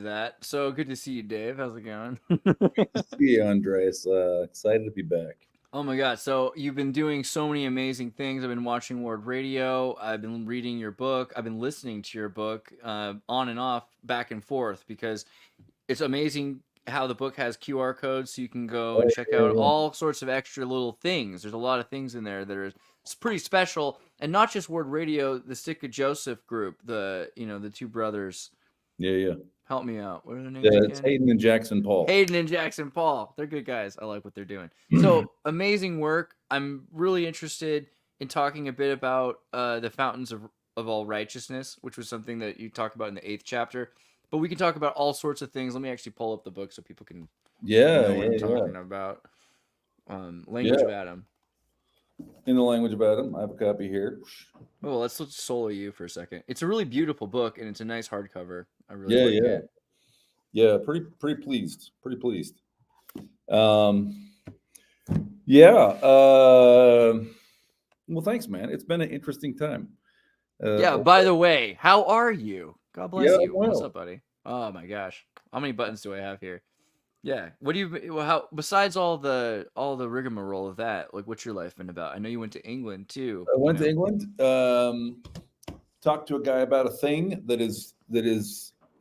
that. So good to see you, Dave. How's it going? See you, Andreas. Excited to be back. Oh my God. So you've been doing so many amazing things. I've been watching Word Radio. I've been reading your book. I've been listening to your book on and off, back and forth, because it's amazing how the book has QR codes so you can go and Oh, check yeah, out yeah. all sorts of extra little things. There's a lot of things in there that are it's pretty special. And not just Word Radio, the Stick of Joseph group, the two brothers. Yeah, yeah. Help me out. What are their names Yeah, it's again? Hayden and Jackson Paul. Hayden and Jackson Paul. They're good guys. I like what they're doing. So amazing work. I'm really interested in talking a bit about the fountains of all righteousness, which was something that you talk about in the 8th chapter. But we can talk about all sorts of things. Let me actually pull up the book so people can Yeah, know what I'm yeah, yeah. talking about. Language Yeah. of Adam. In the language of Adam, I have a copy here. Oh, let's solo you for a second. It's a really beautiful book and it's a nice hardcover. I really Yeah, like yeah. it. Yeah, pretty pleased. Pretty pleased. Um, yeah. Well, thanks, man. It's been an interesting time. Yeah, Uh, by the way, how are you? God yeah, bless I'm you. What's well. up, buddy? Oh my gosh. How many buttons do I have here? Yeah. What do you how besides all the rigmarole of that, like what's your life been about? I know you went to England too, I went to England. Talked to a guy about a thing that is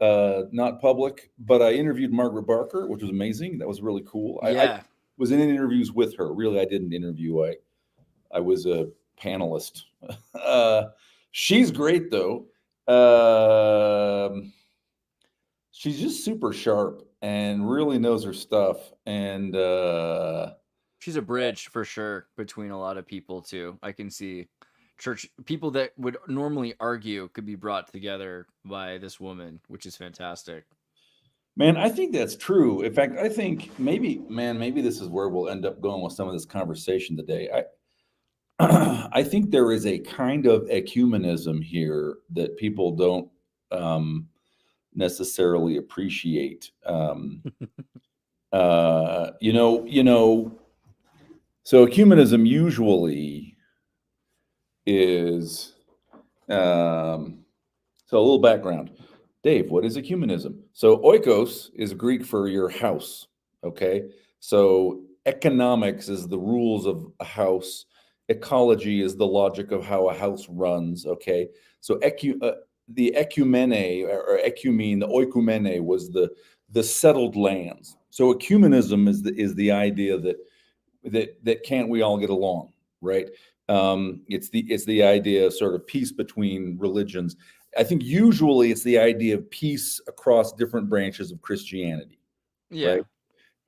not public, but I interviewed Margaret Barker, which was amazing. That was really cool. I Yeah. was in interviews with her. Really, I didn't interview. I was a panelist. uh, she's great though. She's just super sharp and really knows her stuff. And She's a bridge for sure between a lot of people too. I can see church people that would normally argue could be brought together by this woman, which is fantastic. man, I think that's true. In fact, I think maybe this is where we'll end up going with some of this conversation today. I think there is a kind of ecumenism here that people don't necessarily appreciate. You know. So ecumenism usually is. So a little background, Dave. What is ecumenism? So oikos is Greek for your house. Okay. So economics is the rules of a house. Ecology is the logic of how a house runs. Okay. So the ecumene or ecumene, the oikumene was the settled lands. So ecumenism is the idea that can't we all get along, right? It's the idea of sort of peace between religions. I think usually it's the idea of peace across different branches of Christianity, right? Yeah.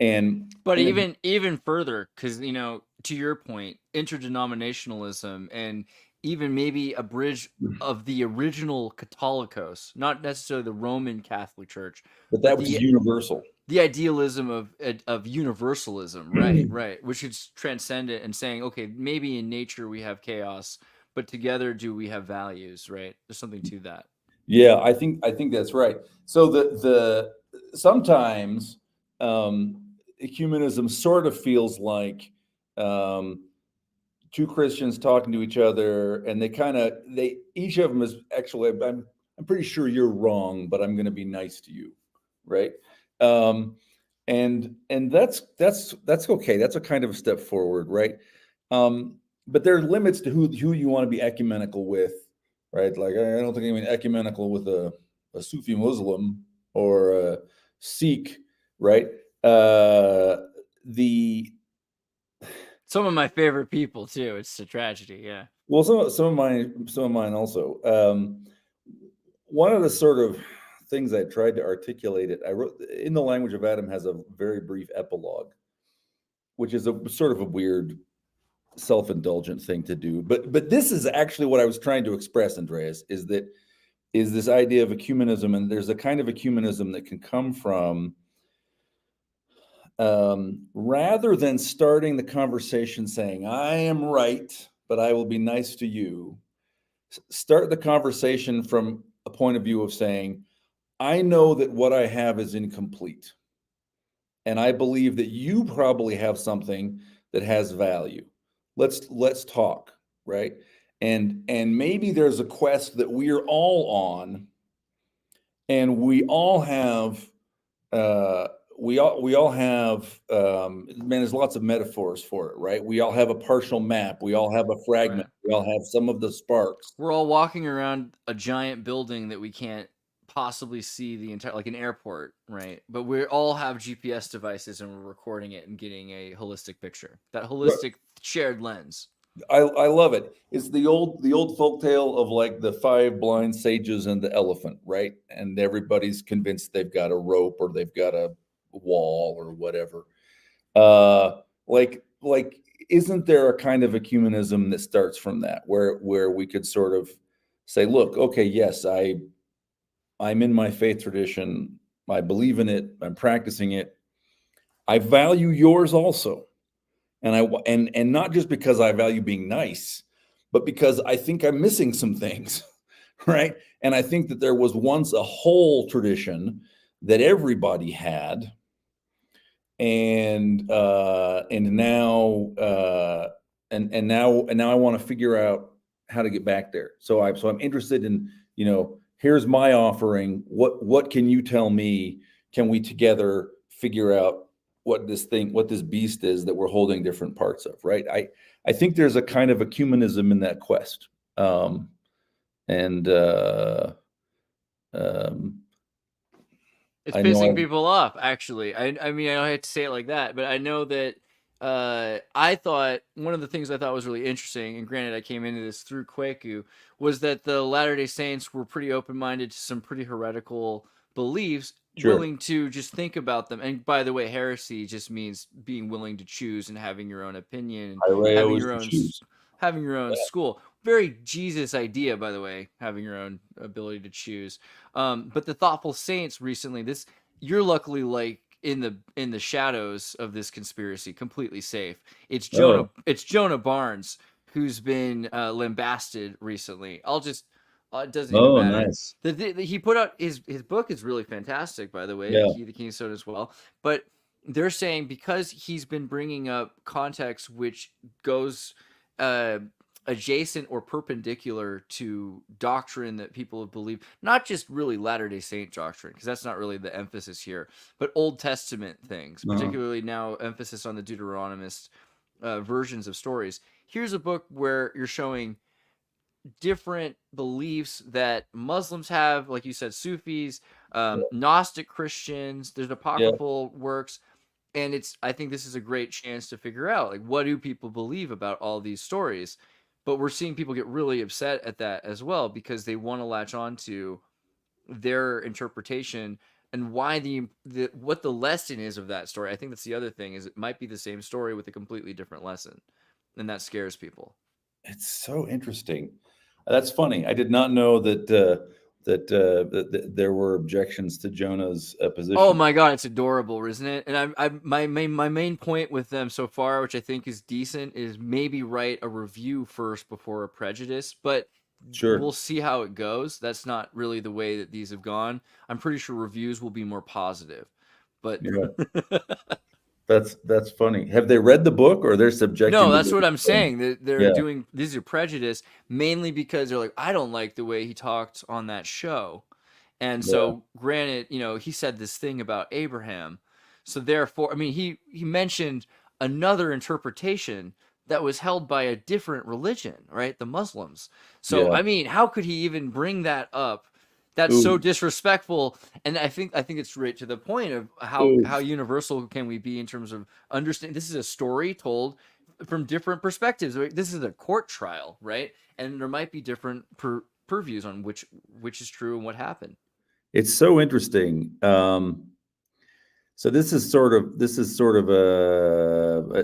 And But and even further, because to your point, interdenominationalism and even maybe a bridge of the original Catholicos, not necessarily the Roman Catholic Church, but but that was universal. the idealism of universalism, right, right, which is transcendent and saying, okay, maybe in nature we have chaos, but together do we have values, right? There's something to that. Yeah, I think that's right. So the sometimes ecumenism sort of feels like um, two Christians talking to each other, and they each of them is actually I'm pretty sure you're wrong, but I'm going to be nice to you, right? Um, and that's okay. That's a kind of a step forward, right? But there are limits to who you want to be ecumenical with, right? Like I don't think I mean ecumenical with a Sufi Muslim or a Sikh, right? The Some of my favorite people too. It's a tragedy. Yeah. Well, some of mine also. One of the sort of things I tried to articulate it. I wrote in the language of Adam has a very brief epilogue, which is a sort of a weird, self-indulgent thing to do. But this is actually what I was trying to express, Andreas, is this idea of ecumenism, and there's a kind of ecumenism that can come from rather than starting the conversation saying I am right, but I will be nice to you. Start the conversation from a point of view of saying, I know that what I have is incomplete. And I believe that you probably have something that has value. Let's talk, right? And maybe there's a quest that we're all on, and we all have we all have man. There's lots of metaphors for it, right? We all have a partial map. We all have a fragment. Right. We all have some of the sparks. We're all walking around a giant building that we can't possibly see the entire, like an airport, right? But we all have GPS devices and we're recording it and getting a holistic picture. That holistic shared lens. I love it. It's the old folktale of like the 5 blind sages and the elephant, right? And everybody's convinced they've got a rope or they've got a wall or whatever. Like isn't there a kind of ecumenism that starts from that, where we could sort of say, look, okay, yes, I'm in my faith tradition. I believe in it. I'm practicing it. I value yours also. And not just because I value being nice, but because I think I'm missing some things, right? And I think that there was once a whole tradition that everybody had, and now I want to figure out how to get back there. So I'm interested in, here's my offering. What can you tell me? Can we together figure out what this beast is that we're holding different parts of, right? I think there's a kind of ecumenism in that quest. It's pissing people off, actually. I mean, I don't have to say it like that, but I know that I thought one of the things I thought was really interesting, and granted I came into this through Kwaku, was that the Latter-day Saints were pretty open-minded to some pretty heretical beliefs, Sure. willing to just think about them. And by the way, heresy just means being willing to choose and having your own opinion, and having your own school. Very Jesus idea, by the way, having your own ability to choose. But the thoughtful saints recently, you're luckily like in the shadows of this conspiracy, completely safe. It's Jonah Barnes who's been lambasted recently. It doesn't even matter. Nice. He put out his book is really fantastic, by the way. Yeah. The Keystone as well. But they're saying because he's been bringing up context which goes adjacent or perpendicular to doctrine that people have believed, not just really Latter-day Saint doctrine, because that's not really the emphasis here, but Old Testament things, particularly now emphasis on the Deuteronomist versions of stories. Here's a book where you're showing different beliefs that Muslims have, like you said, Sufis, Gnostic Christians, there's apocryphal works. And I think this is a great chance to figure out, like, what do people believe about all these stories? But we're seeing people get really upset at that as well because they want to latch on to their interpretation and why what the lesson is of that story. I think that's the other thing, is it might be the same story with a completely different lesson, and that scares people. It's so interesting. That's funny. I did not know that there were objections to Jonah's position. Oh my God, it's adorable, isn't it? And my main point with them so far, which I think is decent, is maybe write a review first before a prejudice. But sure, we'll see how it goes. That's not really the way that these have gone. I'm pretty sure reviews will be more positive. But that's funny. Have they read the book, or they're subjecting? No, that's what I'm saying. They're doing these are prejudice mainly because they're like, I don't like the way he talked on that show. And so, granted, he said this thing about Abraham. So therefore, I mean, he mentioned another interpretation that was held by a different religion, right? The Muslims. So, I mean, how could he even bring that up? That's so disrespectful. And I think it's right to the point of how universal can we be in terms of understanding. This is a story told from different perspectives. This is a court trial, right? And there might be different purviews on which is true and what happened. It's so interesting. So this is sort of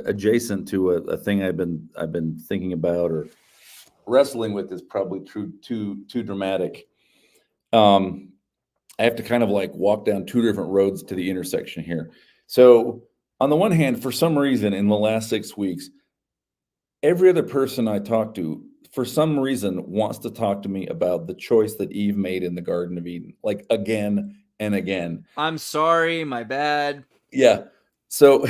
adjacent to a thing I've been thinking about or wrestling with. Is probably too dramatic. I have to kind of like walk down 2 different roads to the intersection here. So on the one hand, for some reason, in the last 6 weeks, every other person I talk to, for some reason, wants to talk to me about the choice that Eve made in the Garden of Eden, like again and again. I'm sorry, my bad. Yeah. So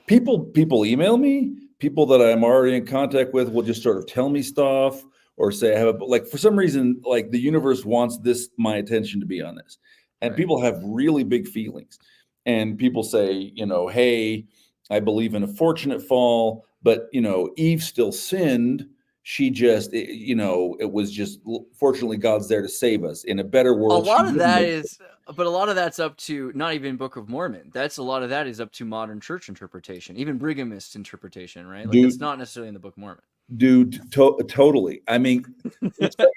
people email me, people that I'm already in contact with will just sort of tell me stuff or say I have like, for some reason, like the universe wants my attention to be on this. And Right. people have really big feelings. And people say, you know, hey, I believe in a fortunate fall, but, you know, Eve still sinned. She just, you know, it was just, fortunately, God's there to save us. In a better world, A lot of that is, but a lot of that's up to not even Book of Mormon. That's a lot of that is up to modern church interpretation, even brigamist interpretation, right? Like it's not necessarily in the Book of Mormon. Dude, totally. I mean,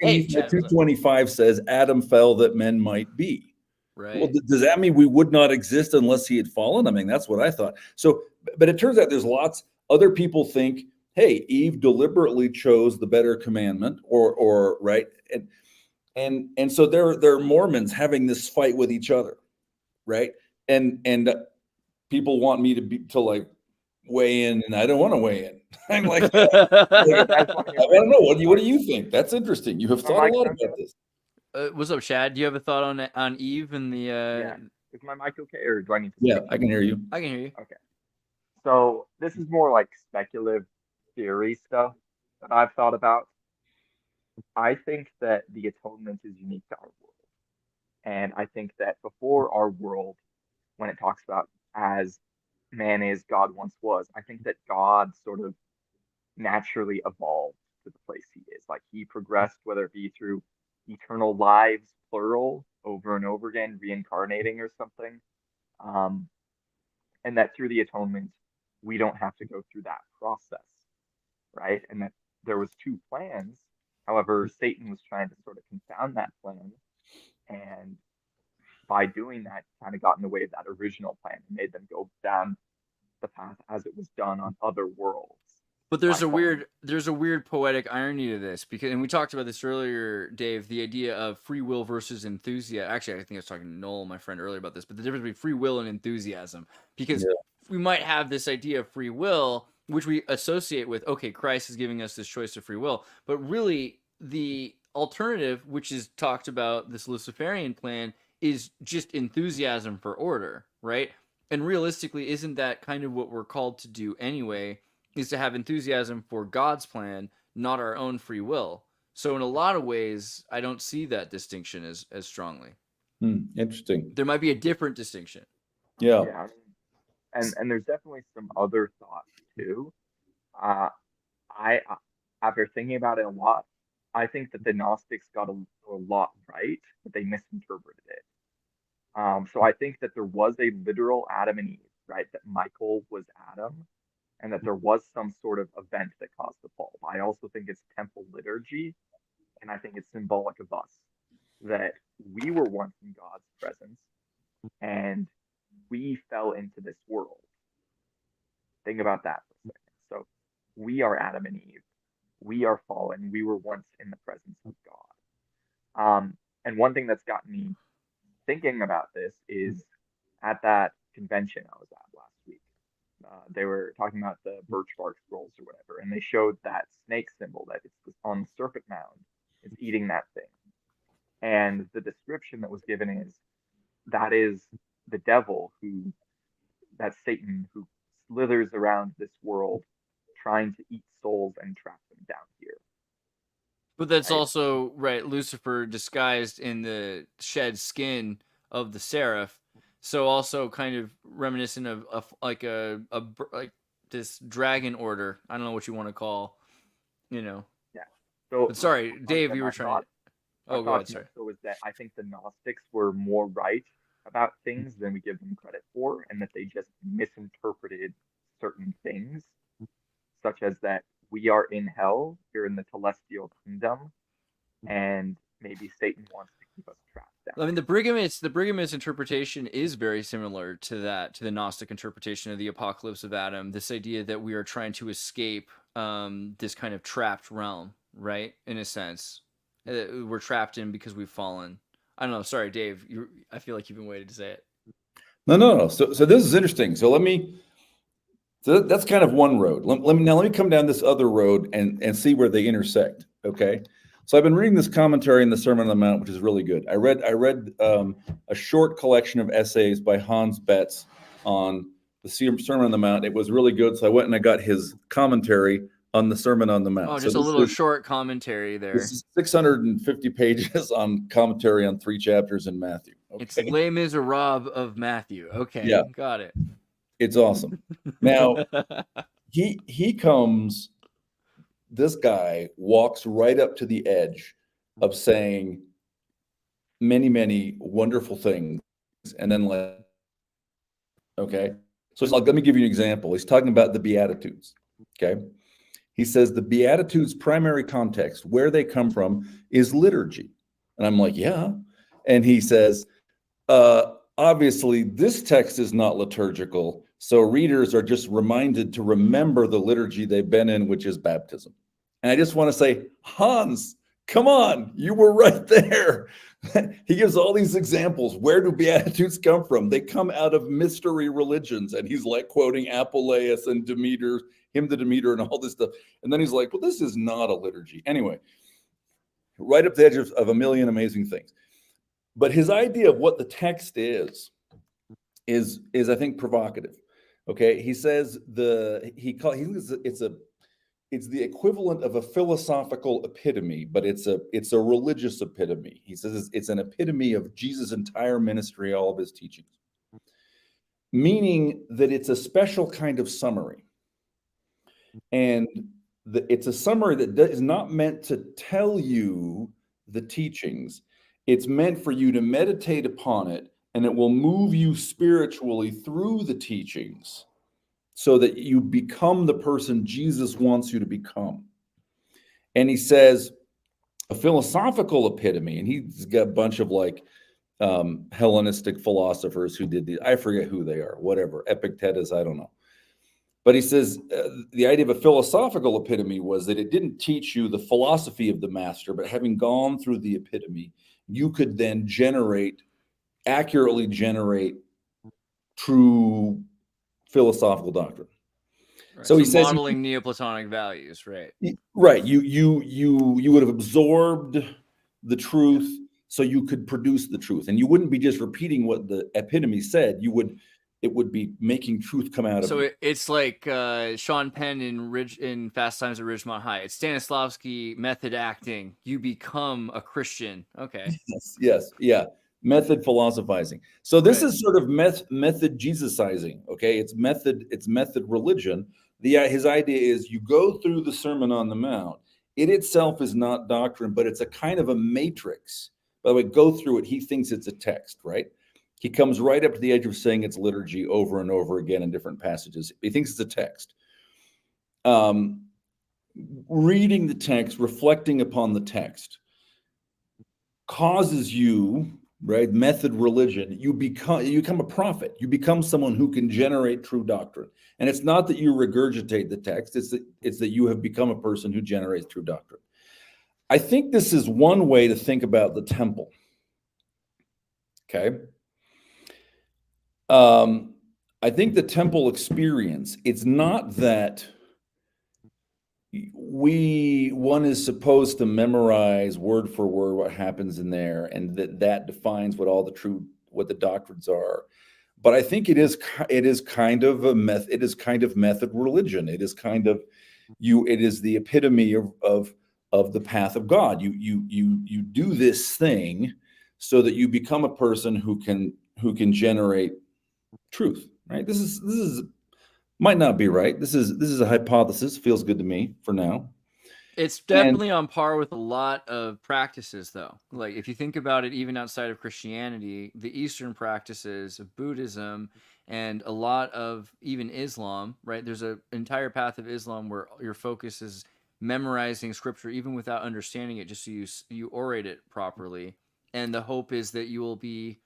Hey, 2:25 says Adam fell that men might be. Right. Well, does that mean we would not exist unless he had fallen? I mean, that's what I thought. So, but it turns out there's lots. Other people think, hey, Eve deliberately chose the better commandment, or right, and so there are Mormons having this fight with each other, right? And people want me to like weigh in, and I don't want to weigh in. I'm like, I want to know what do you think? That's interesting. You have thought a lot about this. What's up, Shad? Do you have a thought on Eve and the? Yeah. Is my mic okay, or do I need to? Yeah, I can hear you. I can hear you. Okay. So this is more like speculative theory stuff that I've thought about. I think that the atonement is unique to our world, and I think that before our world, when it talks about as man is, God once was, I think that God sort of naturally evolved to the place he is. Like he progressed, whether it be through eternal lives, plural, over and over again, reincarnating or something. And that through the atonement, we don't have to go through that process, right? And that there was two plans. However, Satan was trying to sort of confound that plan, and by doing that, kind of got in the way of that original plan and made them go down the path as it was done on other worlds. But there's a weird poetic irony to this, because, and we talked about this earlier, Dave, the idea of free will versus enthusiasm. Actually, I think I was talking to Noel, my friend, earlier about this, but the difference between free will and enthusiasm, because we might have this idea of free will, which we associate with, okay, Christ is giving us this choice of free will, but really the alternative, which is talked about, this Luciferian plan, is just enthusiasm for order, right? And realistically, isn't that kind of what we're called to do anyway? Is to have enthusiasm for God's plan, not our own free will. So in a lot of ways, I don't see that distinction as strongly. Interesting. There might be a different distinction. Yeah. And there's definitely some other thoughts too. I after thinking about it a lot, I think that the Gnostics got a lot right, but they misinterpreted it. So I think that there was a literal Adam and Eve, right? That Michael was Adam, and that there was some sort of event that caused the fall. I also think it's temple liturgy, and I think it's symbolic of us, that we were once in God's presence, and we fell into this world. Think about that for a second. So we are Adam and Eve. We are fallen. We were once in the presence of God. And one thing that's gotten me thinking about this is at that convention I was at last week. They were talking about the birch bark scrolls or whatever, and they showed that snake symbol that it's on the serpent mound. It's eating that thing. And the description that was given is that is the devil that's Satan, who slithers around this world trying to eat souls and trap them down here. But that's also, right, Lucifer disguised in the shed skin of the seraph. So also kind of reminiscent of like this dragon order. I don't know what you want to call, Yeah. So, but sorry, Dave, you were trying to. Oh, go ahead. Sorry. So is that I think the Gnostics were more right about things than we give them credit for, and that they just misinterpreted certain things, such as that we are in hell, we're in the celestial kingdom, and maybe Satan wants to keep us trapped down. I mean, the Brigamist interpretation is very similar to that, to the Gnostic interpretation of the apocalypse of Adam. This idea that we are trying to escape this kind of trapped realm, right? In a sense, we're trapped in because we've fallen. I don't know. Sorry, Dave. I feel like you've been waiting to say it. No. So this is interesting. So that's kind of one road. Let me come down this other road and see where they intersect. Okay. So I've been reading this commentary in the Sermon on the Mount, which is really good. I read a short collection of essays by Hans Betz on the Sermon on the Mount. It was really good. So I went and I got his commentary on the Sermon on the Mount. Oh, just a little short commentary there. This is 650 pages on commentary on 3 chapters in Matthew. It's Okay. Les Miserables of Matthew. Okay, Yeah. got it. It's awesome. Now, he comes, this guy walks right up to the edge of saying many, many wonderful things. And then like, okay. So it's like, let me give you an example. He's talking about the Beatitudes. Okay. He says the Beatitudes' primary context, where they come from, is liturgy. And I'm like, yeah. And he says, obviously, this text is not liturgical. So readers are just reminded to remember the liturgy they've been in, which is baptism. And I just want to say, Hans, come on, you were right there. He gives all these examples. Where do Beatitudes come from? They come out of mystery religions. And he's like quoting Apuleius and Demeter, hymn to Demeter and all this stuff. And then he's like, well, this is not a liturgy. Anyway, right up the edge of a million amazing things. But his idea of what the text is I think provocative. Okay, he says it's the equivalent of a philosophical epitome, but it's a religious epitome. He says it's an epitome of Jesus' entire ministry, all of his teachings, meaning that it's a special kind of summary, and it's a summary that is not meant to tell you the teachings. It's meant for you to meditate upon it, and it will move you spiritually through the teachings so that you become the person Jesus wants you to become. And he says a philosophical epitome, and he's got a bunch of like Hellenistic philosophers who did I forget who they are, whatever, Epictetus, I don't know. But he says the idea of a philosophical epitome was that it didn't teach you the philosophy of the master, but having gone through the epitome, you could then accurately generate true philosophical doctrine. Right. So he says modeling Neoplatonic values, right? Right. You would have absorbed the truth so you could produce the truth. And you wouldn't be just repeating what the epitome said. It would be making truth come out of you. So it's like Sean Penn in Fast Times at Ridgemont High. It's Stanislavski method acting. You become a Christian. Okay. Yes. Yeah. Method philosophizing. So this is sort of method Jesusizing. Okay. It's method religion. His idea is you go through the Sermon on the Mount. It itself is not doctrine, but it's a kind of a matrix. By the way, go through it. He thinks it's a text, right? He comes right up to the edge of saying it's liturgy over and over again in different passages. He thinks it's a text. Reading the text, reflecting upon the text, causes you, right? Method religion. You become a prophet. You become someone who can generate true doctrine. And it's not that you regurgitate the text. It's that you have become a person who generates true doctrine. I think this is one way to think about the temple. Okay. I think the temple experience, it's not that one is supposed to memorize word for word what happens in there, and that defines what the doctrines are. But I think it is kind of method religion. It is kind of it is the epitome of the path of God. You do this thing so that you become a person who can generate truth, right? This is might not be right. This is a hypothesis. Feels good to me for now. It's definitely on par with a lot of practices, though. Like if you think about it, even outside of Christianity, the Eastern practices of Buddhism and a lot of even Islam, right? There's an entire path of Islam where your focus is memorizing scripture, even without understanding it, just so you orate it properly. And the hope is that you will be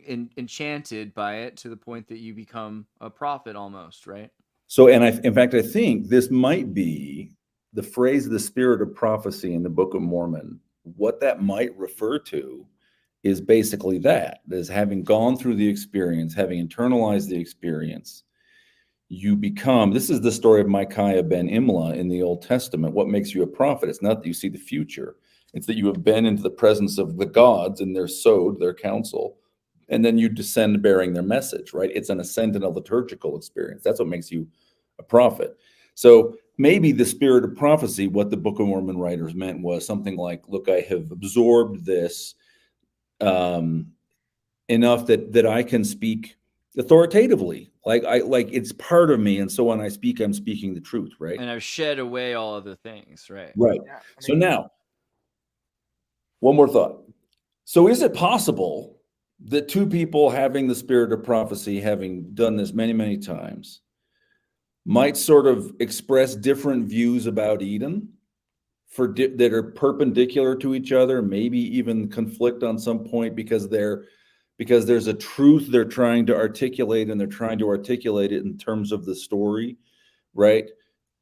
enchanted by it to the point that you become a prophet almost, right? So, in fact, I think this might be the phrase, the spirit of prophecy in the Book of Mormon. What that might refer to is basically that is having gone through the experience, having internalized the experience, you become, this is the story of Micaiah ben Imlah in the Old Testament. What makes you a prophet? It's not that you see the future. It's that you have been into the presence of the gods and their sod, their counsel, and then you descend bearing their message, right? It's an ascent in a liturgical experience. That's what makes you a prophet. So maybe the spirit of prophecy, what the Book of Mormon writers meant was something like, look, I have absorbed this enough that I can speak authoritatively. Like it's part of me, and so when I speak, I'm speaking the truth, right? And I've shed away all other things, right? Right. Yeah, I So mean, now, one more thought. So is it possible that two people having the spirit of prophecy, having done this many, many times, might sort of express different views about Eden that are perpendicular to each other, maybe even conflict on some point because there's a truth they're trying to articulate, and they're trying to articulate it in terms of the story, right?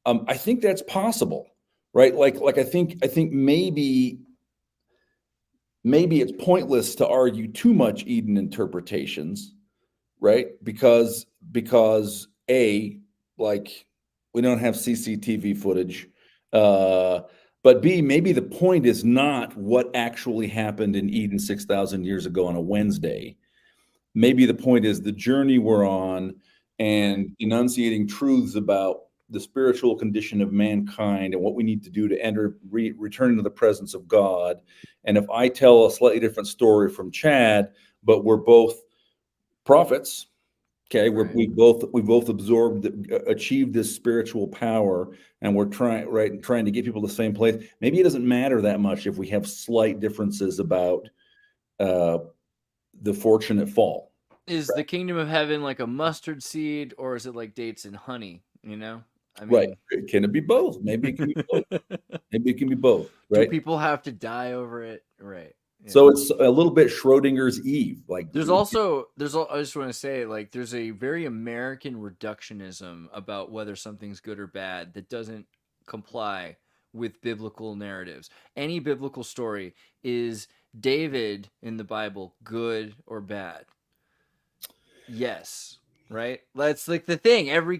I think that's possible, right? Like I think maybe it's pointless to argue too much Eden interpretations, right? Because A, like, we don't have CCTV footage, but B, maybe the point is not what actually happened in Eden 6,000 years ago on a Wednesday. Maybe the point is the journey we're on and enunciating truths about the spiritual condition of mankind and what we need to do to return into the presence of God. And if I tell a slightly different story from Chad, but we're both prophets, okay, Right. we both achieved this spiritual power, and we're trying to get people to the same place. Maybe it doesn't matter that much if we have slight differences about the fortunate fall. Is the kingdom of heaven like a mustard seed, or is it like dates and honey? I Right. mean, Can it be both? Maybe it can be both. Maybe it can be both, do right? people have to die over it? Right. Yeah. So it's a little bit Schrodinger's Eve. Like, I just want to say, like, there's a very American reductionism about whether something's good or bad that doesn't comply with biblical narratives. Any biblical story, is David in the Bible good or bad? Yes, right? That's like the thing. Every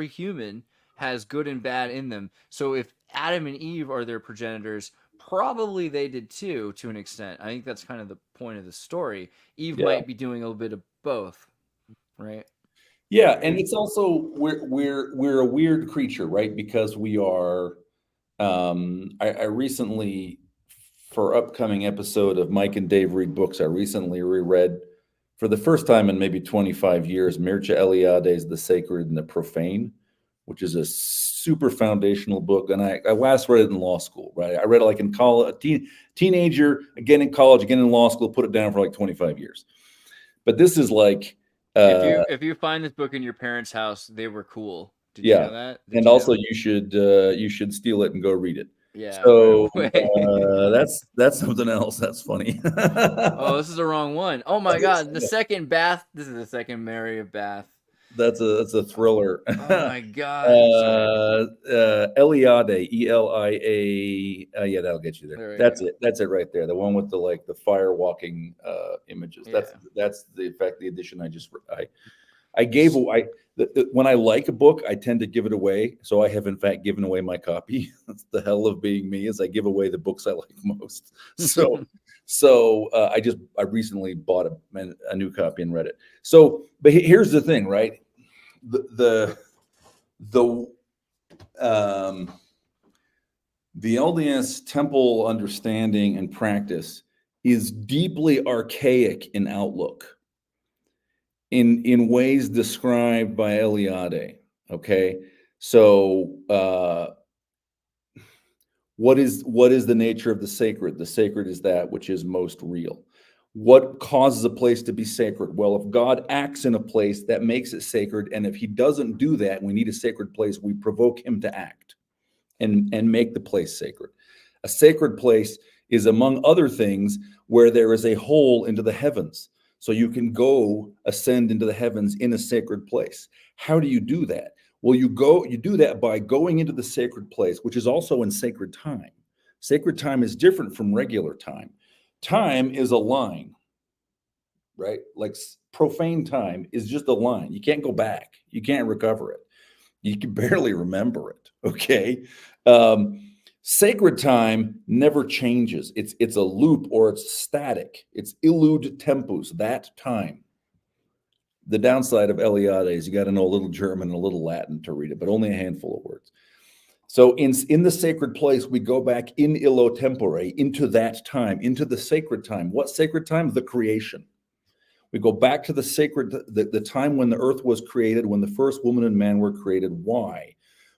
human has good and bad in them. So if Adam and Eve are their progenitors, probably they did too, to an extent. I think that's kind of the point of the story. Eve yeah. might be doing a little bit of both, right? Yeah, and it's also we're a weird creature, right? Because we are. I recently, for upcoming episode of Mike and Dave Read Books, I recently reread for the first time in maybe 25 years Mircea Eliade's The Sacred and the Profane, which is a super foundational book. And I last read it in law school, right? I read it like in college, teenager, again in college, again in law school, put it down for like 25 years. But this is like, if you find this book in your parents' house, they were cool. Did you know that? And also you should steal it and go read it. Yeah. So right that's something else. That's funny. Oh, this is the wrong one. Oh my God, the second Bath. This is the second Mary of Bath. That's a thriller. Oh my God. Eliade, ELIA. Yeah, that'll get you there. That's it. That's it right there. The one with the fire walking images. Yeah. That's the edition I gave away. When I like a book, I tend to give it away. So I have in fact given away my copy. That's the hell of being me, is I give away the books I like most. So I recently bought a new copy and read it. So, but here's the thing, right? The LDS temple understanding and practice is deeply archaic in outlook, in ways described by Eliade. Okay, so what is the nature of the sacred? The sacred is that which is most real. What causes a place to be sacred? Well, if God acts in a place, that makes it sacred. And if he doesn't do that, we need a sacred place, we provoke him to act and make the place sacred. A sacred place is, among other things, where there is a hole into the heavens. So you can ascend into the heavens in a sacred place. How do you do that? Well, you do that by going into the sacred place, which is also in sacred time. Sacred time is different from regular time. Time is a line, right? Like profane time is just a line. You can't go back. You can't recover it. You can barely remember it. Okay. Sacred time never changes. It's a loop, or it's static. It's illud tempus, that time. The downside of Eliade is you got to know a little German and a little Latin to read it, but only a handful of words. So in the sacred place, we go back in illo tempore, into that time, into the sacred time. What sacred time? The creation. We go back to the sacred, the time when the earth was created, when the first woman and man were created. Why?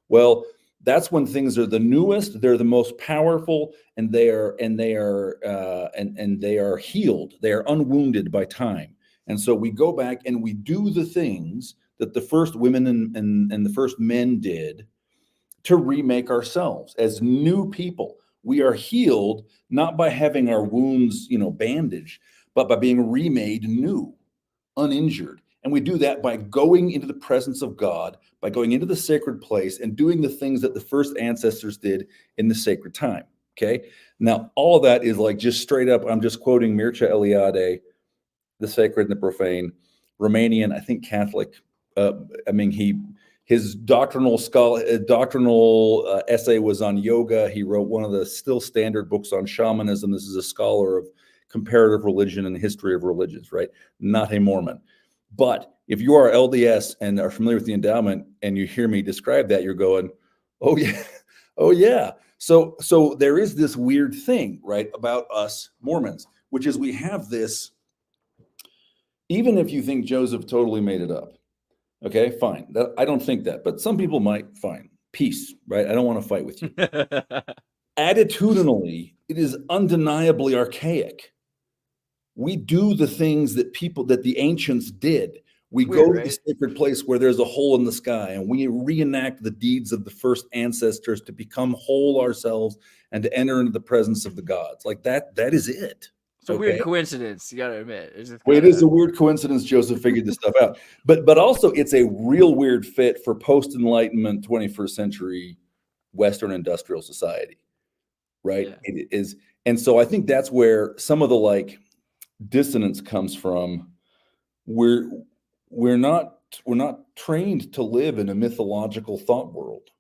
Well, that's when things are the newest, they're the most powerful, and they are healed. They are unwounded by time. And so we go back and we do the things that the first women and the first men did to remake ourselves as new people. We are healed not by having our wounds, bandaged, but by being remade new, uninjured. And we do that by going into the presence of God, by going into the sacred place and doing the things that the first ancestors did in the sacred time. Okay. Now, all of that is like just straight up, I'm just quoting Mircea Eliade, The Sacred and the Profane, Romanian, I think Catholic. His doctrinal essay was on yoga. He wrote one of the still standard books on shamanism. This is a scholar of comparative religion and the history of religions, right? Not a Mormon. But if you are LDS and are familiar with the endowment and you hear me describe that, you're going, oh yeah, oh yeah. So there is this weird thing, right, about us Mormons, which is we have this, even if you think Joseph totally made it up, okay, fine. I don't think that, but some people might. Fine. Peace, right? I don't want to fight with you. Attitudinally, it is undeniably archaic. We do the things that the ancients did. We go to the sacred place where there's a hole in the sky, and we reenact the deeds of the first ancestors to become whole ourselves and to enter into the presence of the gods. Like that is it. It's a weird coincidence, you got to admit. It is a weird coincidence Joseph figured this stuff out. But also it's a real weird fit for post-Enlightenment 21st century Western industrial society, right? Yeah. It is. And so I think that's where some of the dissonance comes from. We're not trained to live in a mythological thought world,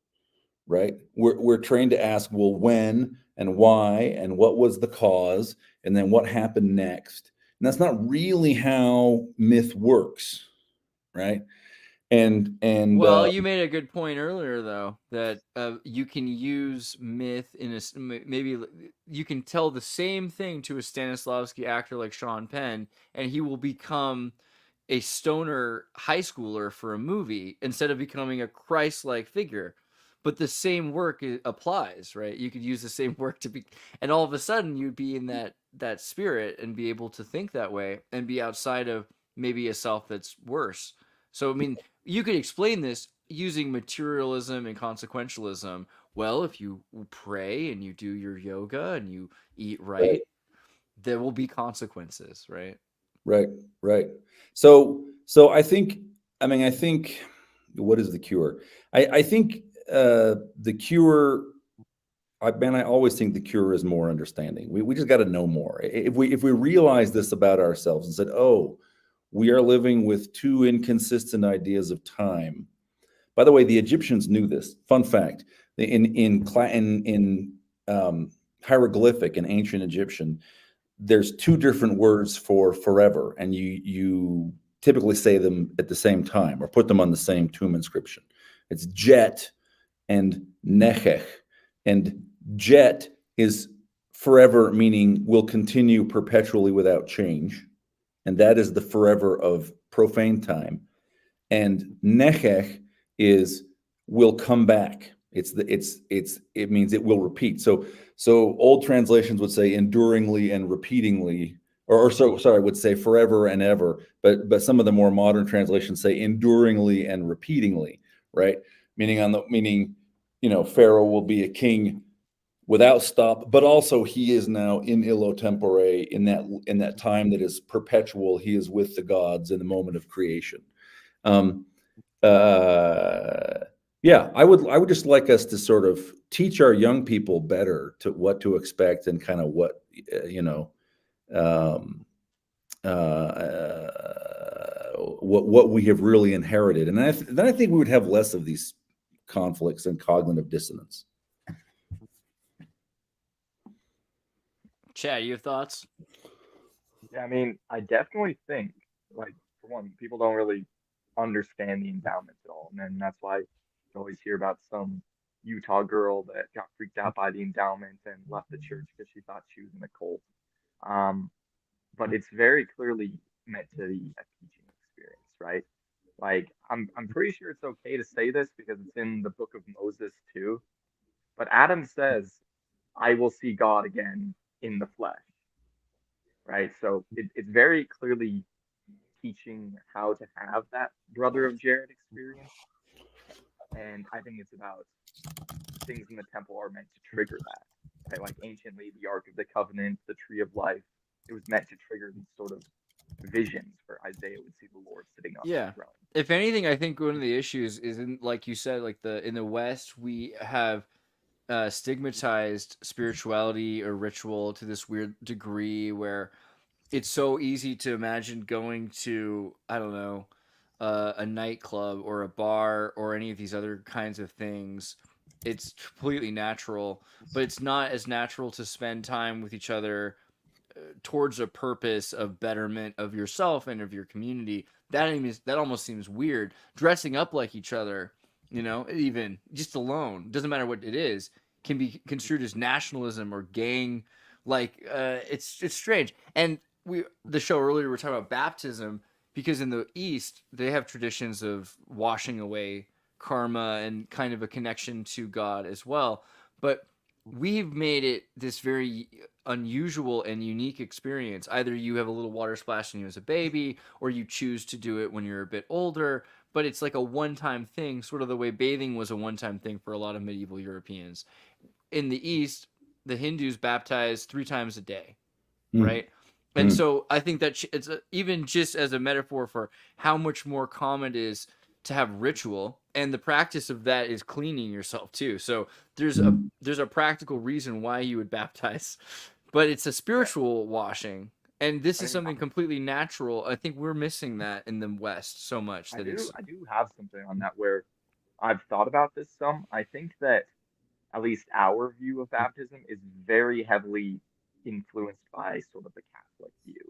right? We're trained to ask, well, when and why and what was the cause and then what happened next. And that's not really how myth works, right? And well, you made a good point earlier, though, that you can use myth in maybe you can tell the same thing to a Stanislavski actor like Sean Penn, and he will become a stoner high schooler for a movie instead of becoming a Christ-like figure. But the same work applies, right? You could use the same work to be, and all of a sudden you'd be in that spirit and be able to think that way and be outside of maybe a self that's worse. So, I mean, you could explain this using materialism and consequentialism. Well, if you pray and you do your yoga and you eat right, there will be consequences, right? Right. So I think what is the cure? I think the cure, I always think the cure is more understanding. We just got to know more. If we realize this about ourselves and said, oh, we are living with two inconsistent ideas of time. By the way, the Egyptians knew this. Fun fact: in hieroglyphic in ancient Egyptian, there's two different words for forever, and you typically say them at the same time or put them on the same tomb inscription. It's jet and nechech, and jet is forever, meaning will continue perpetually without change. And that is the forever of profane time. And nechech is will come back. It means it will repeat. So old translations would say enduringly and repeatingly, would say forever and ever. But some of the more modern translations say enduringly and repeatingly, right? Meaning, Pharaoh will be a king without stop, but also he is now in illo tempore, in that time that is perpetual. He is with the gods in the moment of creation. Yeah, I would just like us to sort of teach our young people better to what to expect and kind of what what we have really inherited, and then I think we would have less of these conflicts and cognitive dissonance. Chad, you have thoughts? Yeah, I mean, I definitely think, for one, people don't really understand the endowments at all, and then that's why you always hear about some Utah girl that got freaked out by the endowment and left the church because she thought she was in a cult. Um, but it's very clearly meant to be a teaching experience, right? Like I'm pretty sure it's okay to say this because it's in the book of Moses too. But Adam says, "I will see God again in the flesh," right? So it's very clearly teaching how to have that brother of Jared experience, and I think it's about things in the temple are meant to trigger that, right? Like anciently, the Ark of the Covenant, the Tree of Life, it was meant to trigger these sort of visions where Isaiah would see the Lord sitting on Yeah. his throne. If anything, I think one of the issues is in, like you said, like in the West, we have stigmatized spirituality or ritual to this weird degree where it's so easy to imagine going to, I don't know, a nightclub or a bar or any of these other kinds of things. It's completely natural, but it's not as natural to spend time with each other towards a purpose of betterment of yourself and of your community. That almost seems weird. Dressing up like each other, even just alone, doesn't matter what it is, can be construed as nationalism or gang. Like it's strange. And the show earlier we were talking about baptism because in the East they have traditions of washing away karma and kind of a connection to God as well. But we've made it this very unusual and unique experience. Either you have a little water splash when you as a baby, or you choose to do it when you're a bit older. But it's like a one-time thing, sort of the way bathing was a one-time thing for a lot of medieval Europeans. In the East, the Hindus baptize 3 times a day, right? And so I think that it's even just as a metaphor for how much more common it is to have ritual, and the practice of that is cleaning yourself too. So there's a practical reason why you would baptize, but it's a spiritual washing, and this is something completely natural. I think we're missing that in the West so much that I do have something on that where I've thought about this some. I think that at least our view of baptism is very heavily influenced by sort of the Catholic view,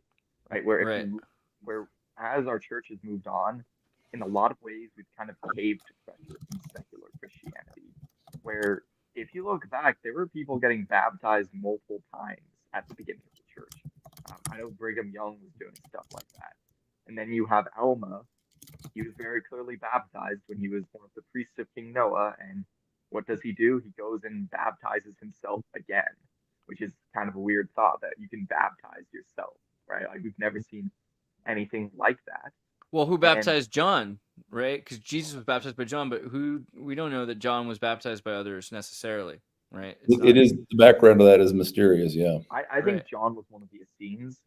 right? Where if right. you where as our church has moved on, in a lot of ways we've kind of caved to pressure from secular Christianity. Where if you look back, there were people getting baptized multiple times at the beginning of the church. I know Brigham Young was doing stuff like that. And then you have Alma. He was very clearly baptized when he was one of the priests of King Noah. And what does he do? He goes and baptizes himself again, which is kind of a weird thought that you can baptize yourself, right? Like we've never seen anything like that. Well, who And baptized John, right? Because Jesus was baptized by John, but we don't know that John was baptized by others necessarily, right? It's It not, is the background of that is mysterious. Yeah. I think John was one of the Essenes.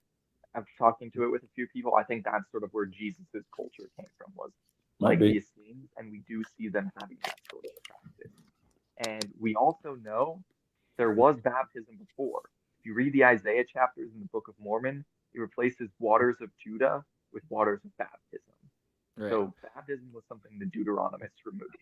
After talking to it with a few people, I think that's sort of where Jesus's culture came from, was Might like be. the Essenes, and we do see them having that sort of practice. And we also know there was baptism before. If you read the Isaiah chapters in the Book of Mormon, it replaces waters of Judah with waters of baptism. right. So baptism was something the Deuteronomists removed.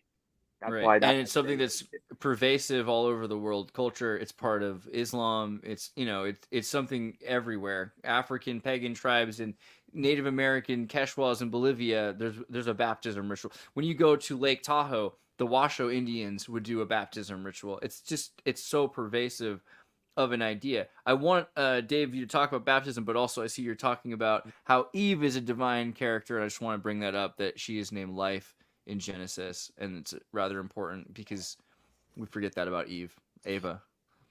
That's Right. why that And it's something Isaiah that's pervasive all over the world culture. It's part of Islam. It's it's something everywhere. African pagan tribes and Native American Quechuas in Bolivia, there's a baptism ritual. When you go to Lake Tahoe, the Washoe Indians would do a baptism ritual. It's so pervasive of an idea. I want Dave you to talk about baptism, but also I see you're talking about how Eve is a divine character, and I just want to bring that up, that she is named Life in Genesis, and it's rather important because we forget that about Ava.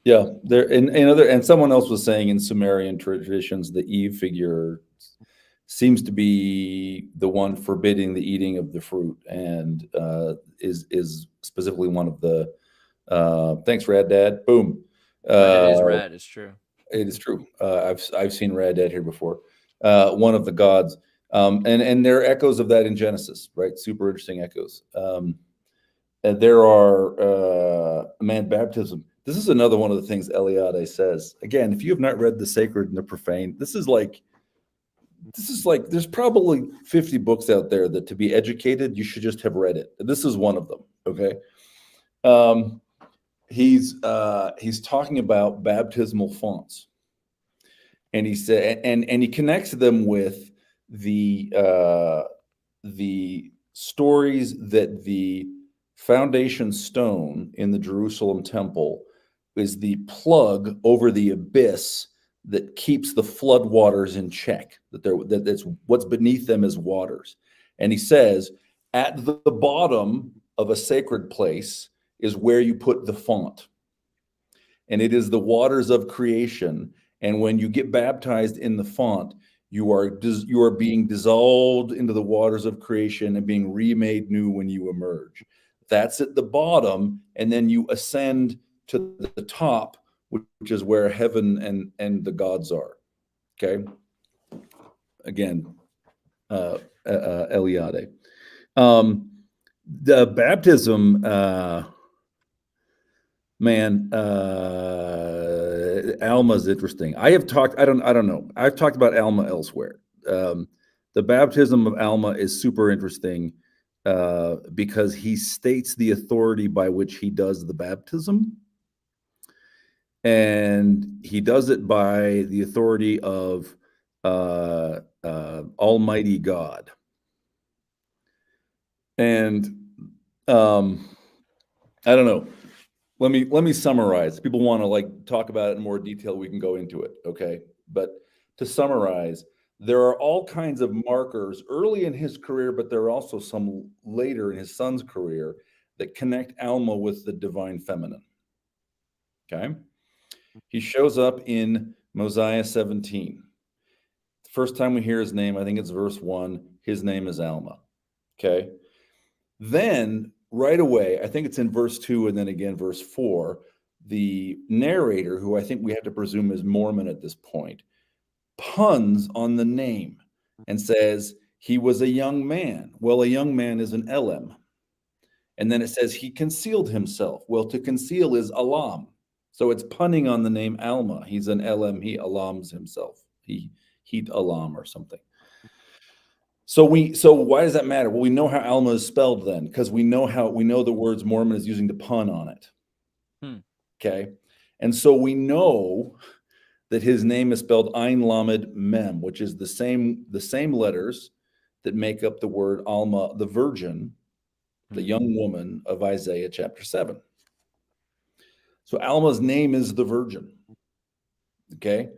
Yeah, there and someone else was saying in Sumerian traditions, the Eve figure seems to be the one forbidding the eating of the fruit, and is specifically one of the. Thanks, Rad Dad. Boom. It is rad. It's true. It is true. I've seen Rad Dad here before. One of the gods, and there are echoes of that in Genesis, right? Super interesting echoes. And there are baptism. This is another one of the things Eliade says. Again, if you have not read The Sacred and the Profane, this is like there's probably 50 books out there that to be educated, you should just have read it. This is one of them. Okay. He's talking about baptismal fonts, and he said, and he connects them with the stories that the foundation stone in the Jerusalem temple is the plug over the abyss that keeps the flood waters in check, that's what's beneath them is waters. And he says, at the bottom of a sacred place is where you put the font. And it is the waters of creation. And when you get baptized in the font, you are being dissolved into the waters of creation and being remade new when you emerge. That's at the bottom, and then you ascend to the top, which is where heaven and the gods are. Okay. Again, Eliade. The baptism, Alma is interesting. I don't know. I've talked about Alma elsewhere. The baptism of Alma is super interesting because he states the authority by which he does the baptism. And he does it by the authority of Almighty God. And I don't know. Let me summarize. People want to like talk about it in more detail. We can go into it, okay? But to summarize, there are all kinds of markers early in his career, but there are also some later in his son's career that connect Alma with the divine feminine. Okay? He shows up in Mosiah 17. The first time we hear his name, I think it's verse 1, his name is Alma. Okay? Then right away, I think it's in verse 2 and then again verse 4, the narrator, who I think we have to presume is Mormon at this point, puns on the name and says he was a young man. Well, a young man is an Elam. And then it says he concealed himself. Well, to conceal is Alam. So it's punning on the name Alma. He's an Elam, he alams himself. He alam or something. So why does that matter? Well, we know how Alma is spelled then, because we know the words Mormon is using to pun on it. Okay. And so we know that his name is spelled Ein Lamed Mem, which is the same letters that make up the word Alma, the virgin, the young woman of Isaiah chapter 7. So Alma's name is the virgin. Okay.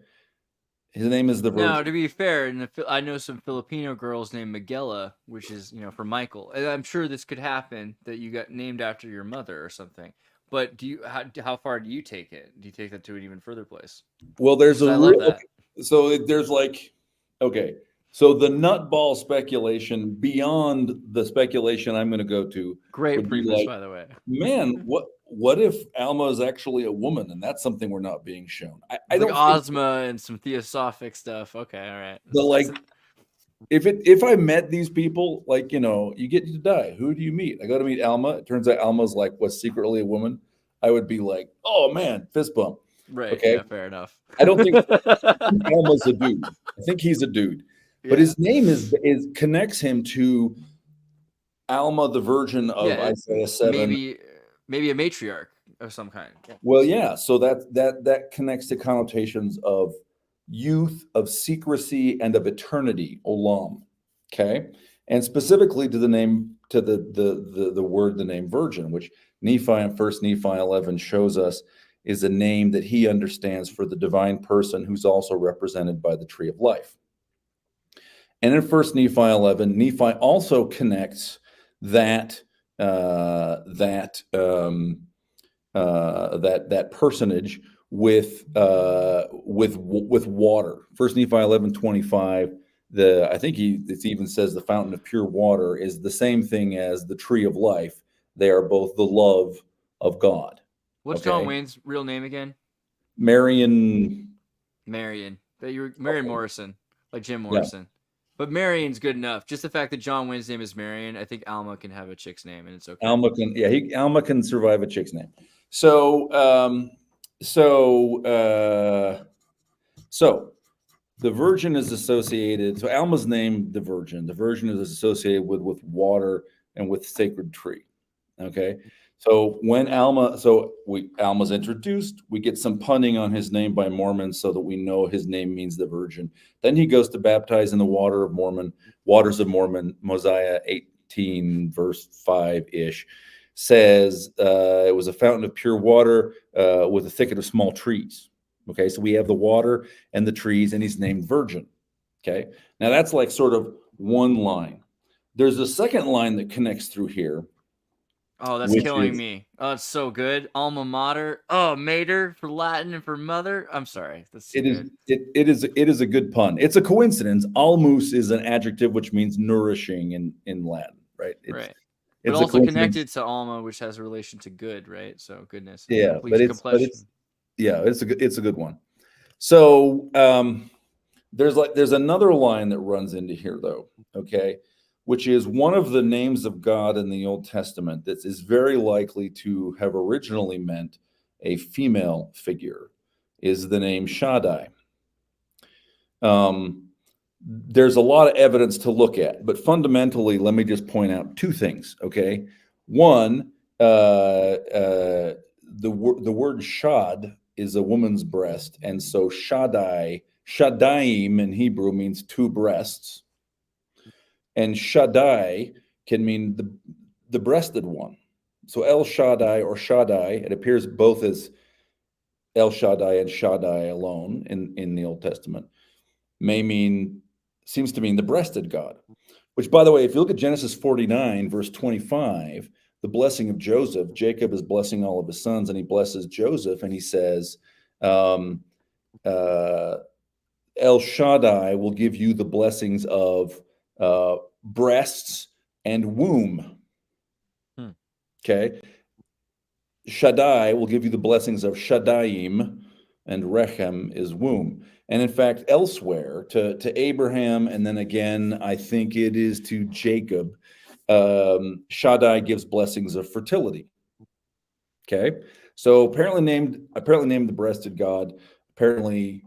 His name is the virgin. Now, to be fair, I know some Filipino girls named Miguela, which is, for Michael. And I'm sure this could happen that you got named after your mother or something. But how far do you take it? Do you take that to an even further place? Well, there's a real, okay, so there's like, okay, so the nutball speculation beyond the speculation I'm going to go to. Great preface, by the way. Man, what if Alma is actually a woman, and that's something we're not being shown? I don't Ozma and some theosophic stuff. Okay, all right. But like, if I met these people, like, you get to die. Who do you meet? I go to meet Alma. It turns out Alma's was secretly a woman. I would be like, oh man, fist bump. Right. Okay. Yeah, fair enough. I don't think Alma's a dude. I think he's a dude. Yeah. But his name is connects him to Alma, the virgin of Isaiah 7. Maybe a matriarch of some kind. Yeah. Well, yeah. So that connects to connotations of youth, of secrecy, and of eternity, olam. Okay, and specifically to the name, to the word, the name virgin, which Nephi in 1 Nephi 11 shows us is a name that he understands for the divine person who's also represented by the tree of life. And in 1 Nephi 11, Nephi also connects that personage with water. 1 Nephi 11:25. I think it even says the fountain of pure water is the same thing as the tree of life. They are both the love of God. What's John Wayne's real name again? Marion. Marion Morrison, like Jim Morrison. Yeah. But Marion's good enough. Just the fact that John Wayne's name is Marion, I think Alma can have a chick's name, and it's okay. Alma can survive a chick's name. So the virgin is associated. So Alma's name, the virgin. The virgin is associated with water and with sacred tree. Okay. So when Alma's introduced, we get some punning on his name by Mormons so that we know his name means the virgin. Then he goes to baptize in the waters of Mormon, Mosiah 18 verse 5-ish. says it was a fountain of pure water with a thicket of small trees. Okay, so we have the water and the trees, and he's named Virgin. Okay, now that's like sort of one line. There's a second line that connects through here. Oh, that's killing me. Oh, it's so good. Alma mater. Oh, mater for Latin and for mother. I'm sorry. That's too good. It is a good pun. It's a coincidence. Almus is an adjective which means nourishing in Latin, right? Right. It's But also connected to Alma, which has a relation to good, right? So goodness. Yeah, but it's a good one. So there's another line that runs into here though, okay, which is one of the names of God in the Old Testament that is very likely to have originally meant a female figure, is the name Shaddai. There's a lot of evidence to look at, but fundamentally, let me just point out two things, okay? One, the word shad is a woman's breast, and so Shaddai, Shaddaim in Hebrew means two breasts, and Shaddai can mean the breasted one. So El Shaddai or Shaddai, it appears both as El Shaddai and Shaddai alone in the Old Testament, seems to mean the breasted God. Which, by the way, if you look at Genesis 49, verse 25, the blessing of Joseph, Jacob is blessing all of his sons, and he blesses Joseph, and he says, El Shaddai will give you the blessings of breasts and womb. Okay. Shaddai will give you the blessings of Shaddaim, and Rechem is womb. And in fact, elsewhere to Abraham, and then again, I think it is to Jacob, Shaddai gives blessings of fertility. Okay, so apparently named the breasted God, apparently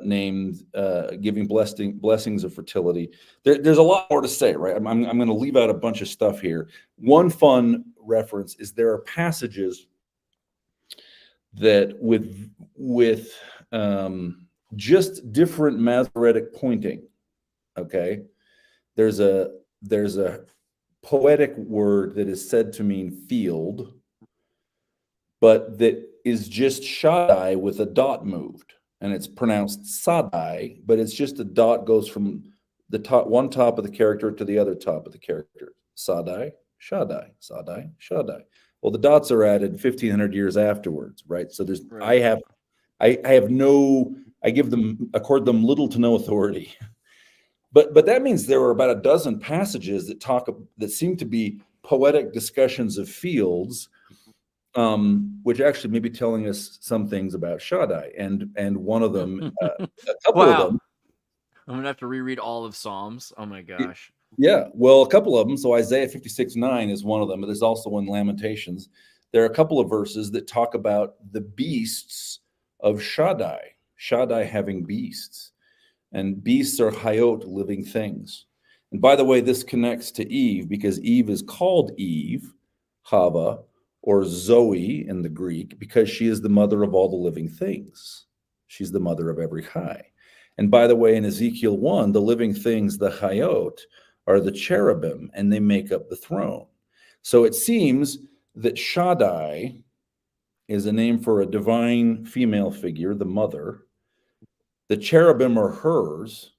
named giving blessings of fertility. There's a lot more to say, right? I'm going to leave out a bunch of stuff here. One fun reference is there are passages that with just different Masoretic pointing. Okay, there's a poetic word that is said to mean field, but that is just Shaddai with a dot moved, and it's pronounced Sadai, but it's just a dot goes from the one top of the character to the other top of the character. Sadai, Shaddai, Sadai, Shaddai. Well, the dots are added 1,500 years afterwards, right? So there's right. I accord them little to no authority. But that means there were about a dozen passages that seem to be poetic discussions of fields, which actually may be telling us some things about Shaddai. And one of them, a couple of them. I'm gonna have to reread all of Psalms. Oh my gosh. Yeah, well, a couple of them. So Isaiah 56:9 is one of them, but there's also one in Lamentations. There are a couple of verses that talk about the beasts of Shaddai having beasts. And beasts are hayot, living things. And by the way, this connects to Eve because Eve is called Eve, Hava, or Zoe in the Greek, because she is the mother of all the living things. She's the mother of every high. And by the way, in Ezekiel 1, the living things, the hayot, are the cherubim, and they make up the throne. So it seems that Shaddai is a name for a divine female figure, the mother. The cherubim are hers,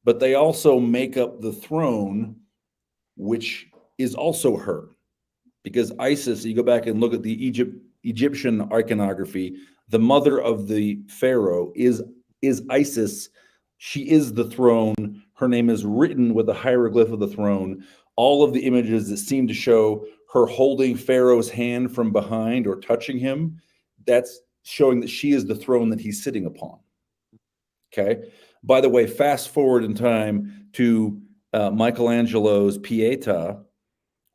but they also make up the throne, which is also her. Because Isis, you go back and look at the Egyptian iconography, the mother of the pharaoh is Isis. She is the throne. Her name is written with the hieroglyph of the throne. All of the images that seem to show her holding Pharaoh's hand from behind or touching him, that's showing that she is the throne that he's sitting upon. Okay. By the way, fast forward in time to Michelangelo's Pieta,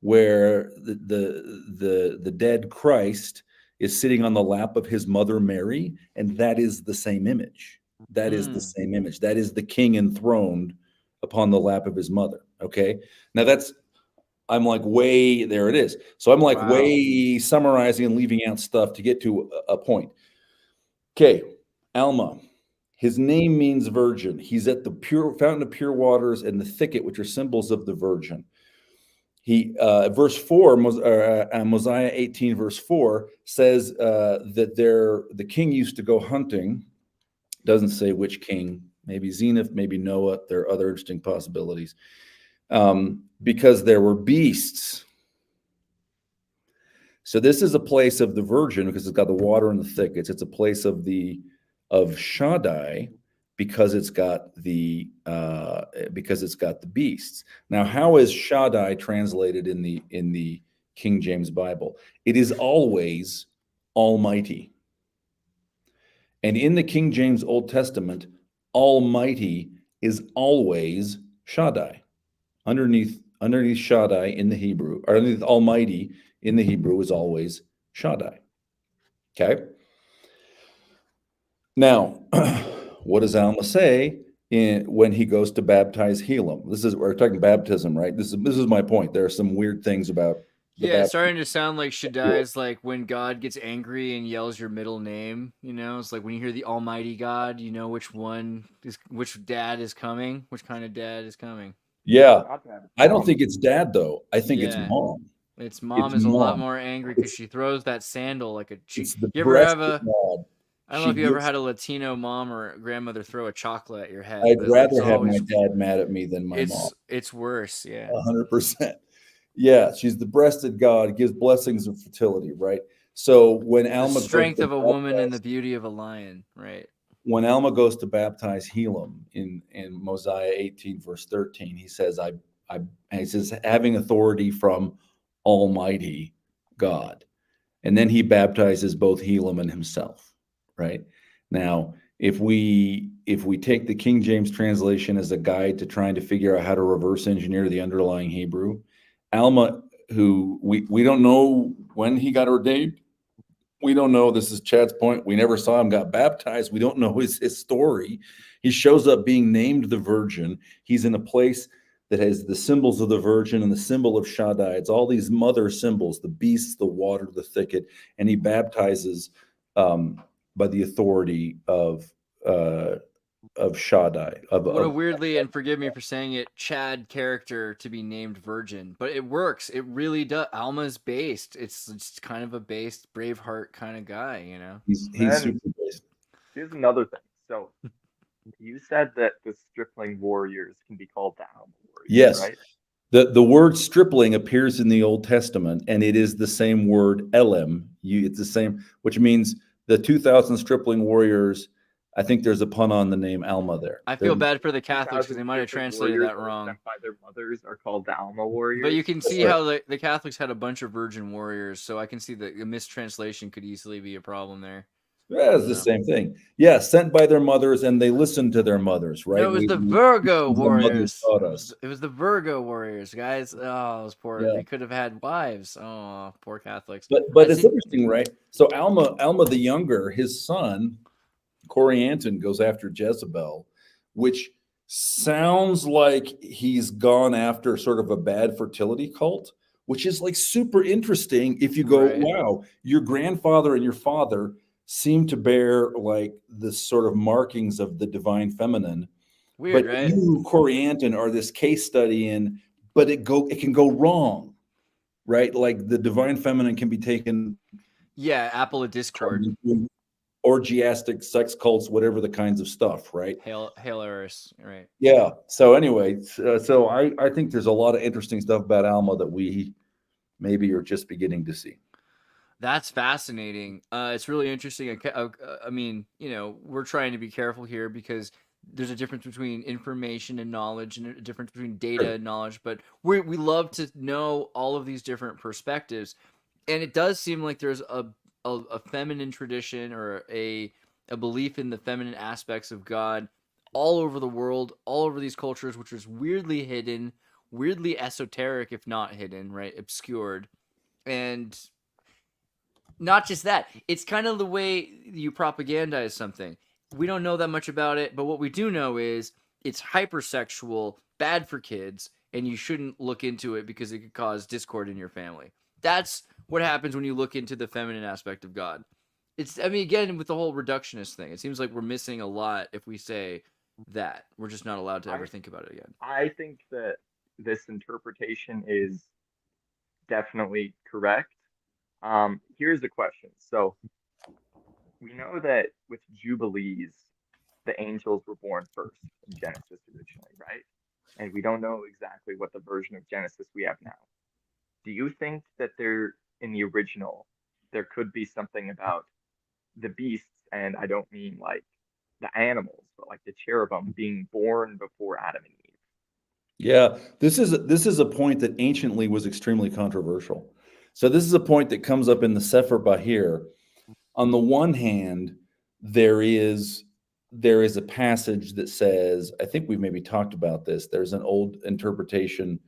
where the dead Christ is sitting on the lap of his mother Mary, and that is the same image. That is the same image. That is the king enthroned upon the lap of his mother. Okay. Now I'm like way there it is. So I'm like way summarizing and leaving out stuff to get to a point. Okay. Alma. His name means virgin. He's at the pure fountain of pure waters and the thicket, which are symbols of the virgin. Verse 4, Mosiah 18, verse 4 says that the king used to go hunting. Doesn't say which king, maybe Zenith, maybe Noah. There are other interesting possibilities. Because there were beasts. So this is a place of the virgin because it's got the water in the thickets. It's a place of Shaddai because it's got the beasts. Now, how is Shaddai translated in the King James Bible? It is always Almighty. And in the King James Old Testament, Almighty is always Shaddai. Underneath Shaddai in the Hebrew, or underneath Almighty in the Hebrew is always Shaddai. Okay? Now, what does Alma say when he goes to baptize Helam? We're talking baptism, right? This is my point. There are some weird things about it's starting to sound like Shaddai is like when God gets angry and yells your middle name. It's like when you hear the Almighty God, you know which dad is coming, which kind of dad is coming. Yeah, I don't think it's dad though. I think it's mom. Its mom is a lot more angry because she throws that sandal like a. It's the you ever have a? God. I don't know if you ever had a Latino mom or grandmother throw a chocolate at your head. I'd rather have my dad mad at me than my mom. It's worse, yeah. 100%. Yeah, she's the breasted God, gives blessings of fertility, right? So when Alma, the strength of a woman and the beauty of a lion, right? When Alma goes to baptize Helam in Mosiah 18 verse 13, he says, he says, having authority from Almighty God. And then he baptizes both Helam and himself, right? Now, if we take the King James translation as a guide to trying to figure out how to reverse engineer the underlying Hebrew, Alma, who we don't know when he got ordained. We don't know. This is Chad's point. We never saw him got baptized. We don't know his story. He shows up being named the Virgin. He's in a place that has the symbols of the Virgin and the symbol of Shaddai. It's all these mother symbols, the beasts, the water, the thicket, and he baptizes by the authority of Shaddai. What a weirdly, and forgive me for saying it, Chad character to be named Virgin, but it works. It really does. Alma's based. It's kind of a based Braveheart kind of guy, He's super based. Here's another thing. So you said that the stripling warriors can be called the Alma warriors, yes, right? The word stripling appears in the Old Testament, and it is the same word Elam. It's the same, which means the 2,000 stripling warriors. I think there's a pun on the name Alma there. I feel bad for the Catholics because they might have translated that wrong. By their mothers are called the Alma warriors. But you can see how the Catholics had a bunch of virgin warriors, so I can see that the mistranslation could easily be a problem there. Yeah, it's the same thing. Yeah, sent by their mothers, and they listened to their mothers, right? No, it was the Virgo warriors. It was the Virgo warriors, guys. Oh, those poor. Yeah. They could have had wives. Oh, poor Catholics. But it's interesting, right? So Alma the younger, his son, Corianton, goes after Jezebel, which sounds like he's gone after sort of a bad fertility cult, which is like super interesting. If you go, wow, your grandfather and your father seem to bear like the sort of markings of the divine feminine. Weird, but right? You, Corianton, are this case study in, but it can go wrong, right? Like the divine feminine can be taken. Yeah, apple of discord. Orgiastic sex cults, whatever the kinds of stuff, right? Hail Eris, right? Yeah. So anyway, so I think there's a lot of interesting stuff about Alma that we maybe are just beginning to see. That's fascinating. It's really interesting. I mean, we're trying to be careful here because there's a difference between information and knowledge and a difference between data and knowledge, but we love to know all of these different perspectives. And it does seem like there's a feminine tradition or a belief in the feminine aspects of God all over the world, all over these cultures, which is weirdly hidden, weirdly esoteric, if not hidden, right? Obscured. And not just that, it's kind of the way you propagandize something. We don't know that much about it, but what we do know is it's hypersexual, bad for kids, and you shouldn't look into it because it could cause discord in your family. That's what happens when you look into the feminine aspect of God. Again, with the whole reductionist thing, it seems like we're missing a lot if we say that. We're just not allowed to ever think about it again. I think that this interpretation is definitely correct. Here's the question. So we know that with Jubilees, the angels were born first in Genesis originally, right? And we don't know exactly what the version of Genesis we have now. Do you think that there, in the original, there could be something about the beasts, and I don't mean like the animals, but like the cherubim being born before Adam and Eve? Yeah, this is a point that anciently was extremely controversial. So this is a point that comes up in the Sefer Bahir. On the one hand, there is a passage that says, I think we've maybe talked about this. There's an old interpretation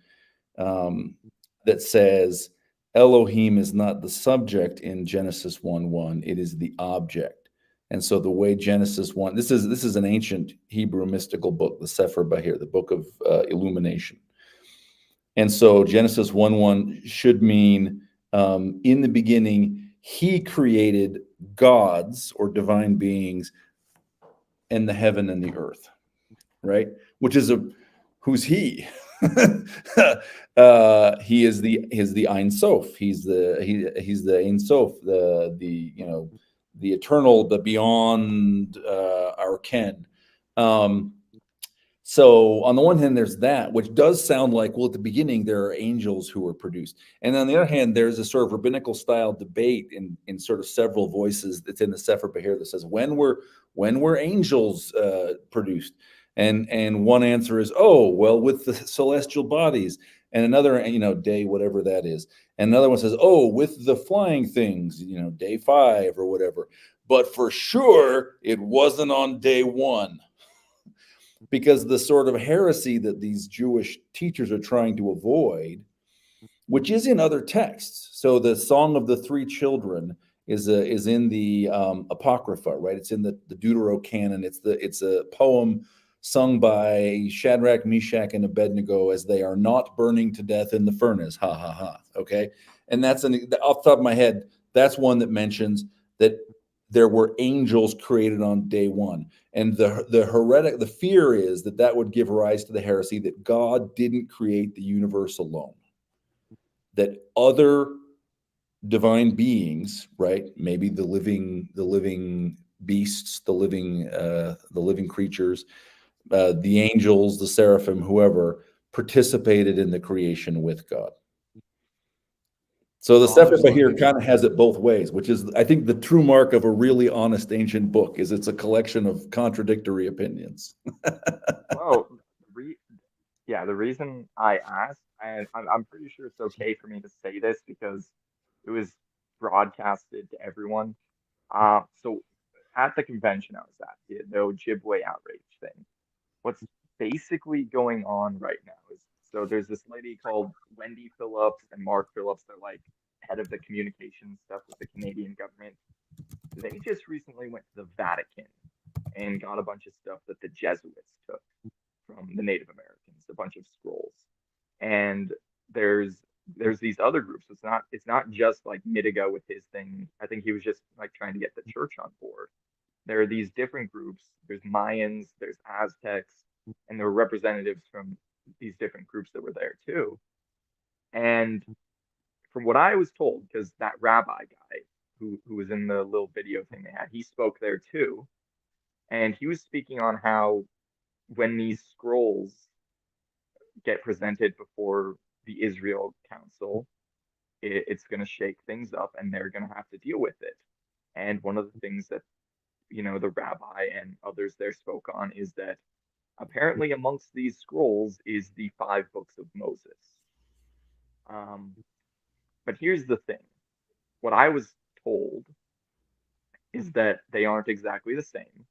that says Elohim is not the subject in Genesis 1:1, it is the object. And so the way Genesis 1, this is an ancient Hebrew mystical book, the Sefer Bahir, the book of illumination. And so Genesis 1:1 should mean in the beginning, he created gods or divine beings and the heaven and the earth, right? Which is who's he? He is the Ein Sof. He's the Ein Sof, the eternal, the beyond our ken. So on the one hand, there's that, which does sound like, well, at the beginning, there are angels who were produced. And on the other hand, there's a sort of rabbinical style debate in sort of several voices that's in the Sefer Bahir that says, when were angels produced? And one answer is, oh, well, with the celestial bodies. And another, day, whatever that is. And another one says, oh, with the flying things, day 5 or whatever. But for sure, it wasn't on day 1. Because the sort of heresy that these Jewish teachers are trying to avoid, which is in other texts. So the Song of the Three Children is in the Apocrypha, right? It's in the Deuterocanon. It's a poem sung by Shadrach, Meshach, and Abednego as they are not burning to death in the furnace. Ha ha ha. Okay, and that's off the top of my head. That's one that mentions that there were angels created on day 1. And the fear is that would give rise to the heresy that God didn't create the universe alone. That other divine beings, right? Maybe the living beasts, the living creatures, the angels, the seraphim, whoever participated in the creation with God. So the Sefer Bahir kind of has it both ways, which is, I think, the true mark of a really honest ancient book is it's a collection of contradictory opinions. Well, the reason I asked, and I'm pretty sure it's okay for me to say this because it was broadcasted to everyone. So at the convention I was at, the Ojibwe outrage thing, what's basically going on right now is, so there's this lady called Wendy Phillips and Mark Phillips. They're like head of the communication stuff with the Canadian government. They just recently went to the Vatican and got a bunch of stuff that the Jesuits took from the Native Americans, a bunch of scrolls. And there's these other groups. It's not just like Mitiga with his thing. I think he was just like trying to get the church on board. There are these different groups. There's Mayans, there's Aztecs, and there were representatives from these different groups that were there too. And from what I was told, because that rabbi guy who was in the little video thing they had, he spoke there too. And he was speaking on how when these scrolls get presented before the Israel Council, it's going to shake things up and they're going to have to deal with it. And one of the things that, the rabbi and others there spoke on is that apparently amongst these scrolls is the 5 books of Moses. But here's the thing. What I was told is that they aren't exactly the same.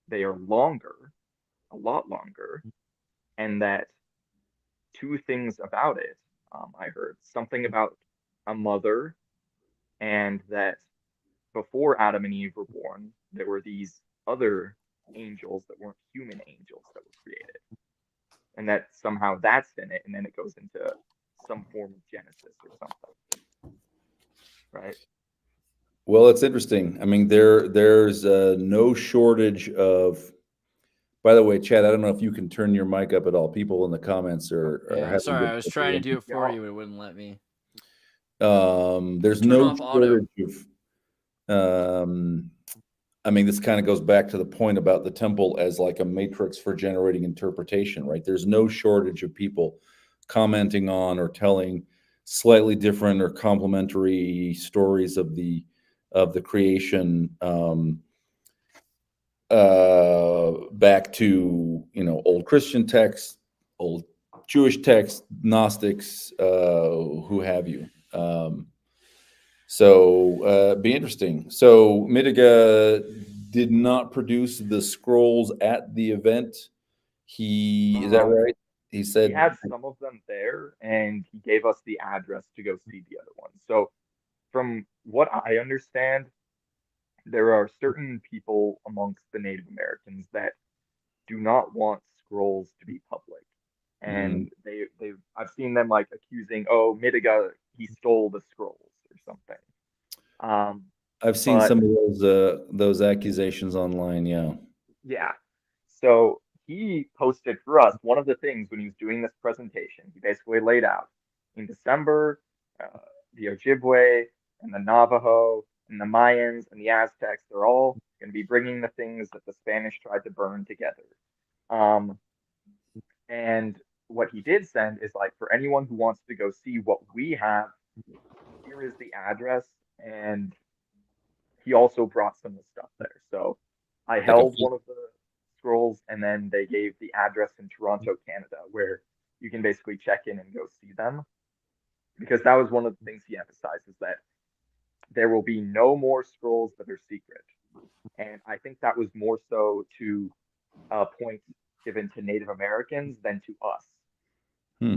They are longer, a lot longer, and that 2 things about it, I heard something about a mother, and that before Adam and Eve were born, there were these other angels that weren't human angels that were created. And that somehow that's in it, and then it goes into some form of Genesis or something. Right? Well, it's interesting. I mean, there's no shortage of. By the way, Chad, I don't know if you can turn your mic up at all. People in the comments are Yeah, having sorry, I was trying to do it for Yeah. you, but it wouldn't let me. There's Turn no off auto. shortage of. I mean, this kind of goes back to the point about the temple as like a matrix for generating interpretation, right? There's no shortage of people commenting on or telling slightly different or complementary stories of the creation, back to old Christian texts, old Jewish texts, Gnostics, who have you. So be interesting. So Mitiga did not produce the scrolls at the event. Is that right? He He said, had some of them there, and he gave us the address to go see the other ones. So, from what I understand, there are certain people amongst the Native Americans that do not want scrolls to be public. mm, And I've seen them like accusing, oh, Mitiga, he stole the scrolls or something. Um, I've seen but some of those accusations online. Yeah. yeah, so he posted for us one of the things when he was doing this presentation. He basically laid out in December, uh, the Ojibwe and the Navajo and the Mayans and the Aztecs, they're all going to be bringing the things that the Spanish tried to burn together. Um, and what he did send is like for anyone who wants to go see what we have, here is the address. And he also brought some of the stuff there. So I Like a held one of the scrolls, and then they gave the address in Toronto, Canada, where you can basically check in and go see them. Because that was one of the things he emphasized is that there will be no more scrolls that are secret. And I think that was more so to a point given to Native Americans than to us. hmm.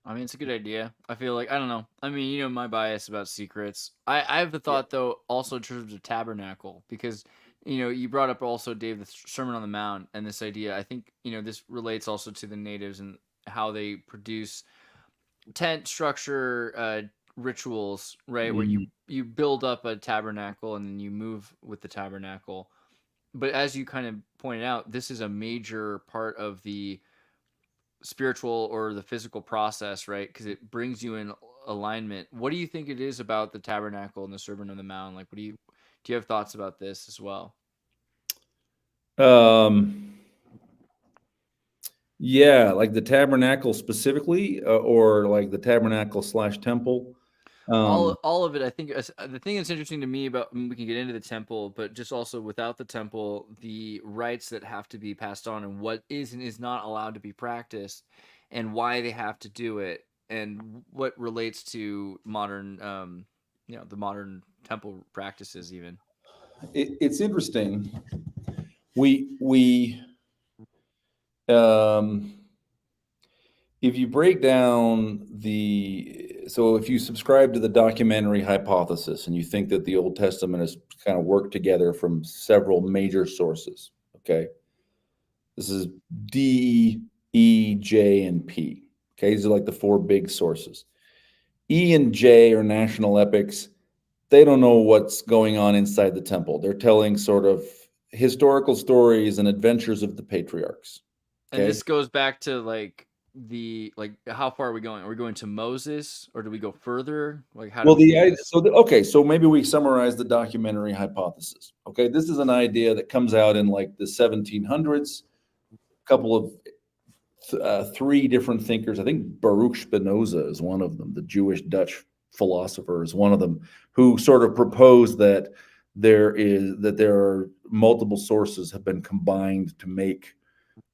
I mean, it's a good idea. I feel like I don't know. I mean, my bias about secrets. I have the Yeah. thought though, also in terms of tabernacle, because you brought up also Dave the Sermon on the Mount and this idea. I think this relates also to the natives and how they produce tent structure rituals, right? Where Mm. you build up a tabernacle and then you move with the tabernacle. But as you kind of pointed out, this is a major part of the spiritual or the physical process, right? Because it brings you in alignment. What do you think it is about the tabernacle and the Sermon on the Mount? Like, do you have thoughts about this as well? Yeah, like the tabernacle specifically, or like the tabernacle / temple. All of it. I think the thing that's interesting to me about we can get into the temple, but just also without the temple, the rites that have to be passed on and what is and is not allowed to be practiced, and why they have to do it, and what relates to modern, the modern temple practices even. It's interesting. We if you break down if you subscribe to the documentary hypothesis and you think that the Old Testament is kind of worked together from several major sources, okay, this is D, E, J, and P. Okay, these are like the four big sources. E and J are national epics. They don't know what's going on inside the temple. They're telling sort of historical stories and adventures of the patriarchs. And Okay. this goes back to how far are we going? Are we going to Moses or do we go further? Like how do Well, we do this? so maybe we summarize the documentary hypothesis. Okay, this is an idea that comes out in like the 1700s. A couple of three different thinkers. I think Baruch Spinoza is one of them. The Jewish Dutch philosopher is one of them, who sort of proposed that there are multiple sources have been combined to make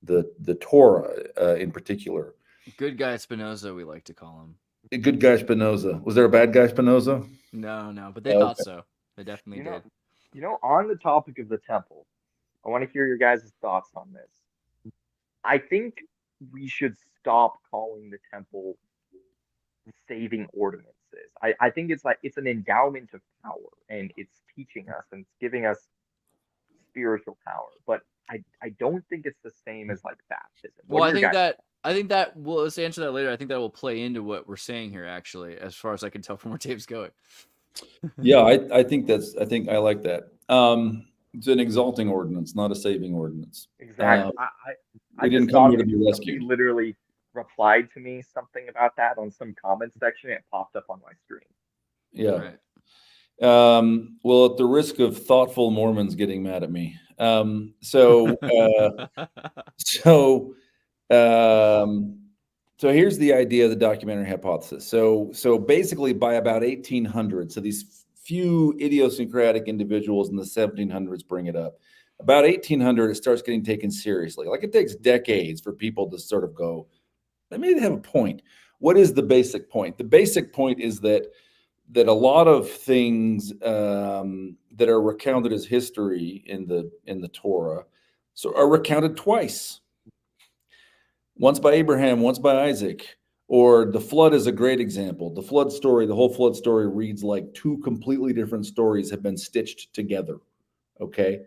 the Torah in particular. Good guy Spinoza, we like to call him. A good guy Spinoza. Was there a bad guy Spinoza? No, but they thought Okay. so. They definitely You know, did. on the topic of the temple, I want to hear your guys' thoughts on this. I think we should stop calling the temple saving ordinances. I think it's like it's an endowment of power and it's teaching us and it's giving us spiritual power. But I don't think it's the same as like baptism. What Well, are your guys' I think that well, let's answer that later. I think that will play into what we're saying here, actually, as far as I can tell from where Dave's going. Yeah, I think I like that. It's an exalting ordinance, not a saving ordinance. exactly? I We just didn't come thought here of to be somebody rescued. literally replied to me something about that on some comment section. It popped up on my screen. Yeah. Right. Well, at the risk of thoughtful Mormons getting mad at me. So here's the idea of the documentary hypothesis. So basically by about 1800, so these few idiosyncratic individuals in the 1700s bring it up. About 1800, it starts getting taken seriously. Like, it takes decades for people to sort of go, maybe they have a point. What is the basic point? The basic point is that a lot of things that are recounted as history in the Torah are recounted twice. Once by Abraham, once by Isaac. Or the flood is a great example. The flood story, the whole flood story reads like two completely different stories have been stitched together. Okay.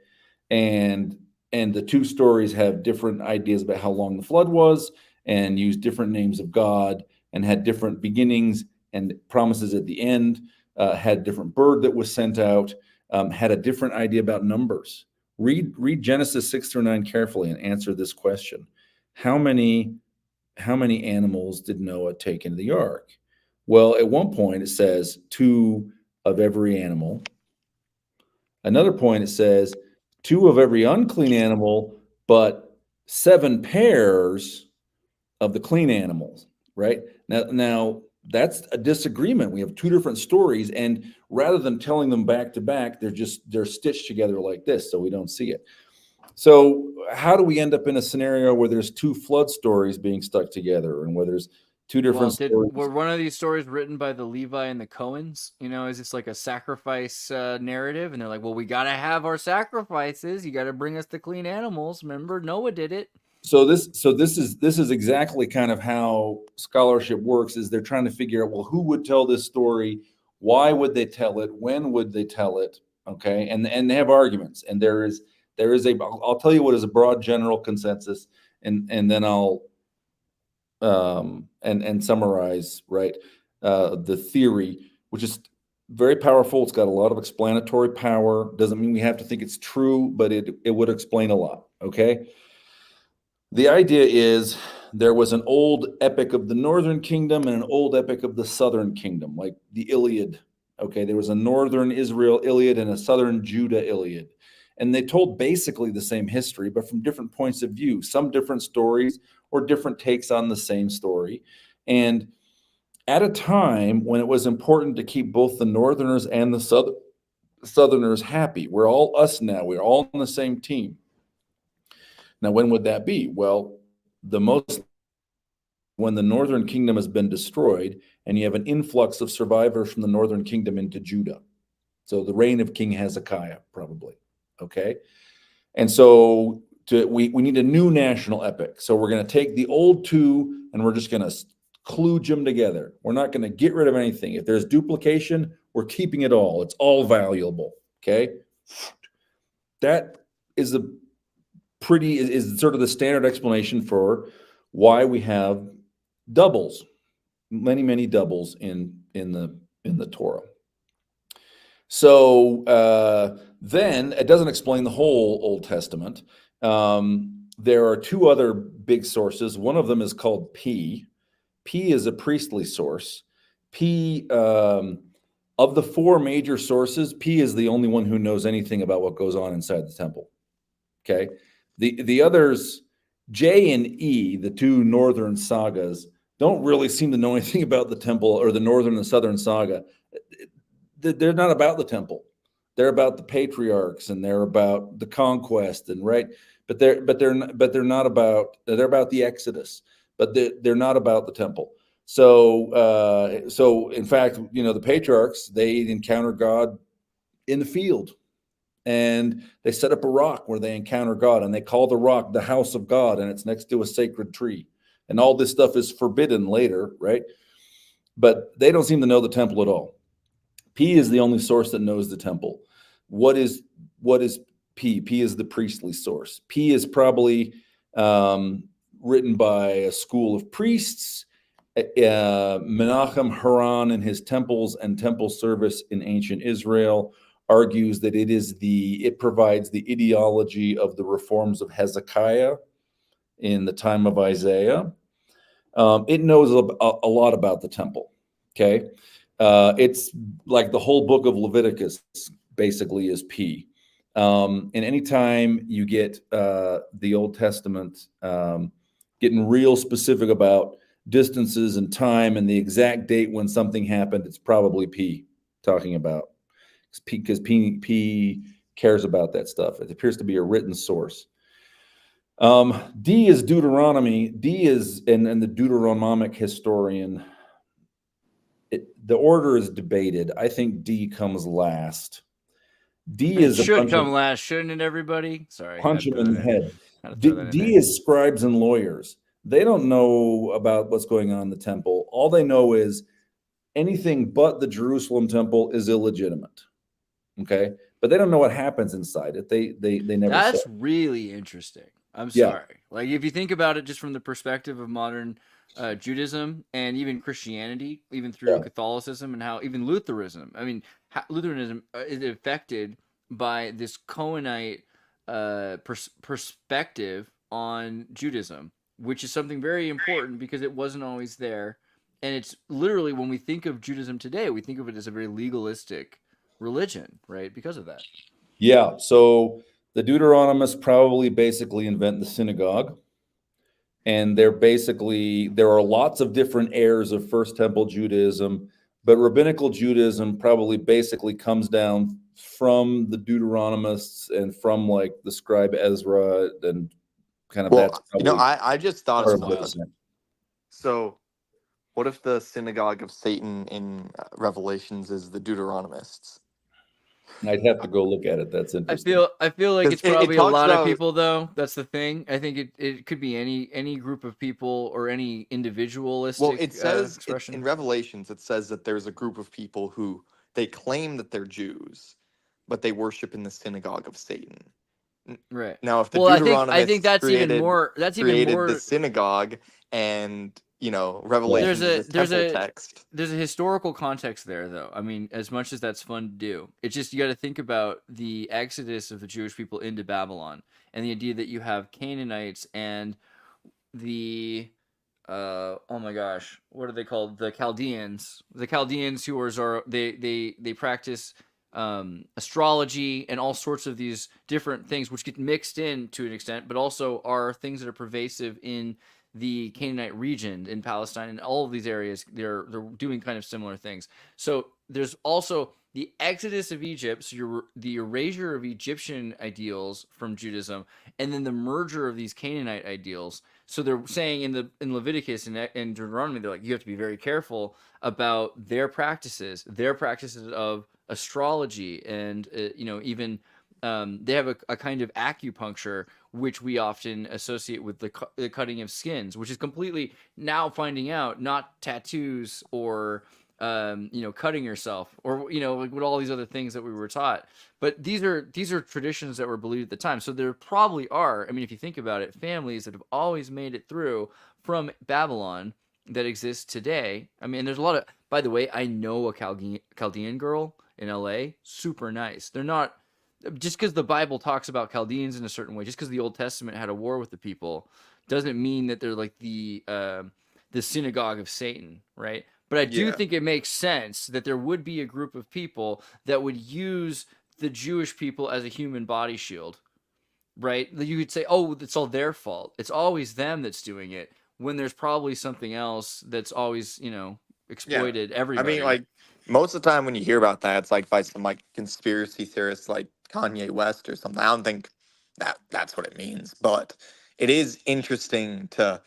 And the two stories have different ideas about how long the flood was, and use different names of God, and had different beginnings and promises at the end, had a different bird that was sent out, had a different idea about numbers. Read Genesis 6-9 carefully and answer this question. How many animals did Noah take into the ark? Well, at one point it says 2 of every animal. Another point it says 2 of every unclean animal, but 7 pairs of the clean animals, right? Now that's a disagreement. We have 2 different stories, and rather than telling them back to back, they're stitched together like this, so we don't see it. So how do we end up in a scenario where there's 2 flood stories being stuck together, and where there's 2 different stories? Were one of these stories written by the Levi and the Cohens? You know, is this like a sacrifice narrative? And they're like, well, we got to have our sacrifices. You got to bring us the clean animals. Remember, Noah did it. So this is exactly kind of how scholarship works. Is they're trying to figure out, well, who would tell this story? Why would they tell it? When would they tell it? Okay, and they have arguments, and there is I'll tell you what is a broad general consensus, and then I'll and summarize, right, the theory, which is very powerful. It's got a lot of explanatory power. Doesn't mean we have to think it's true, but it would explain a lot. Okay. The idea is there was an old epic of the northern kingdom and an old epic of the southern kingdom, like the Iliad. Okay, there was a northern Israel Iliad and a southern Judah Iliad. And they told basically the same history, but from different points of view, some different stories or different takes on the same story. And at a time when it was important to keep both the northerners and the southerners happy, we're all us now, we're all on the same team. Now, when would that be? Well, when the northern kingdom has been destroyed and you have an influx of survivors from the northern kingdom into Judah. So the reign of King Hezekiah, probably. Okay. And so we need a new national epic. So we're going to take the old 2 and we're just going to kludge them together. We're not going to get rid of anything. If there's duplication, we're keeping it all. It's all valuable. Okay. That is is sort of the standard explanation for why we have doubles, many doubles in the Torah. So then it doesn't explain the whole Old Testament. There are 2 other big sources. One of them is called P. P is a priestly source. P, of the 4 major sources, P is the only one who knows anything about what goes on inside the temple. Okay. The others, J and E, the 2 northern sagas, don't really seem to know anything about the temple, or the northern and southern saga. They're not about the temple. They're about the patriarchs, and they're about the conquest, and right. But they're not about. They're about the Exodus, but they're not about the temple. So in fact, the patriarchs, they encounter God in the field. And they set up a rock where they encounter God, and they call the rock the house of God, and it's next to a sacred tree. And all this stuff is forbidden later, right? But they don't seem to know the temple at all. P is the only source that knows the temple. What is P? P is the priestly source. P is probably written by a school of priests. Menachem Haran in his temples and temple service in ancient Israel argues that it provides the ideology of the reforms of Hezekiah in the time of Isaiah. It knows a lot about the temple. Okay. It's like the whole book of Leviticus basically is P. And anytime you get the Old Testament getting real specific about distances and time and the exact date when something happened, it's probably P talking about, because P cares about that stuff. It appears to be a written source. D is Deuteronomy. D is, and the Deuteronomic historian, the order is debated. I think D comes last. D It is a should bunch come of last, shouldn't it, everybody? Sorry. punch them in the head. Had to throw that in D there. is scribes and lawyers. They don't know about what's going on in the temple. All they know is anything but the Jerusalem temple is illegitimate. Okay, but they don't know what happens inside it. They never. That's say. really interesting. I'm Yeah. sorry. Like, if you think about it just from the perspective of modern Judaism and even Christianity, even through Yeah. Catholicism and how even Lutheranism, I mean, Lutheranism is affected by this Cohenite perspective on Judaism, which is something very important because it wasn't always there. And it's literally, when we think of Judaism today, we think of it as a very legalistic religion, right? Because of that. Yeah. So the Deuteronomists probably basically invent the synagogue. And there are lots of different heirs of First Temple Judaism, but rabbinical Judaism probably basically comes down from the Deuteronomists and from like the scribe Ezra and kind of that's probably I just thought part of of what this. it's in. So, what if the synagogue of Satan in Revelations is the Deuteronomists? I'd have to go look at it. That's I interesting. feel like 'Cause it's it probably a talks lot of about- people, though. That's the thing. I think it could be any group of people or any individualistic Well, it says expression. in Revelations, it says that there's a group of people who they claim that they're Jews, but they worship in the synagogue of Satan. Right. Now, if the Well, I Deuteronomists think that's created, even more. That's even created more. the synagogue, and Revelations is a temple text. There's a historical context there, though. I mean, as much as that's fun to do, it's just you got to think about the exodus of the Jewish people into Babylon and the idea that you have Canaanites and the oh my gosh, what are they called? The Chaldeans. The Chaldeans who are they practice astrology and all sorts of these different things which get mixed in to an extent, but also are things that are pervasive in the Canaanite region in Palestine and all of these areas. They're doing kind of similar things. So there's also the exodus of Egypt, so the erasure of Egyptian ideals from Judaism, and then the merger of these Canaanite ideals. So they're saying in Leviticus and Deuteronomy, they're like, you have to be very careful about their practices of astrology, and even they have a kind of acupuncture, which we often associate with the cutting of skins, which is completely now finding out not tattoos or cutting yourself or like with all these other things that we were taught. But these are traditions that were believed at the time. So there probably are, I mean, if you think about it, families that have always made it through from Babylon that exist today. I mean, there's a lot of, by the way, I know a Chaldean girl in LA, super nice. They're not, just because the Bible talks about Chaldeans in a certain way, just because the Old Testament had a war with the people, doesn't mean that they're like the synagogue of Satan, right? But I do think it makes sense that there would be a group of people that would use the Jewish people as a human body shield, right? You could say, oh, it's all their fault. It's always them that's doing it, when there's probably something else that's always, exploited everybody. I mean, like, most of the time when you hear about that, it's like by some like conspiracy theorists like Kanye West or something. I don't think that's what it means, but it is interesting to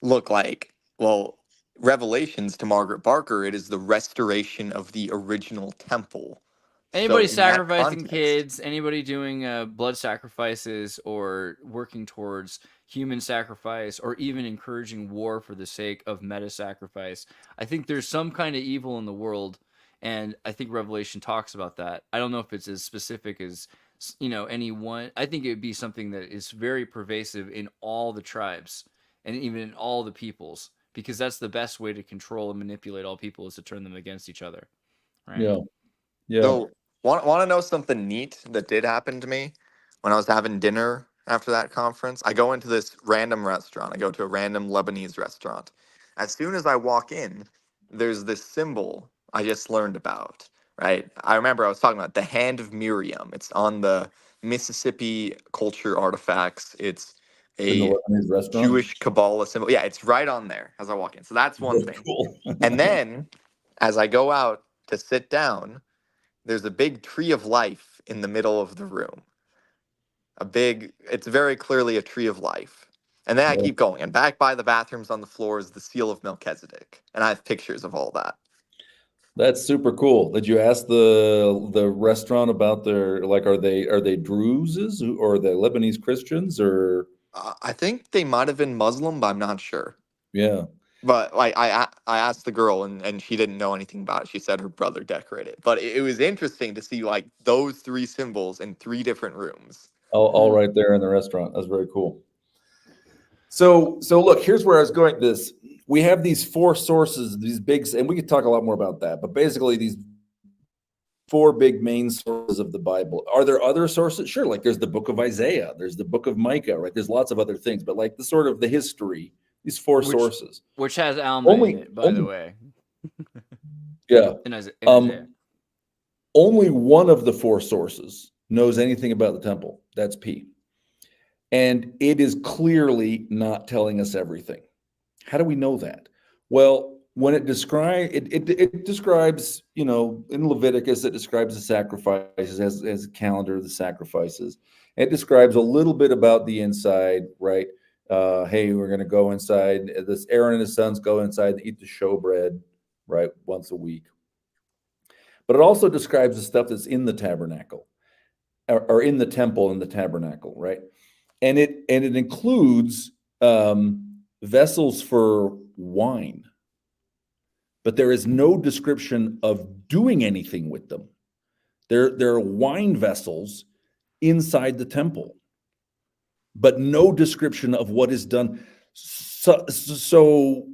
look like, well, Revelations to Margaret Barker, it is the restoration of the original temple. Anybody So in that sacrificing context- kids, anybody doing blood sacrifices or working towards human sacrifice or even encouraging war for the sake of meta sacrifice, I think there's some kind of evil in the world, and I think Revelation talks about that. I don't know if it's as specific as any one. I think it would be something that is very pervasive in all the tribes and even in all the peoples, because that's the best way to control and manipulate all people, is to turn them against each other, right? Yeah. So, want to know something neat that did happen to me when I was having dinner after that conference? I go into this random restaurant. I go to a random Lebanese restaurant. as soon as I walk in, there's this symbol I just learned about, right? I remember I was talking about the hand of Miriam. It's on the Mississippi culture artifacts. It's In the a Lebanese restaurant. Jewish Kabbalah symbol. Yeah, it's right on there as I walk in. So that's one That's thing. cool. And then as I go out to sit down, there's a big tree of life in the middle of the room. It's very clearly a tree of life. And then I Yeah. keep going. And back by the bathrooms on the floor is the seal of Melchizedek. And I have pictures of all that. That's super cool. Did you ask the restaurant about their, like, are they Druzes or are they Lebanese Christians or? I think they might have been Muslim, but I'm not sure. Yeah. But like I asked the girl and she didn't know anything about it. She said her brother decorated it. But it was interesting to see like those three symbols in three different rooms. All right there in the restaurant. That's very cool. So look, here's where I was going. We have these four sources, these big, and we could talk a lot more about that, but basically these four big main sources of the Bible. Are there other sources? Sure, like there's the book of Isaiah, there's the book of Micah, right? There's lots of other things, but like the sort of the history, these four sources. Which has Alma in it, by the way. Yeah. In Isaiah. Only one of the four sources knows anything about the temple. That's P. And it is clearly not telling us everything. How do we know that? Well, when it describes, it describes, you know, in Leviticus, it describes the sacrifices as a calendar of the sacrifices. It describes a little bit about the inside, right? Hey, we're going to go inside. This Aaron and his sons go inside and eat the showbread, right, once a week. But it also describes the stuff that's in the tabernacle, or in the temple in the tabernacle, right? And it includes vessels for wine, but there is no description of doing anything with them. There are wine vessels inside the temple, but no description of what is done. So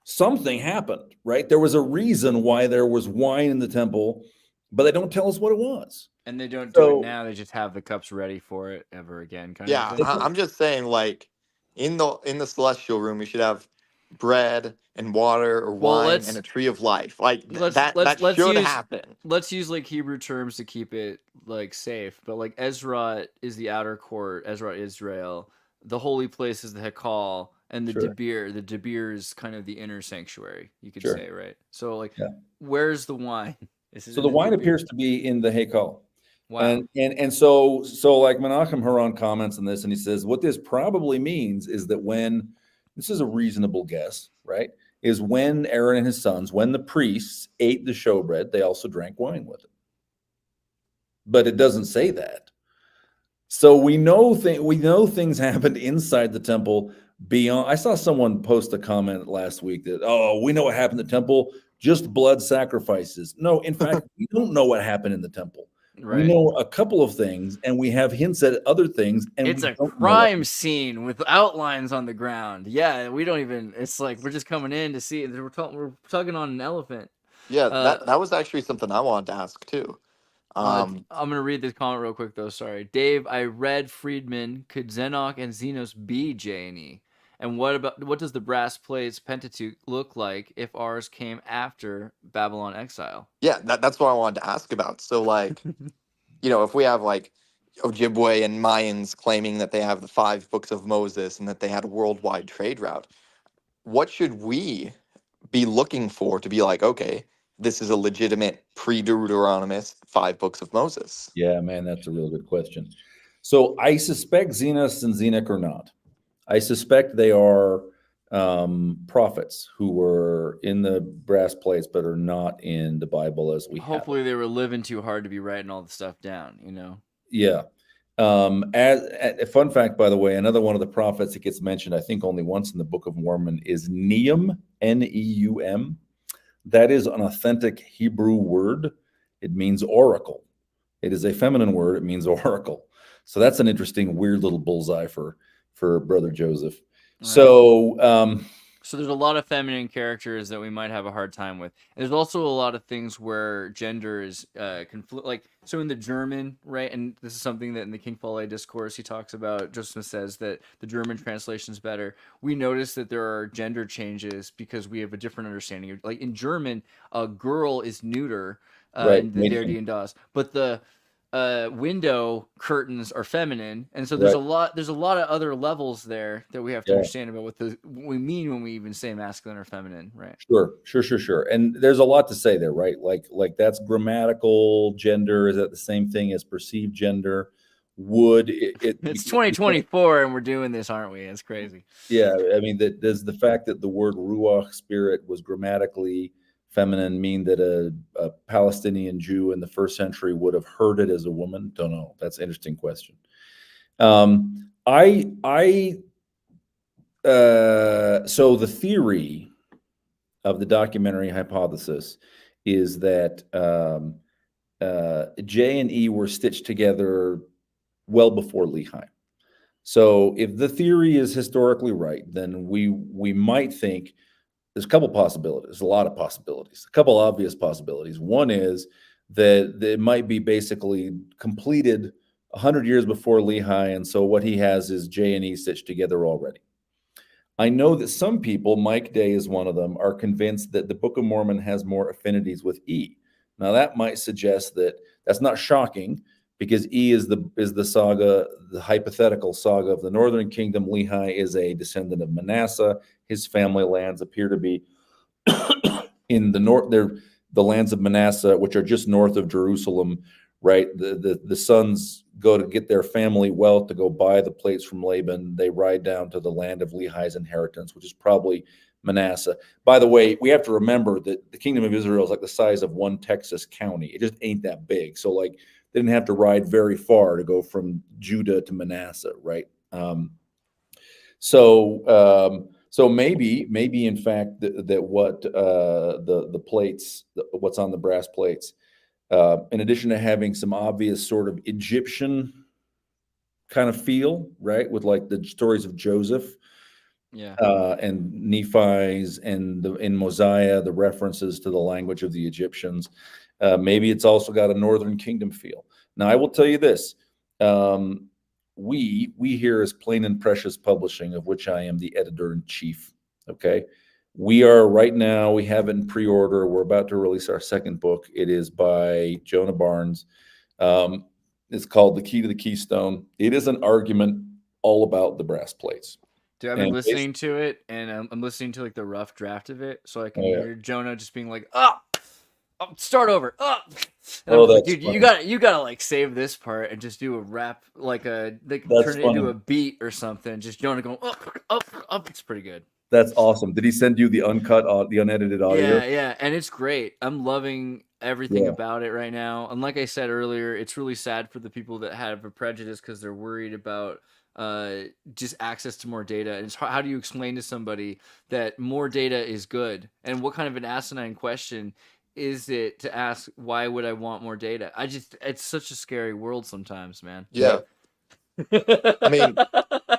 something happened, right? There was a reason why there was wine in the temple, but they don't tell us what it was. And they don't do it now. They just have the cups ready for it ever again. Kind of thing. I'm just saying, like in the celestial room, you should have bread and water or wine and a tree of life. Like that should happen. Let's use like Hebrew terms to keep it like safe. But like Ezra is the outer court. Ezra Israel. The holy place is the Hekal, and the Debir. The Debir is kind of the inner sanctuary. You could say, right? So like, where's the wine? So the wine appears to be in the Hekal. Wow. And so like Menachem Haran comments on this, and he says what this probably means is that when, this is a reasonable guess, right, is when Aaron and his sons, when the priests ate the showbread, they also drank wine with it. But it doesn't say that. So we know things happened inside the temple beyond. I saw someone post a comment last week that, oh, we know what happened in the temple, just blood sacrifices. No, in fact, we don't know what happened in the temple. Right. We know a couple of things, and we have hints at other things. And it's a crime scene with outlines on the ground. Yeah, we don't even. It's like we're just coming in to see. We're tugging on an elephant. Yeah, that was actually something I wanted to ask too. I'm gonna read this comment real quick though. Sorry, Dave. I read Friedman. Could Zenock and Xenos be J&E? And what does the brass plates Pentateuch look like if ours came after Babylon exile? Yeah, that's what I wanted to ask about. So like, you know, if we have like Ojibwe and Mayans claiming that they have the 5 books of Moses and that they had a worldwide trade route, what should we be looking for to be like, okay, this is a legitimate pre-Deuteronomist 5 books of Moses? Yeah, man, that's a really good question. So I suspect Zenos and Zenock are not. I suspect they are prophets who were in the brass plates but are not in the Bible as we hopefully they were living too hard to be writing all the stuff down, you know. Yeah. As a fun fact, by the way, another one of the prophets that gets mentioned, I think only once in the Book of Mormon, is Neum, Neum. That is an authentic Hebrew word. It means oracle. It is a feminine word. It means oracle. So that's an interesting, weird little bullseye for Brother Joseph. Right. So So there's a lot of feminine characters that we might have a hard time with. And there's also a lot of things where gender is like so in the German, right? And this is something that in the King Follett discourse he talks about. Joseph Smith says that the German translation is better. We notice that there are gender changes because we have a different understanding of, like in German, a girl is neuter Right. in the Der Die and Das, but the window curtains are feminine, and so Right. there's a lot of other levels there that we have to Yeah. understand about what we mean when we even say masculine or feminine, right? Sure. And there's a lot to say there, right? Like that's grammatical gender. Is that the same thing as perceived gender? Would it It's 2024 and we're doing this, aren't we? It's crazy. Yeah, I mean, does the fact that the word ruach, spirit, was grammatically feminine mean that a Palestinian Jew in the first century would have heard it as a woman? Don't know. That's an interesting question. So the theory of the documentary hypothesis is that J and E were stitched together well before Lehi. So if the theory is historically right, then we might think there's a couple possibilities, a lot of possibilities, a couple obvious possibilities. One is that it might be basically completed 100 years before Lehi, and so what he has is J and E stitched together already. I know that some people, Mike Day is one of them, are convinced that the Book of Mormon has more affinities with E. Now that might suggest that that's not shocking, because E is the saga, the hypothetical saga of the Northern Kingdom. Lehi is a descendant of Manasseh. His family lands appear to be in the north. They're the lands of Manasseh, which are just north of Jerusalem, right? The sons go to get their family wealth to go buy the plates from Laban. They ride down to the land of Lehi's inheritance, which is probably Manasseh. By the way, we have to remember that the Kingdom of Israel is like the size of one Texas county. It just ain't that big. So like, they didn't have to ride very far to go from Judah to Manasseh, right? So maybe in fact that what the plates, what's on the brass plates, in addition to having some obvious sort of Egyptian kind of feel, right, with like the stories of Joseph, and Nephi's, and in Mosiah, the references to the language of the Egyptians. Maybe it's also got a Northern Kingdom feel. Now, I will tell you this. We here as Plain and Precious Publishing, of which I am the editor-in-chief, okay? We are right now, we have it in pre-order. We're about to release our second book. It is by Jonah Barnes. It's called The Key to the Keystone. It is an argument all about the brass plates. Dude, I've been listening to it, and I'm listening to like the rough draft of it, so I can hear Jonah just being like, start over. Like, dude, funny. you gotta like save this part and just do a rap, like turn it into a beat or something. Just Jonah going up. It's pretty good. That's awesome. Did he send you the uncut, the unedited audio? Yeah, and it's great. I'm loving everything about it right now. And like I said earlier, it's really sad for the people that have a prejudice because they're worried about just access to more data. And how do you explain to somebody that more data is good? And what kind of an asinine question is it to ask, why would I want more data? It's such a scary world sometimes, man. Yeah. I mean,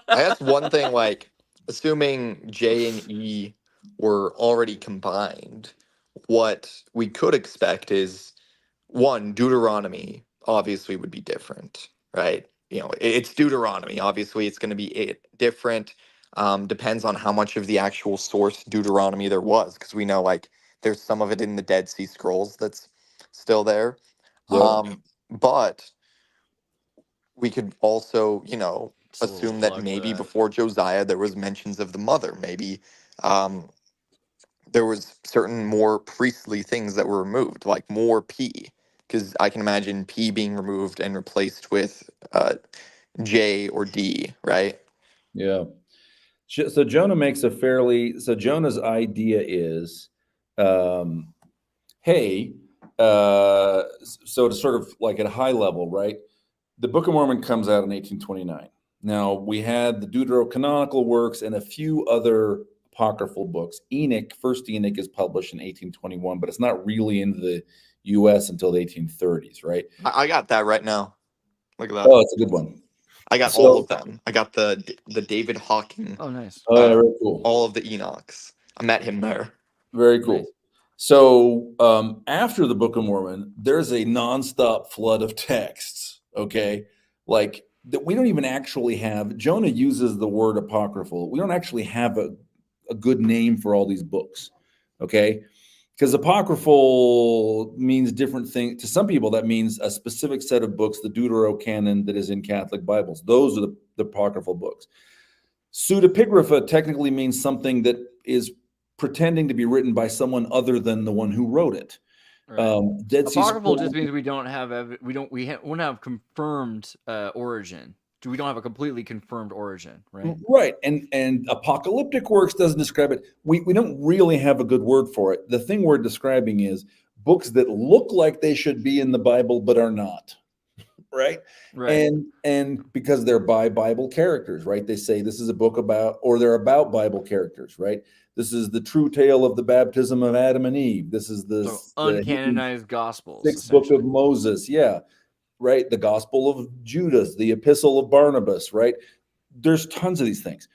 that's one thing, like, assuming J and E were already combined, what we could expect is, one, Deuteronomy obviously would be different, right? You know, it's Deuteronomy. Obviously, it's going to be different. Depends on how much of the actual source Deuteronomy there was, because we know, like, there's some of it in the Dead Sea Scrolls that's still there. Yeah. But we could also, you know, assume that maybe before Josiah there was mentions of the mother. Maybe there was certain more priestly things that were removed, like more P, because I can imagine P being removed and replaced with J or D, right? Yeah. So Jonah makes so Jonah's idea is, hey, so to sort of like at a high level, right? The Book of Mormon comes out in 1829. Now, we had the deuterocanonical works and a few other apocryphal books. First Enoch is published in 1821, but it's not really into the U.S. until the 1830s, right? I got that right now. Look at that. Oh, it's a good one. I got all So, of them. I got the David Hawking, Oh, nice. very cool. all of the Enochs. I met him there. Very cool. Nice. So after the Book of Mormon, there's a nonstop flood of texts. Okay, like that we don't even actually have. Jonah uses the word apocryphal. We don't actually have a good name for all these books. Okay, because apocryphal means different things to some people. That means a specific set of books, the Deuterocanon that is in Catholic Bibles. Those are the apocryphal books. Pseudepigrapha technically means something that is pretending to be written by someone other than the one who wrote it. Right. Dead Sea Apocryphal Scrolls, just means we don't have won't have confirmed origin. We don't have a completely confirmed origin, right? right? And apocalyptic works doesn't describe it. We don't really have a good word for it. The thing we're describing is books that look like they should be in the Bible but are not. Right? Right. And because they're by Bible characters, right? They say this is a book about, or they're about Bible characters, right? This is the true tale of the baptism of Adam and Eve. This is the So uncanonized gospels, sixth book of essentially. Moses. Yeah, right. The Gospel of Judas, the Epistle of Barnabas, right? There's tons of these things.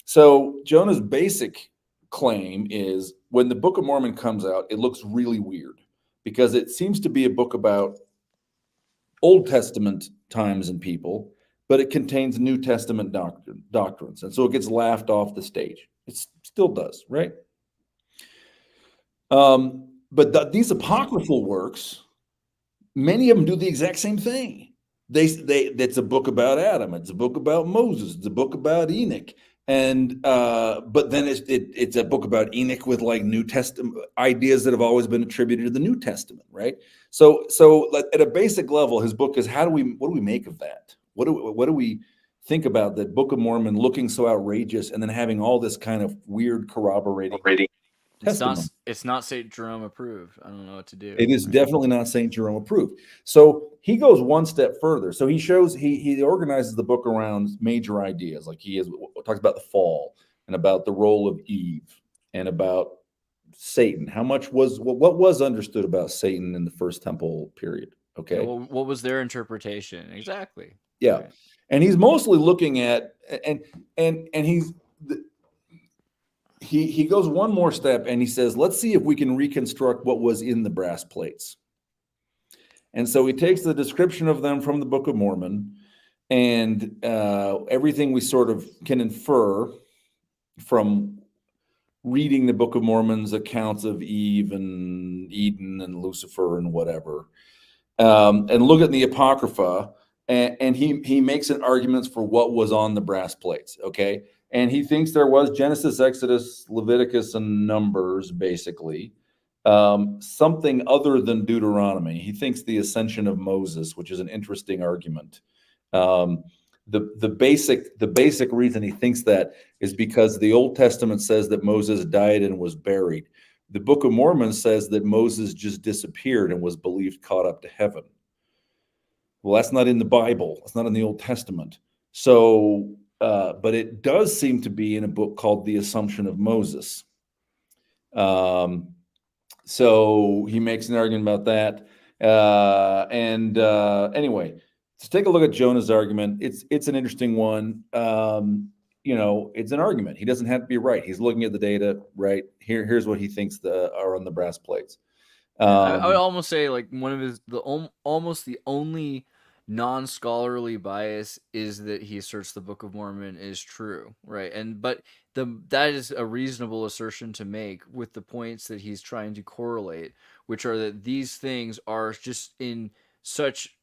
So Jonah's basic claim is when the Book of Mormon comes out, it looks really weird because it seems to be a book about Old Testament times and people, but it contains New Testament doctrines. And so it gets laughed off the stage. It still does, right? But these apocryphal works, many of them do the exact same thing. It's a book about Adam. It's a book about Moses. It's a book about Enoch. And but then it's a book about Enoch with like New Testament ideas that have always been attributed to the New Testament, right? So at a basic level, his book is what do we make of that? What do we think about that Book of Mormon looking so outrageous and then having all this kind of weird corroborating testimony? It's not St. Jerome approved. I don't know what to do. It is definitely not St. Jerome approved. So he goes one step further. So he organizes the book around major ideas. Like he talks about the fall and about the role of Eve and about Satan. What was understood about Satan in the First Temple period? Okay. Yeah, well, what was their interpretation? Exactly. Yeah. Right. And he's mostly looking at, and he goes one more step and he says, let's see if we can reconstruct what was in the brass plates. And so he takes the description of them from the Book of Mormon and everything we sort of can infer from reading the Book of Mormon's accounts of Eve and Eden and Lucifer and whatever, and look at the Apocrypha, and he makes an argument for what was on the brass plates, okay? And he thinks there was Genesis, Exodus, Leviticus, and Numbers, basically. Something other than Deuteronomy. He thinks the ascension of Moses, which is an interesting argument. The basic reason he thinks that is because the Old Testament says that Moses died and was buried. The Book of Mormon says that Moses just disappeared and was believed caught up to heaven. Well, that's not in the Bible. It's not in the Old Testament. So, but it does seem to be in a book called The Assumption of Moses. So he makes an argument about that. Anyway, let's take a look at Jonah's argument. It's an interesting one. It's an argument. He doesn't have to be right. He's looking at the data, right? Here's what he thinks are on the brass plates. I would almost say like one of his almost the only non-scholarly bias is that he asserts the Book of Mormon is true, right? But that is a reasonable assertion to make with the points that he's trying to correlate, which are that these things are just in such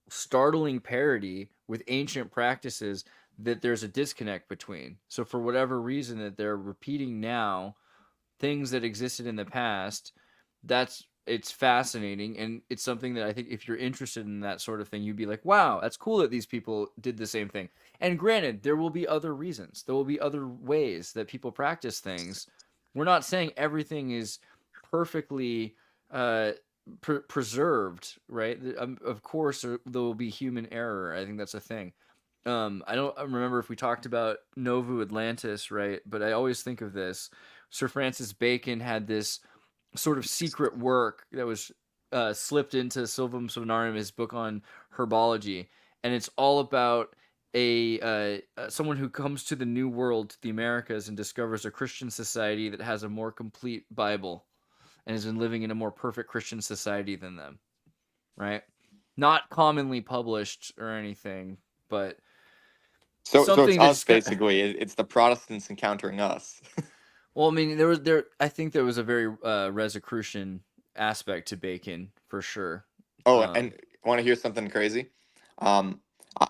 startling parity with ancient practices that there's a disconnect between. So for whatever reason that they're repeating now things that existed in the past, it's fascinating, and it's something that I think if you're interested in that sort of thing, you'd be like, wow, that's cool that these people did the same thing. And granted, there will be other reasons. There will be other ways that people practice things. We're not saying everything is perfectly preserved, right? Of course, there will be human error. I think that's a thing. I don't remember if we talked about Novu Atlantis, right? But I always think of this. Sir Francis Bacon had this sort of secret work that was slipped into Silvum Sovnarum, his book on herbology, and it's all about someone who comes to the New World, to the Americas, and discovers a Christian society that has a more complete Bible and has been living in a more perfect Christian society than them, right? Not commonly published or anything, but So it's something us that's basically. It's the Protestants encountering us. well, I mean, I think there was a very Rosicrucian aspect to Bacon for sure. Oh, and want to hear something crazy? Um,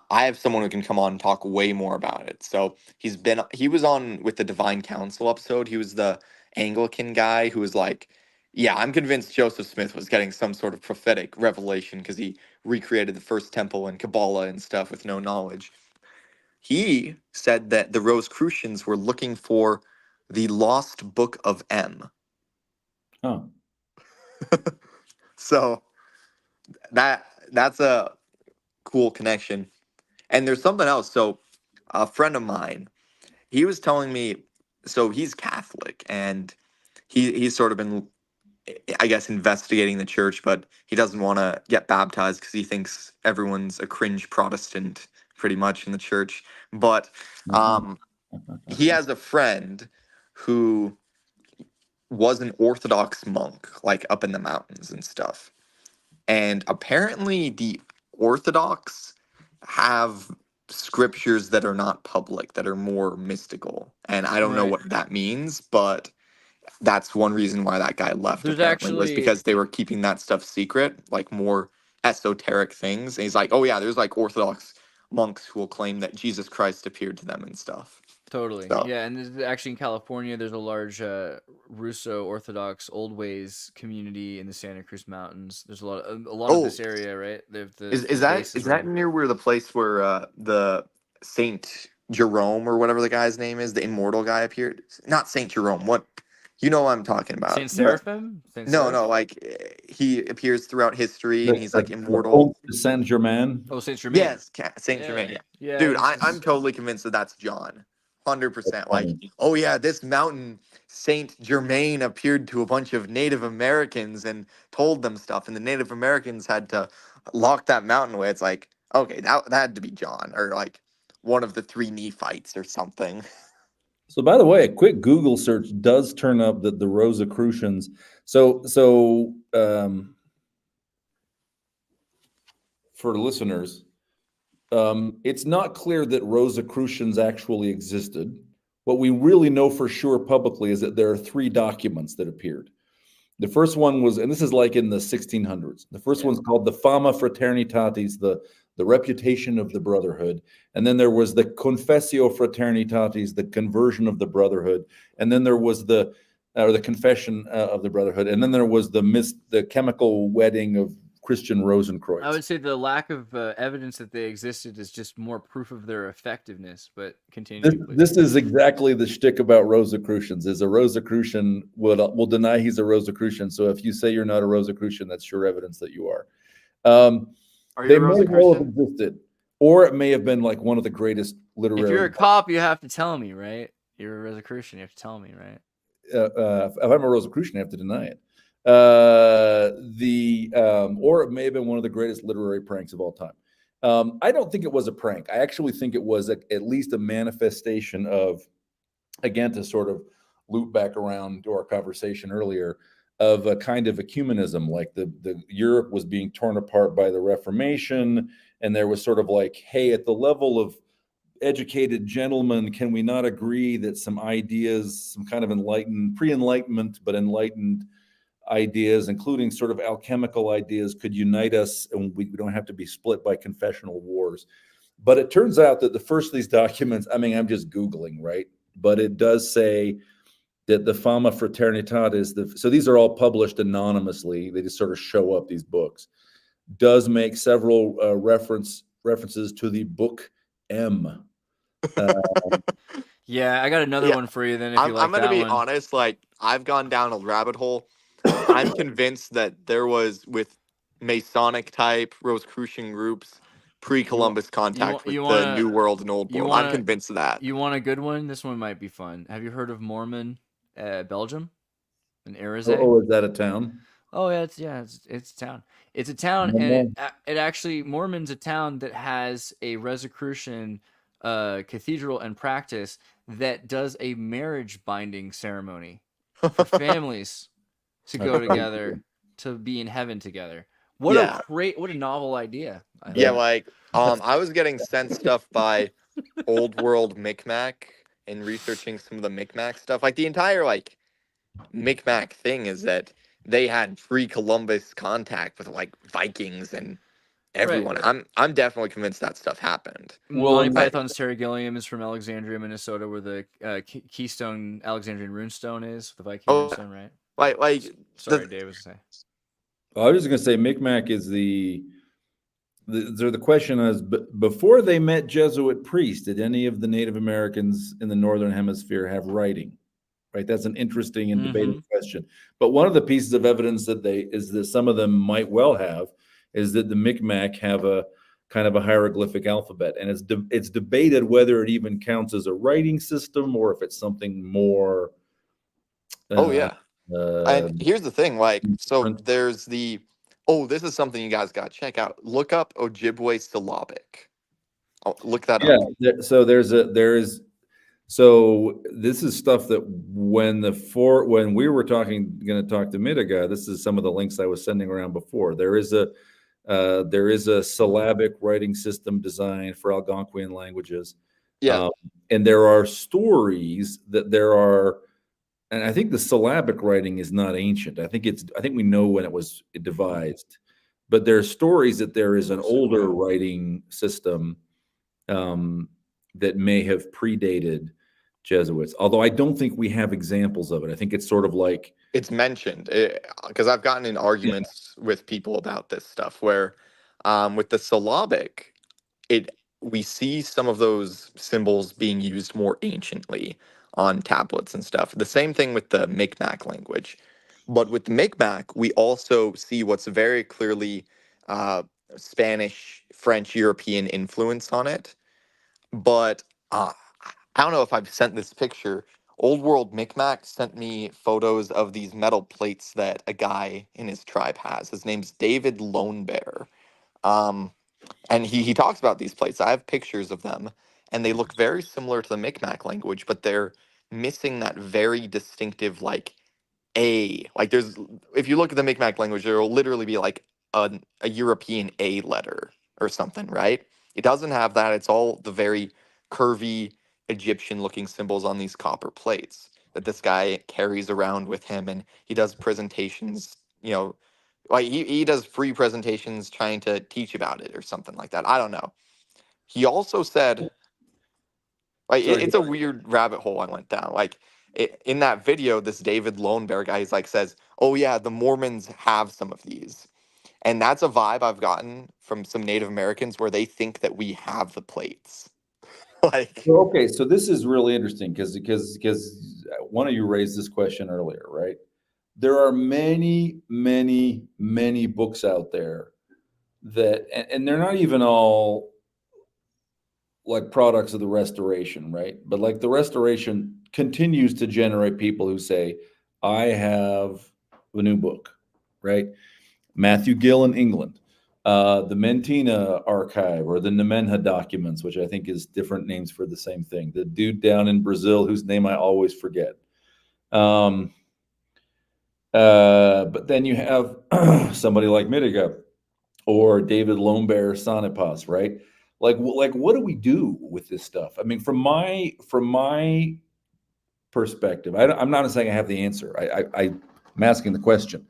I have someone who can come on and talk way more about it. So he was on with the Divine Council episode. He was the Anglican guy who was like, yeah, I'm convinced Joseph Smith was getting some sort of prophetic revelation because he recreated the first temple and Kabbalah and stuff with no knowledge. He said that the Rosicrucians were looking for the lost book of M. Huh. So that's a cool connection. And there's something else. So a friend of mine, he was telling me, so he's Catholic and he's sort of been, I guess, investigating the church, but he doesn't want to get baptized because he thinks everyone's a cringe Protestant pretty much in the church. But he has a friend who was an Orthodox monk, like up in the mountains and stuff. And apparently the Orthodox have scriptures that are not public, that are more mystical. And I don't know Right. what that means, but that's one reason why that guy left, There's apparently, was actually because they were keeping that stuff secret, like more esoteric things. And he's like, oh yeah, there's like Orthodox monks who will claim that Jesus Christ appeared to them and stuff. totally, So, yeah, and actually in California, there's a large Russo Orthodox Old Ways community in the Santa Cruz Mountains. There's a lot of this area, right? is The that bases is that near where the place where the Saint Jerome or whatever the guy's name is, the immortal guy appeared? Not Saint Jerome. What, you know what I'm talking about? Saint Seraphim? Saint No, Seraph? like he appears throughout history and he's like The immortal. Saint Germain. Oh, Saint Germain. Yes, Saint Germain. Yeah, Dude, this I'm is- totally convinced that that's John. 100%. Like, funny. oh yeah, this mountain Saint Germain appeared to a bunch of Native Americans and told them stuff, and the Native Americans had to lock that mountain away. It's like, okay, that had to be John, or like one of the three Nephites or something. So, by the way, a quick Google search does turn up that the Rosicrucians. For listeners, it's not clear that Rosicrucians actually existed. What we really know for sure publicly is that there are 3 documents that appeared. The first one was, and this is like in the 1600s. The first one's called the Fama Fraternitatis, the reputation of the brotherhood. And then there was the Confessio Fraternitatis, the conversion of the brotherhood. And then there was the confession of the brotherhood. And then there was the chemical wedding of Christian Rosenkreuz. I would say the lack of evidence that they existed is just more proof of their effectiveness. But continue. This is exactly the shtick about Rosicrucians. Is a Rosicrucian will deny he's a Rosicrucian. So if you say you're not a Rosicrucian, that's sure evidence that you are. Are They you a may well have Rosicrucian? existed, or it may have been like one of the greatest literary. If you're a cop, you have to tell me, right? You're a Rosicrucian, you have to tell me, right? If I'm a Rosicrucian, I have to deny it. Or it may have been one of the greatest literary pranks of all time. I don't think it was a prank. I actually think it was at least a manifestation of, again, to sort of loop back around to our conversation earlier, of a kind of ecumenism, like the Europe was being torn apart by the Reformation, and there was sort of like, hey, at the level of educated gentlemen, can we not agree that some ideas, some kind of pre-enlightenment, but enlightened ideas, including sort of alchemical ideas, could unite us, and we don't have to be split by confessional wars. But it turns out that the first of these documents, I mean, I'm just Googling, right? But it does say that the Fama Fraternitatis, so these are all published anonymously. They just sort of show up, these books. Does make several references to the book M. Yeah, I got another one for you then. If you like I'm gonna that be one. honest. Like, I've gone down a rabbit hole. I'm convinced that there was, with Masonic type Rosicrucian groups, pre-Columbus contact with the New World and Old World. I'm convinced of that. You want a good one? This one might be fun. Have you heard of Mormon, Belgium, in Arizona? Oh, is that a town? Oh it's a town. It's a town, No and more. it actually Mormon's a town that has a Rosicrucian cathedral and practice that does a marriage binding ceremony for families to That's go pretty cool. together to be in heaven together. Yeah. What a novel idea. I Yeah, love That, it. like I was getting sent stuff by Old World Micmac and researching some of the Micmac stuff. Like the entire like Micmac thing is that they had pre-Columbus contact with like Vikings and Right. everyone. I'm definitely convinced that stuff happened. well, Monty and that, Python's Terry Gilliam is from Alexandria, Minnesota, where the Keystone Alexandrian runestone is, the Viking Oh, runestone, right? like Sorry, the Dave was saying. I was just going to say, Micmac is the question is, before they met Jesuit priests, did any of the Native Americans in the Northern Hemisphere have writing? Right, that's an interesting and debated question. But one of the pieces of evidence that some of them might well have is that the Micmac have a kind of a hieroglyphic alphabet, and it's debated whether it even counts as a writing system or if it's something more. oh Uh, yeah. uh, And here's the thing, like, so different. there's the oh, this is something you guys got to check out. Look up Ojibwe syllabic. Oh, look that Yeah. up. So so this is stuff that when we were going to talk to Mitiga, this is some of the links I was sending around before. There is a syllabic writing system designed for Algonquian languages, Yeah. um, and there are stories that there are. And I think the syllabic writing is not ancient. I think we know when it was devised, but there are stories that there is an older writing system um, that may have predated Jesuits. Although I don't think we have examples of it. I think it's sort of like, It's mentioned because I've gotten in yeah, arguments with people about this stuff where with the syllabic, it we see some of those symbols being used more anciently on tablets and stuff. The same thing with the Mi'kmaq language. But with the Mi'kmaq, we also see what's very clearly uh, Spanish, French, European influence on it. But I don't know if I've sent this picture. Old World Micmac sent me photos of these metal plates that a guy in his tribe has. His name's David Lone Bear. Um, and he talks about these plates. I have pictures of them, and they look very similar to the Micmac language, but they're missing that very distinctive like A. Like there's if you look at the Micmac language, there will literally be like a European A letter or something, right? It doesn't have that. It's all the very curvy Egyptian looking symbols on these copper plates that this guy carries around with him, and he does presentations, like he does free presentations trying to teach about it or something like that. I don't know. He also said, like, sorry. it's a weird rabbit hole I went down. Like, in that video, this David Lone Bear guy, he's like, says, "Oh yeah, the Mormons have some of these," and that's a vibe I've gotten from some Native Americans where they think that we have the plates. Like, Okay, so this is really interesting because one of you raised this question earlier, right? There are many books out there and they're not even all like products of the restoration, right? But like the restoration continues to generate people who say, I have a new book, right? Matthew Gill in England, the Mentina archive or the Nemenha documents, which I think is different names for the same thing. The dude down in Brazil whose name I always forget. But then you have somebody like Mitiga or David Lombear Sanipas, right? Like what do we do with this stuff? I mean, from my perspective, I'm not saying I have the answer. I'm asking the question.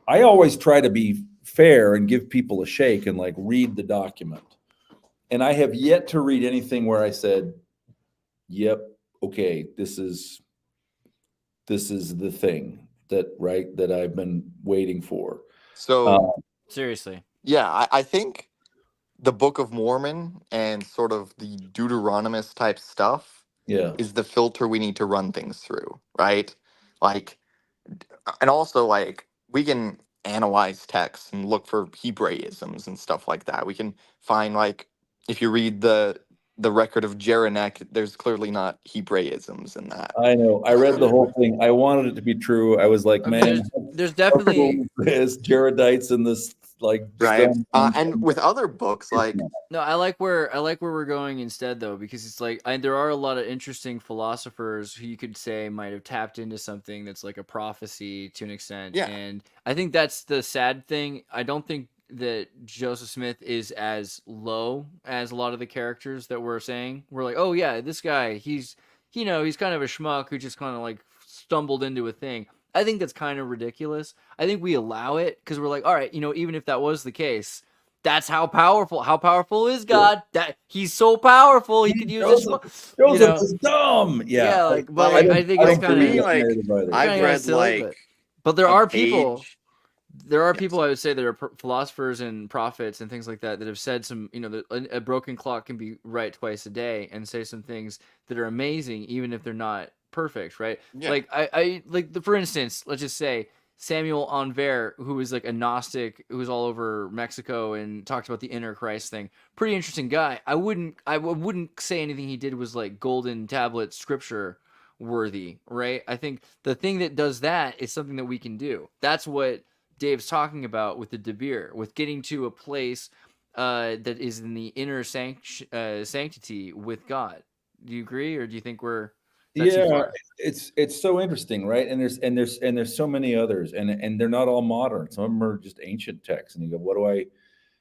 I always try to be fair and give people a shake and like read the document. And I have yet to read anything where I said, "Yep, okay, this is the thing that I've been waiting for." so Uh, Seriously. yeah, I think the Book of Mormon and sort of the Deuteronomist type stuff yeah. is the filter we need to run things through, right? Like, and also like we can analyze text and look for Hebraisms and stuff like that. We can find like if you read the the record of Jeranek, there's clearly not Hebraisms in that. I know. I read the whole thing. I wanted it to be true. I was like, I mean, man, there's how cool definitely is this Jaredites and this like Right. stone. And with other books, like, no. I like where we're going instead, though, because it's like there are a lot of interesting philosophers who you could say might have tapped into something that's like a prophecy to an extent, yeah, and I think that's the sad thing. I don't think that Joseph Smith is as low as a lot of the characters that we're saying. We're like, oh yeah, this guy, he's he's kind of a schmuck who just kind of like stumbled into a thing. I think that's kind of ridiculous. I think we allow it because we're like, all right, even if that was the case, that's how powerful. How powerful is God? That he's so powerful, he could use a schmuck. Joseph is dumb. Yeah. Yeah, like, well, but like, I think I it's don't kind believe me, of that like, narrative either. I've kinda read silly, like but there a are people. page. There are Yes. people I would say that are philosophers and prophets and things like that that have said some, that a broken clock can be right twice a day and say some things that are amazing, even if they're not perfect, right? Yeah. Like I like for instance, let's just say Samuel Onver, who was like a Gnostic, who was all over Mexico and talked about the inner Christ thing. Pretty interesting guy. I wouldn't say anything he did was like golden tablet scripture worthy, right? I think the thing that does that is something that we can do. That's what Dave's talking about with the De Beer, with getting to a place that is in the inner sanctity with God. Do you agree, or do you think that's too Yeah, far? it's so interesting, right? And there's so many others, and they're not all modern. Some of them are just ancient texts, and you go, what do I?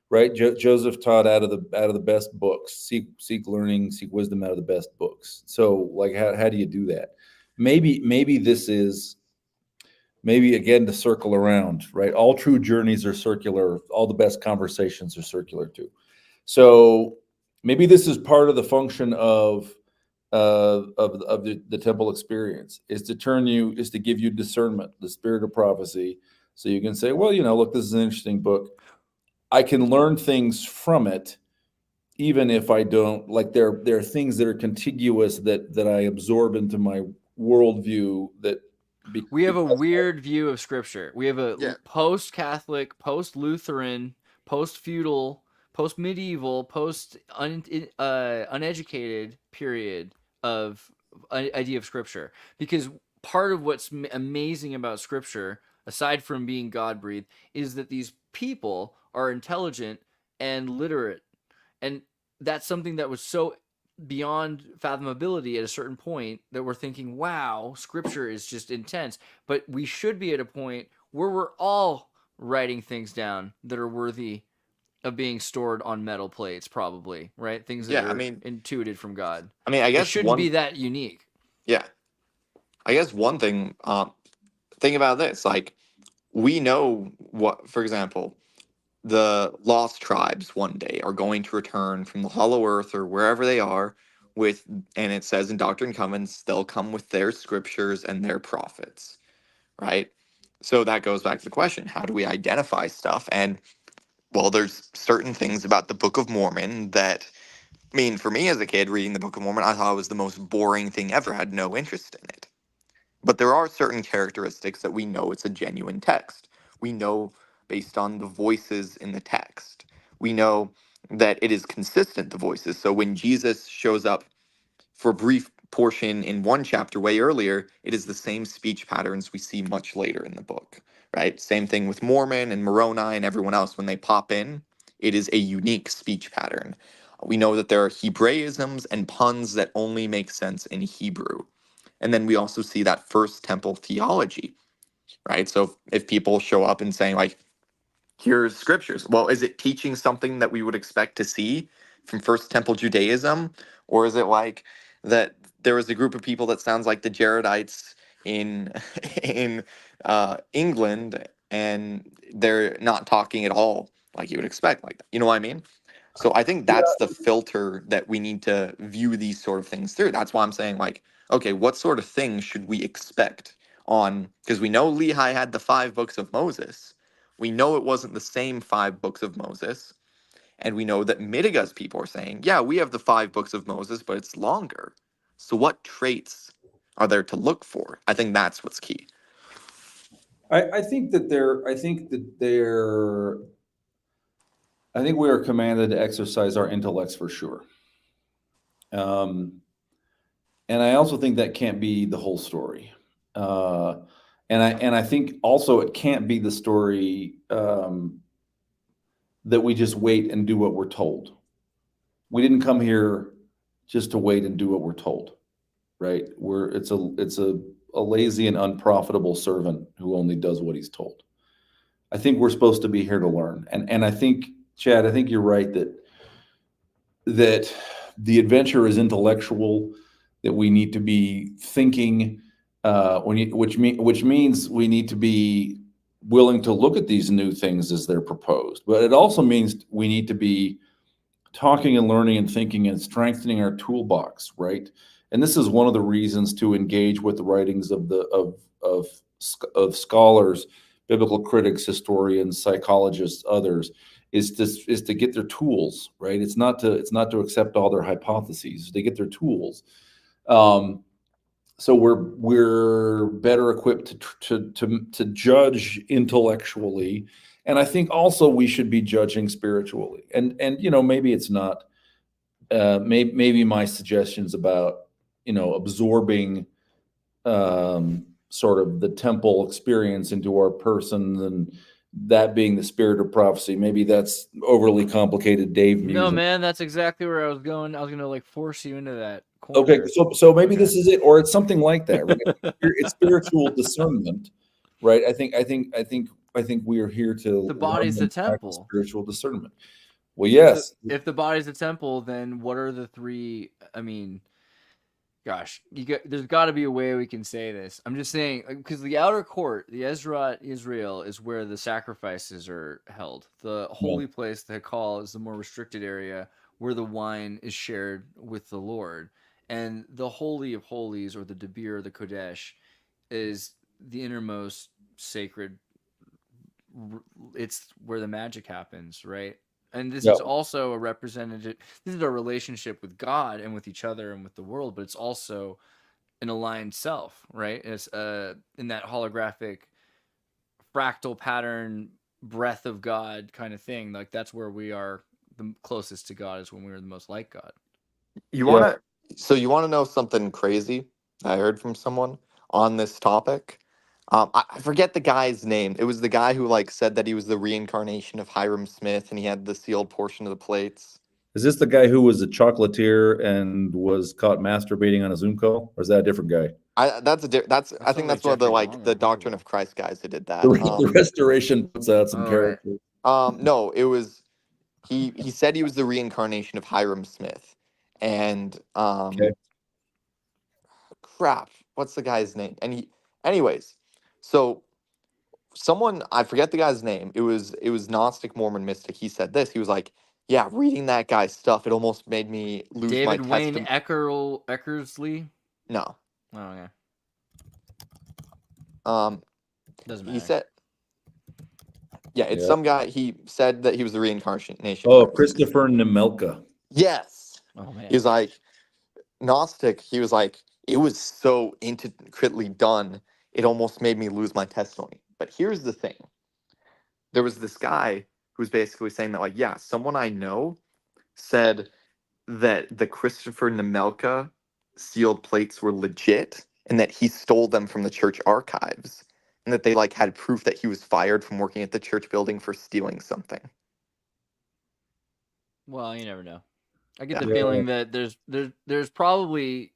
Right? Joseph taught out of the best books. Seek learning, seek wisdom out of the best books. So, like, how do you do that? Maybe this is. Maybe again to circle around, right? All true journeys are circular. All the best conversations are circular too. So maybe this is part of the function of the temple experience is to give you discernment, the spirit of prophecy, so you can say, well, look, this is an interesting book. I can learn things from it, even if I don't like. There are things that are contiguous that I absorb into my worldview that. We have a weird view of Scripture. We have a Yeah. post-Catholic, post-Lutheran, post-feudal, post-medieval, uneducated period of idea of Scripture. Because part of what's amazing about Scripture, aside from being God-breathed, is that these people are intelligent and literate. And that's something that was so beyond fathomability at a certain point that we're thinking, wow, scripture is just intense. But we should be at a point where we're all writing things down that are worthy of being stored on metal plates, probably, right? Things that Yeah, I are mean, intuited from God. I It guess shouldn't be that unique. yeah, I guess one thing, think about this, like, we know what, for example, the lost tribes one day are going to return from the hollow earth or wherever they are with, and it says in Doctrine and Covenants, they'll come with their scriptures and their prophets, right? So that goes back to the question, how do we identify stuff? And well, there's certain things about the Book of Mormon that, I mean, for me as a kid reading the Book of Mormon, I thought it was the most boring thing ever. I had no interest in it. But there are certain characteristics that we know it's a genuine text. We know based on the voices in the text. We know that it is consistent, the voices. So when Jesus shows up for a brief portion in one chapter way earlier, it is the same speech patterns we see much later in the book, right? Same thing with Mormon and Moroni and everyone else. When they pop in, it is a unique speech pattern. We know that there are Hebraisms and puns that only make sense in Hebrew. And then we also see that first temple theology, right? So if people show up and saying, like, here's scriptures, well, is it teaching something that we would expect to see from first temple Judaism? Or is it like that there was a group of people that sounds like the Jaredites in in England, and they're not talking at all like you would expect, like that. You know what I mean? So I think that's the filter that we need to view these sort of things through. That's why I'm saying, like, okay, what sort of things should we expect on? Because we know Lehi had the 5 books of Moses. We know it wasn't the same 5 books of Moses. And we know that Midiga's people are saying, yeah, we have the 5 books of Moses, but it's longer. So what traits are there to look for? I think that's what's key. I think we are commanded to exercise our intellects for sure. Um, and I also think that can't be the whole story. And I think also it can't be the story that we just wait and do what we're told. We didn't come here just to wait and do what we're told, right? It's a lazy and unprofitable servant who only does what he's told. I think we're supposed to be here to learn. And I think, Chad, I think you're right that the adventure is intellectual, that we need to be thinking, which means we need to be willing to look at these new things as they're proposed. But it also means we need to be talking and learning and thinking and strengthening our toolbox, right? And this is one of the reasons to engage with the writings of scholars, biblical critics, historians, psychologists, others, is to get their tools, right? It's not to accept all their hypotheses. They get their tools. So we're better equipped to judge intellectually, and I think also we should be judging spiritually. And maybe it's not. Maybe my suggestions about absorbing sort of the temple experience into our person, and that being the spirit of prophecy. Maybe that's overly complicated, Dave. No, man, that's exactly where I was going. I was gonna force you into that corner. Okay, so maybe this is it, or it's something like that. Right? It's spiritual discernment, right? I think we are here to the body's the temple. Spiritual discernment. Well, yes. If the body's the temple, then what are the three? I mean, gosh, there's got to be a way we can say this. I'm just saying, because the outer court, the Ezra Israel, is where the sacrifices are held. The holy place, the Hekal, is the more restricted area where the wine is shared with the Lord. And the Holy of Holies, or the Debir, the Kodesh, is the innermost sacred. It's where the magic happens, right? And this is also a representative. This is our relationship with God and with each other and with the world, but it's also an aligned self, right? It's in that holographic, fractal pattern, breath of God kind of thing. Like that's where we are the closest to God, is when we are the most like God. You want to know something crazy I heard from someone on this topic? I forget the guy's name. It was the guy who said that he was the reincarnation of Hiram Smith, and he had the sealed portion of the plates. Is this the guy who was a chocolatier and was caught masturbating on a Zoom call, or is that a different guy? I think that's one of the Doctrine of Christ guys who did that. The Restoration puts out some characters. No, it was he said he was the reincarnation of Hiram Smith, and crap, what's the guy's name? And anyways. So someone, I forget the guy's name. It was Gnostic Mormon mystic. He said this. He was like, "Yeah, reading that guy's stuff, it almost made me lose my David Wayne Eckersley." No. Oh, okay. Doesn't matter. He said, "Yeah, it's some guy." He said that he was the reincarnation. Oh, Christopher Nemelka. Yes. Oh man. He was like Gnostic. He was like, it was so intricately done. It almost made me lose my testimony. But here's the thing. There was this guy who was basically saying that, someone I know said that the Christopher Nemelka sealed plates were legit and that he stole them from the church archives and that they had proof that he was fired from working at the church building for stealing something. Well, you never know. I get the feeling that there's probably,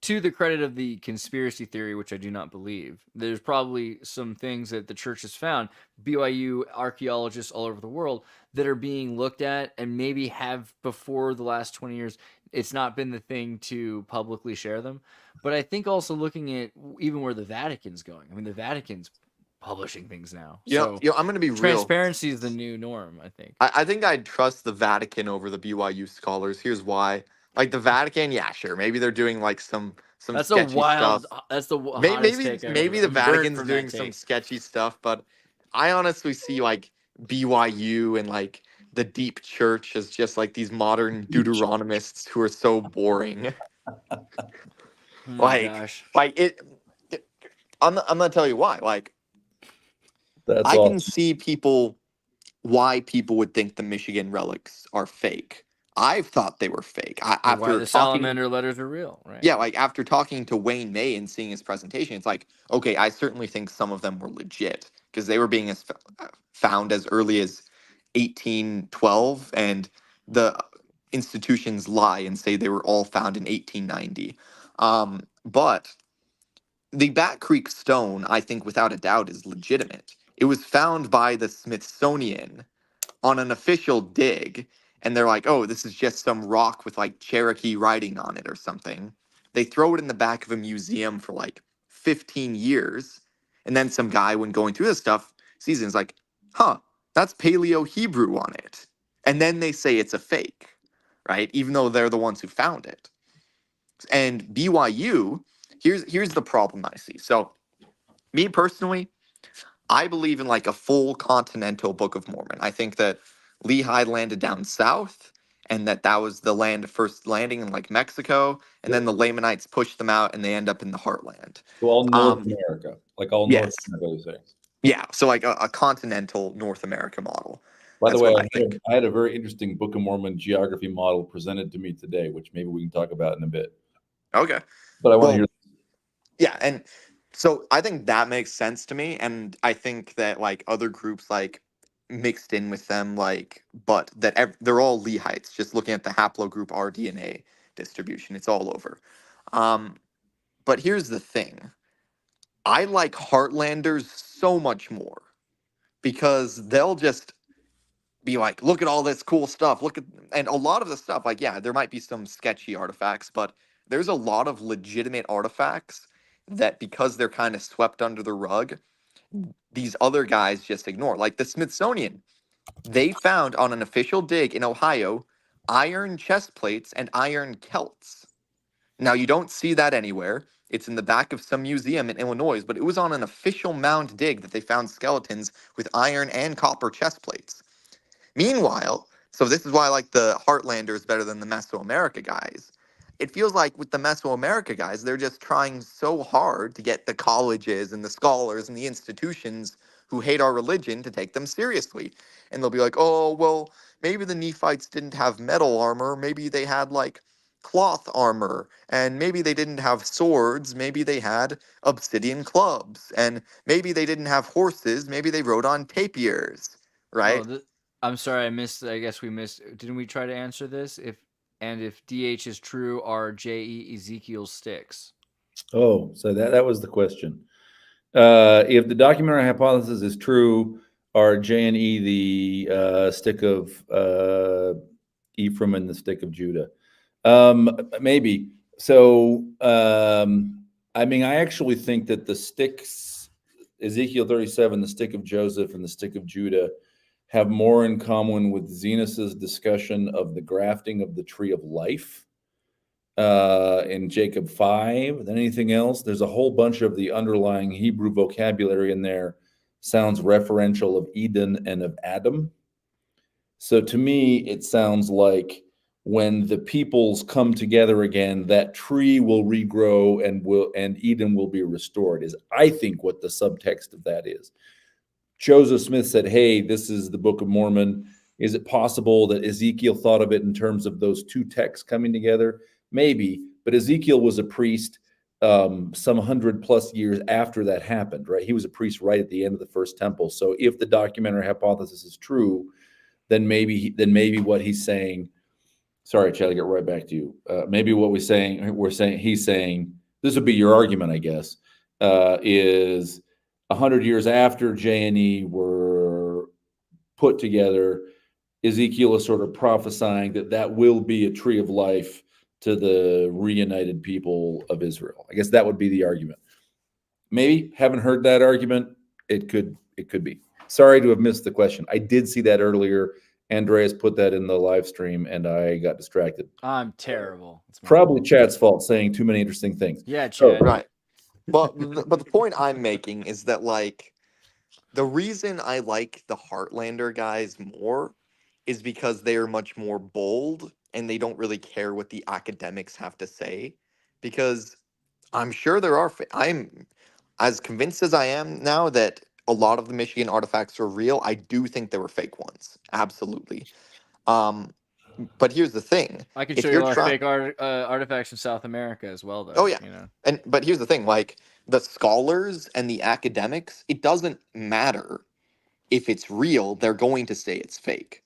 to the credit of the conspiracy theory, which I do not believe, there's probably some things that the church has found, BYU archaeologists all over the world, that are being looked at and maybe have before the last 20 years. It's not been the thing to publicly share them. But I think also looking at even where the Vatican's going. I mean, the Vatican's publishing things now. I'm going to be real. Transparency is the new norm, I think. I think I'd trust the Vatican over the BYU scholars. Here's why. The Vatican, yeah, sure. Maybe they're doing some that's sketchy a wild stuff. That's the hottest take maybe the Vatican's doing some sketchy stuff, but I honestly see BYU and the deep church as just these modern Deuteronomists who are so boring. Gosh. I'm gonna tell you why. That's I can see why people would think the Michigan relics are fake. I've thought they were fake. Why After the talking, salamander letters are real, right? yeah, like after talking to Wayne May and seeing his presentation, it's like, okay, I certainly think some of them were legit because they were being found as early as 1812, and the institutions lie and say they were all found in 1890. But the Bat Creek stone, I think, without a doubt, is legitimate. It was found by the Smithsonian on an official dig, and they're like, oh, this is just some rock with like Cherokee writing on it or something. They throw it in the back of a museum for like 15 years, and then some guy, when going through this stuff, sees it and is like, huh, that's Paleo Hebrew on it. And then they say it's a fake, right? Even though they're the ones who found it. And BYU, here's the problem I see. So, me personally, I believe in like a full continental Book of Mormon. I think that Lehi landed down south, and that was the land first landing in like Mexico, and then the Lamanites pushed them out, and they end up in the heartland. So all North America, like all North Yes. America, you say. Yeah, so like a continental North America model. By the That's way, what I think. I had a very interesting Book of Mormon geography model presented to me today, which maybe we can talk about in a bit. Okay. But I want to Well, hear. yeah, and so I think that makes sense to me, and I think that like other groups like mixed in with them, like, but that they're all Lehites. Just looking at the haplogroup rDNA distribution, it's all over. But here's the thing: I like Heartlanders so much more because they'll just be like, look at all this cool stuff. Look at, and a lot of the stuff, like, yeah, there might be some sketchy artifacts, but there's a lot of legitimate artifacts that because they're kind of swept under the rug, these other guys just ignore. Like the Smithsonian, they found on an official dig in Ohio iron chest plates and iron celts. Now, you don't see that anywhere. It's in the back of some museum in Illinois, but it was on an official mound dig that they found skeletons with iron and copper chest plates. Meanwhile, so this is why I like the Heartlanders better than the Mesoamerica guys. It feels like with the Mesoamerica guys, they're just trying so hard to get the colleges and the scholars and the institutions who hate our religion to take them seriously. And they'll be like, oh, well, maybe the Nephites didn't have metal armor. Maybe they had like cloth armor. And maybe they didn't have swords. Maybe they had obsidian clubs. And maybe they didn't have horses. Maybe they rode on tapirs, right? Oh, I'm sorry, I missed. I guess we missed. Didn't we try to answer this? If DH is true, are JE Ezekiel sticks? Oh, so that was the question. If the documentary hypothesis is true, are J and E the stick of Ephraim and the stick of Judah? Maybe. So, I mean, I actually think that the sticks, Ezekiel 37, the stick of Joseph and the stick of Judah, have more in common with Zenos's discussion of the grafting of the tree of life in Jacob 5 than anything else. There's a whole bunch of the underlying Hebrew vocabulary in there sounds referential of Eden and of Adam. So to me, it sounds like when the peoples come together again, that tree will regrow and Eden will be restored, is I think what the subtext of that is. Joseph Smith said, hey, this is the Book of Mormon. Is it possible that Ezekiel thought of it in terms of those two texts coming together? Maybe, but Ezekiel was a priest some 100+ years after that happened, right? He was a priest right at the end of the first temple. So if the documentary hypothesis is true, then maybe what he's saying, sorry, Chad, I get right back to you. Maybe what he's saying, this would be your argument, I guess, is 100 years after J&E were put together, Ezekiel is sort of prophesying that will be a tree of life to the reunited people of Israel. I guess that would be the argument. Maybe, haven't heard that argument. It could be. Sorry to have missed the question. I did see that earlier. Andreas put that in the live stream, and I got distracted. I'm terrible. Probably Chad's fault, saying too many interesting things. Yeah, Chad. Right. But the point I'm making is that like the reason I like the Heartlander guys more is because they are much more bold and they don't really care what the academics have to say. Because I'm sure there are. I'm as convinced as I am now that a lot of the Michigan artifacts are real. I do think there were fake ones. Absolutely. Um, But here's the thing: I can if show you a you're lot of trying, fake artifacts from South America as well, though. oh yeah, You know, but here's the thing: like the scholars and the academics, it doesn't matter if it's real; they're going to say it's fake.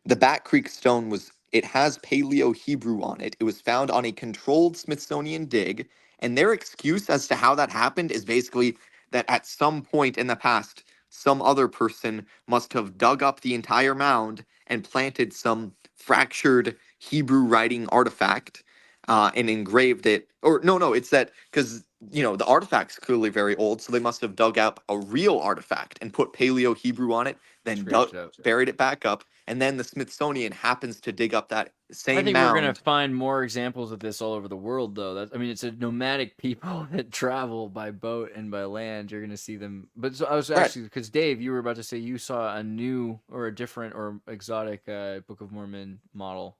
The Bat Creek stone it has Paleo Hebrew on it. It was found on a controlled Smithsonian dig, and their excuse as to how that happened is basically that at some point in the past, some other person must have dug up the entire mound and planted some fractured Hebrew writing artifact and engraved it. Or no, it's that because the artifact's clearly very old, so they must have dug up a real artifact and put Paleo Hebrew on it, then scraped it up. buried it back up, and then the Smithsonian happens to dig up that I same think we're gonna mound. find more examples of this all over the world, though. I mean, it's a nomadic people that travel by boat and by land. You're gonna see them. But so I was Right. actually because Dave, you were about to say you saw a new or a different or exotic Book of Mormon model.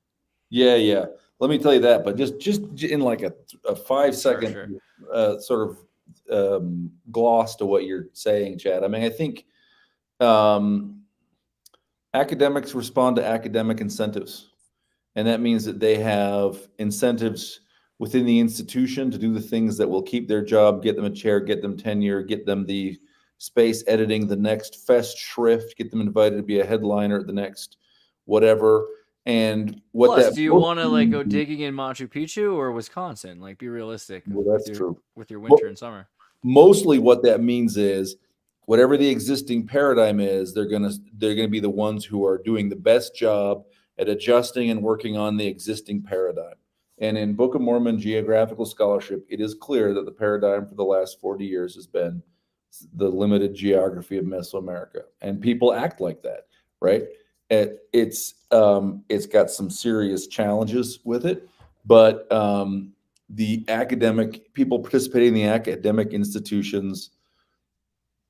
Yeah. Let me tell you that, but just in like a 5-second Sure. sort of gloss to what you're saying, Chad. I mean, I think academics respond to academic incentives, and that means that they have incentives within the institution to do the things that will keep their job, get them a chair, get them tenure, get them the space editing the next Festschrift, get them invited to be a headliner at the next whatever. And what Plus, that do you want to like go digging in Machu Picchu or Wisconsin? Like, be realistic. Well, that's true. With your winter and summer. Mostly, what that means is whatever the existing paradigm is, they're gonna be the ones who are doing the best job at adjusting and working on the existing paradigm. And in Book of Mormon geographical scholarship, it is clear that the paradigm for the last 40 years has been the limited geography of Mesoamerica, and people act like that, right? It's got some serious challenges with it, but the academic people participating in the academic institutions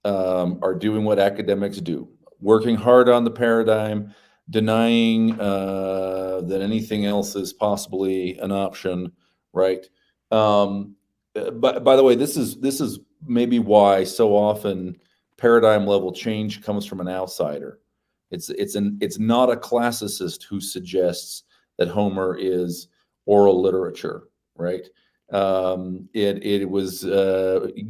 are doing what academics do, working hard on the paradigm, denying that anything else is possibly an option, right? But by the way, this is maybe why so often paradigm level change comes from an outsider. It's not a classicist who suggests that Homer is oral literature, right? It was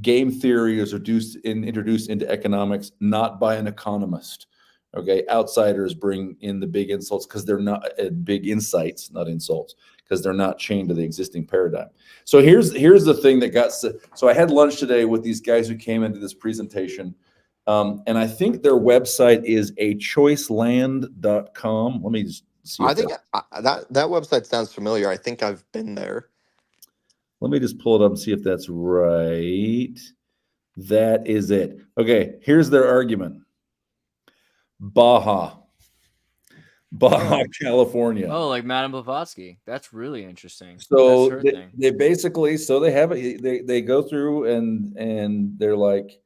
game theory is introduced into economics, not by an economist. Okay, outsiders bring in the big insults because they're not big insights, not insults, because they're not chained to the existing paradigm. So here's the thing that got. So I had lunch today with these guys who came into this presentation, and I think their website is achoiceland.com. Let me just see. I think that website sounds familiar. I think I've been there. Let me just pull it up and see if that's right. That is it. Okay, here's their argument. Baja, California. Oh, like Madame Blavatsky. That's really interesting. So That's her thing. they basically, so they have it. They go through and they're like,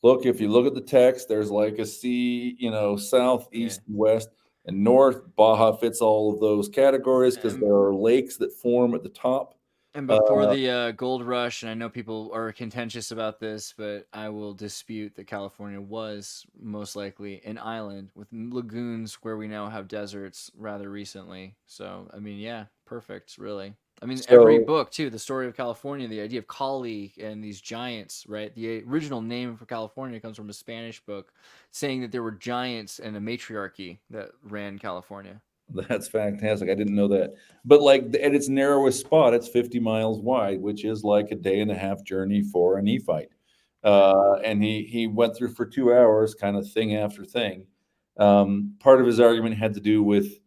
look, if you look at the text, there's like a sea, south, east, and west, and north. Baja fits all of those categories because there are lakes that form at the top. And before the gold rush, and I know people are contentious about this, but I will dispute that California was most likely an island with lagoons where we now have deserts rather recently. So, I mean, yeah, perfect, really. I mean, every book, too, the story of California, the idea of Kali and these giants, right? The original name for California comes from a Spanish book saying that there were giants and a matriarchy that ran California. That's fantastic. I didn't know that. But like at its narrowest spot, it's 50 miles wide, which is like a day and a half journey for a Nephite. And he went through for 2 hours, kind of thing after thing. Part of his argument had to do with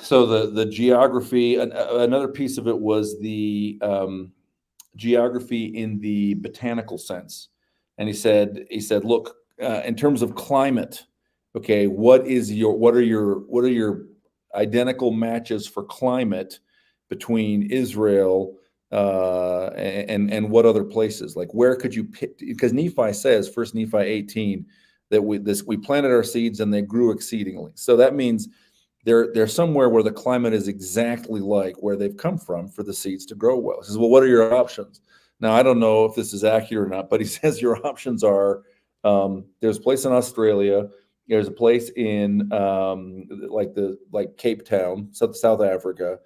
the geography. Another piece of it was the geography in the botanical sense. And he said, look, in terms of climate, okay, what are your identical matches for climate between Israel and what other places? Like where could you pick? Because Nephi says, First Nephi 18, that we planted our seeds and they grew exceedingly. So that means they're somewhere where the climate is exactly like where they've come from for the seeds to grow well. He says, well, what are your options? Now, I don't know if this is accurate or not, but he says your options are there's a place in Australia There's a place in like Cape Town, South Africa.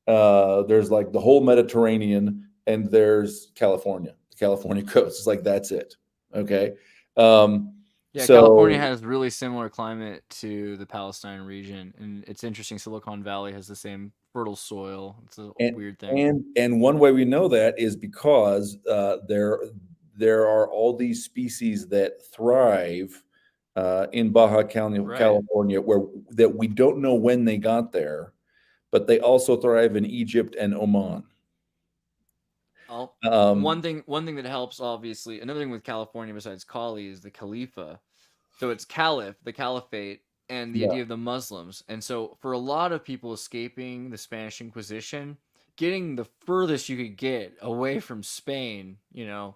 There's like the whole Mediterranean, and there's California, the California coast. It's like that's it. Okay. Yeah, So California has really similar climate to the Palestine region, and it's interesting. Silicon Valley has the same fertile soil. It's a and weird thing. and one way we know that is because there are all these species that thrive in Baja Right. California, where that we don't know when they got there, but they also thrive in Egypt and Oman. One thing that helps, obviously, another thing with California besides Kali is the Khalifa. So it's Caliph, the Caliphate, and the Yeah. idea of the Muslims. And so for a lot of people escaping the Spanish Inquisition, getting the furthest you could get away from Spain,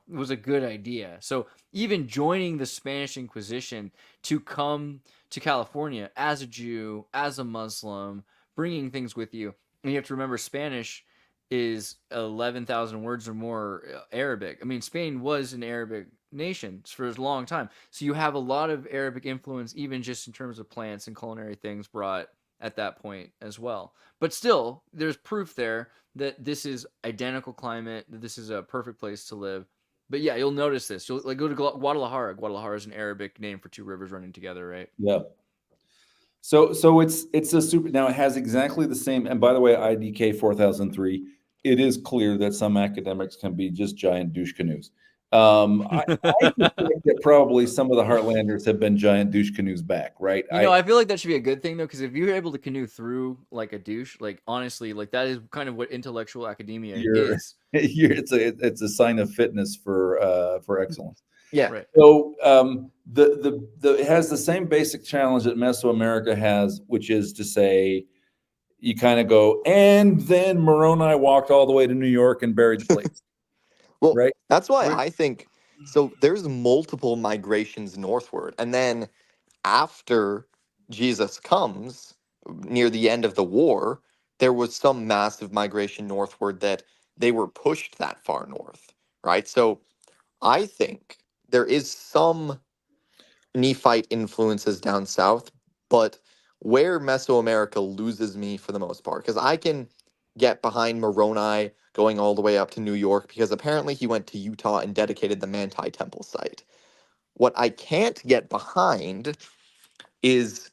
was a good idea. So even joining the Spanish Inquisition to come to California as a Jew, as a Muslim, bringing things with you. And you have to remember Spanish is 11,000 words or more Arabic. I mean, Spain was an Arabic nation for a long time. So you have a lot of Arabic influence, even just in terms of plants and culinary things brought at that point as well. But still, there's proof there that this is identical climate, that this is a perfect place to live. But yeah, you'll notice this. You'll go to Guadalajara. Guadalajara is an Arabic name for two rivers running together, right? Yeah. So it's a super. Now it has exactly the same. And by the way, IDK 4003. It is clear that some academics can be just giant douche canoes. I suspect that probably some of the Heartlanders have been giant douche canoes back, right? I feel like that should be a good thing though, because if you're able to canoe through like a douche, like honestly, like that is kind of what intellectual academia is. It's a sign of fitness for excellence. Yeah. Right. So it has the same basic challenge that Mesoamerica has, which is to say, you kind of go, and then Moroni walked all the way to New York and buried the plates. Well, Right. that's why I think so. There's multiple migrations northward, and then after Jesus comes near the end of the war, there was some massive migration northward that they were pushed that far north, right? So I think there is some Nephite influences down south, but where Mesoamerica loses me for the most part, because I can get behind Moroni going all the way up to New York, because apparently he went to Utah and dedicated the Manti Temple site. What I can't get behind is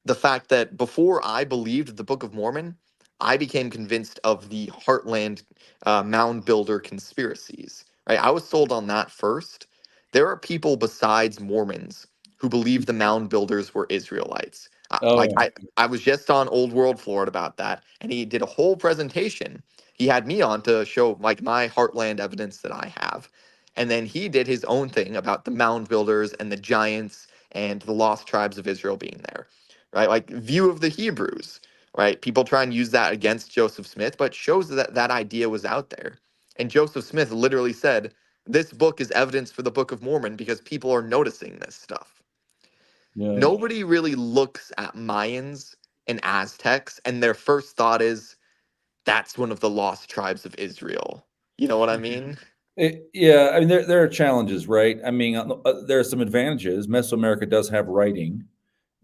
the fact that before I believed the Book of Mormon, I became convinced of the Heartland mound builder conspiracies. Right, I was sold on that first. There are people besides Mormons who believe the mound builders were Israelites. Like Oh, I was just on Old World Florida about that, and he did a whole presentation. He had me on to show like my Heartland evidence that I have, and then he did his own thing about the mound builders and the giants and the lost tribes of Israel being there, right? Like view of the Hebrews, right? People try and use that against Joseph Smith, but shows that that idea was out there. And Joseph Smith literally said, this book is evidence for the Book of Mormon because people are noticing this stuff. yeah. Nobody really looks at Mayans and Aztecs, and their first thought is, that's one of the lost tribes of Israel. You know what I mean? Yeah, I mean there are challenges, right? I mean, there are some advantages. Mesoamerica does have writing.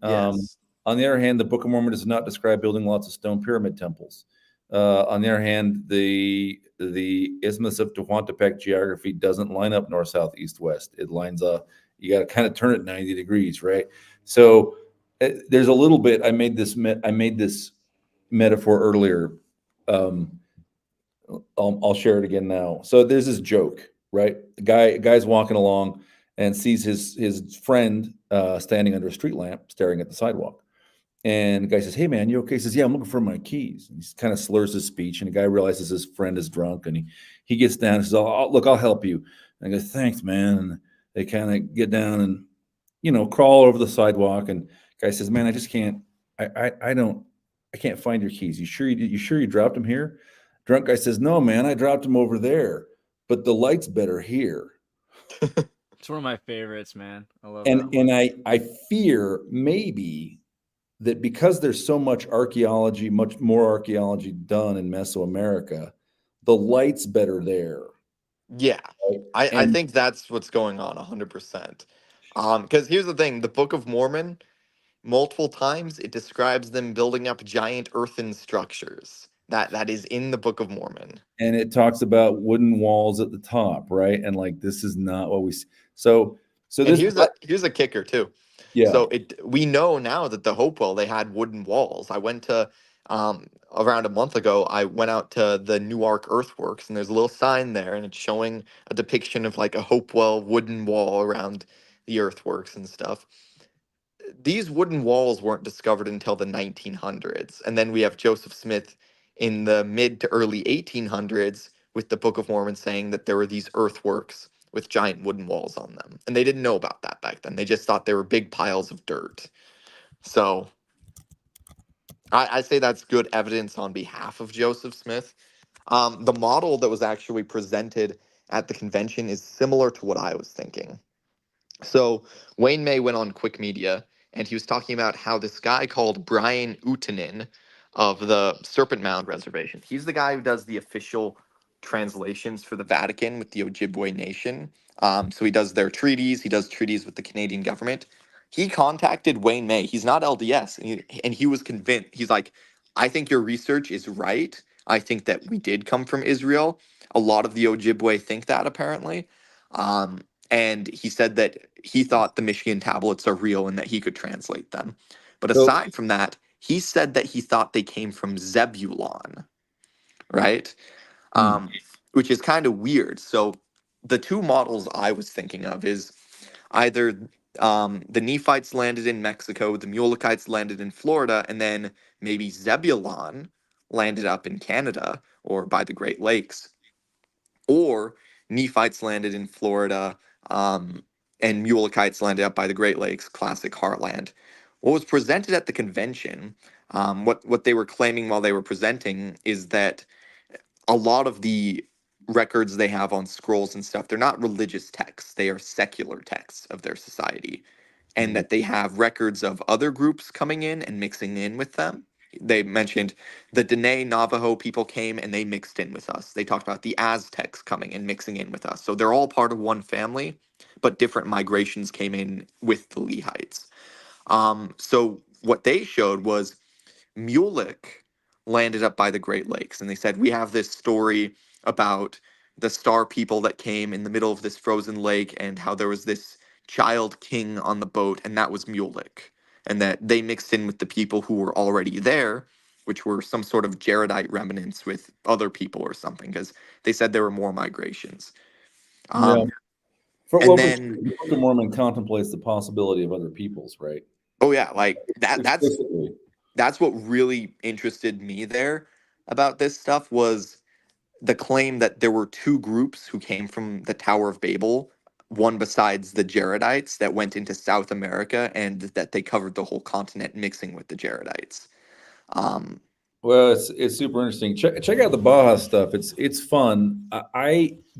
Yes. On the other hand, the Book of Mormon does not describe building lots of stone pyramid temples. On the other hand, the Isthmus of Tehuantepec geography doesn't line up north, south, east, west. It lines up. You got to kind of turn it 90 degrees, right? So there's a little bit. I made this metaphor earlier. I'll share it again now. So there's this joke, right? The guy's walking along and sees his friend standing under a street lamp, staring at the sidewalk. And the guy says, "Hey man, you okay?" He says, "Yeah, I'm looking for my keys." And he kind of slurs his speech, and the guy realizes his friend is drunk, and he gets down and says, "Look, I'll help you." And I go, "Thanks, man." And they kind of get down and crawl over the sidewalk. And the guy says, "Man, I just can't. I can't find your keys. You sure you dropped them here?" Drunk guy says, "No, man, I dropped them over there, but the light's better here." It's one of my favorites, man. I love that And one. I fear maybe that because there's so much archaeology, much more archaeology done in Mesoamerica, the light's better there. Yeah, Right? I think that's what's going on 100%. Because here's the thing, the Book of Mormon multiple times it describes them building up giant earthen structures. That is in the Book of Mormon. And it talks about wooden walls at the top, right? And like this is not what we see. So And this here's a kicker too. yeah. So we know now that the Hopewell, they had wooden walls. I went to around a month ago, I went out to the Newark Earthworks, and there's a little sign there, and it's showing a depiction of like a Hopewell wooden wall around the earthworks and stuff. These wooden walls weren't discovered until the 1900s, and then we have Joseph Smith in the mid to early 1800s with the Book of Mormon saying that there were these earthworks with giant wooden walls on them, and they didn't know about that back then. They just thought they were big piles of dirt. So I say that's good evidence on behalf of Joseph Smith. The model that was actually presented at the convention is similar to what I was thinking. So Wayne May went on Quick Media, and he was talking about how this guy called Brian Utanin of the Serpent Mound Reservation, he's the guy who does the official translations for the Vatican with the Ojibwe Nation. So he does their treaties, he does treaties with the Canadian government. He contacted Wayne May. He's not LDS, and he was convinced. He's like, I think your research is right. I think that we did come from Israel. A lot of the Ojibwe think that, apparently. And he said that he thought the Michigan tablets are real and that he could translate them. But So aside from that, he said that he thought they came from Zebulon, right? hmm. Which is kind of weird. So the two models I was thinking of is either the Nephites landed in Mexico, the Mulekites landed in Florida, and then maybe Zebulon landed up in Canada or by the Great Lakes, or Nephites landed in Florida, and Mulekites landed up by the Great Lakes, classic heartland. What was presented at the convention, what they were claiming while they were presenting, is that a lot of the records they have on scrolls and stuff, they're not religious texts, they are secular texts of their society, and that they have records of other groups coming in and mixing in with them. They mentioned the Dene Navajo people came and they mixed in with us. They talked about the Aztecs coming and mixing in with us. So they're all part of one family, but different migrations came in with the Lehites. So what they showed was Mulek landed up by the Great Lakes, and they said, we have this story about the star people that came in the middle of this frozen lake and how there was this child king on the boat, and that was Mulek, and that they mixed in with the people who were already there, which were some sort of Jaredite remnants with other people or something, because they said there were more migrations. Yeah. And For then, the Book of Mormon contemplates the possibility of other peoples, right? oh yeah, like that's Explicitly. that's what really interested me there about this stuff was the claim that there were two groups who came from the Tower of Babel, one besides the Jaredites that went into South America, and that they covered the whole continent mixing with the Jaredites. Well, it's super interesting. Check out the Baja stuff. It's fun.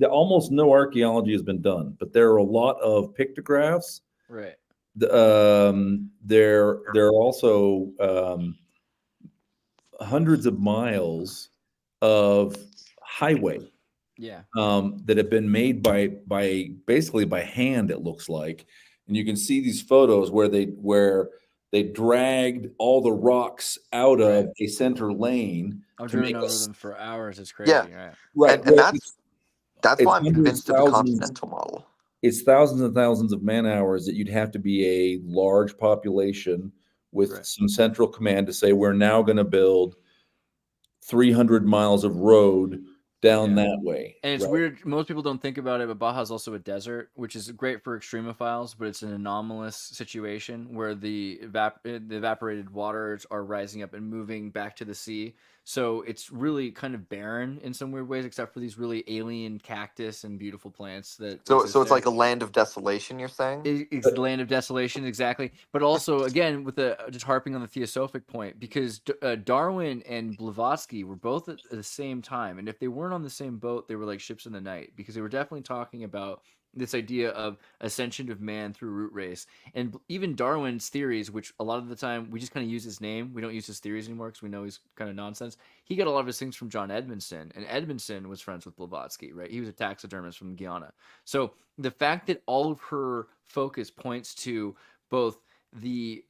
Almost no archaeology has been done, but there are a lot of pictographs. Right. There are also hundreds of miles of highway Yeah. that have been made by basically by hand, it looks like. And you can see these photos where they dragged all the rocks out of a center lane. I've to driven make over us them for hours. It's crazy. Yeah, Right. right. and Well, that's it's why I'm hundreds, convinced of the thousands. continental model. It's thousands and thousands of man hours that you'd have to be a large population with Right. some central command to say, we're now going to build 300 miles of road down that way. And it's right? weird. Most people don't think about it, but Baja is also a desert, which is great for extremophiles, but it's an anomalous situation where the evaporated waters are rising up and moving back to the sea. So it's really kind of barren in some weird ways, except for these really alien cactus and beautiful plants that So exist it's there. like a land of desolation, you're saying? It's the land of desolation, exactly. But also, again, with the just harping on the theosophic point, because Darwin and Blavatsky were both at the same time, and if they weren't on the same boat, they were like ships in the night, because they were definitely talking about this idea of ascension of man through root race. And even Darwin's theories, which a lot of the time we just kind of use his name, we don't use his theories anymore because we know he's kind of nonsense. He got a lot of his things from John Edmondson, and Edmondson was friends with Blavatsky, right? He was a taxidermist from Guyana. So the fact that all of her focus points to both the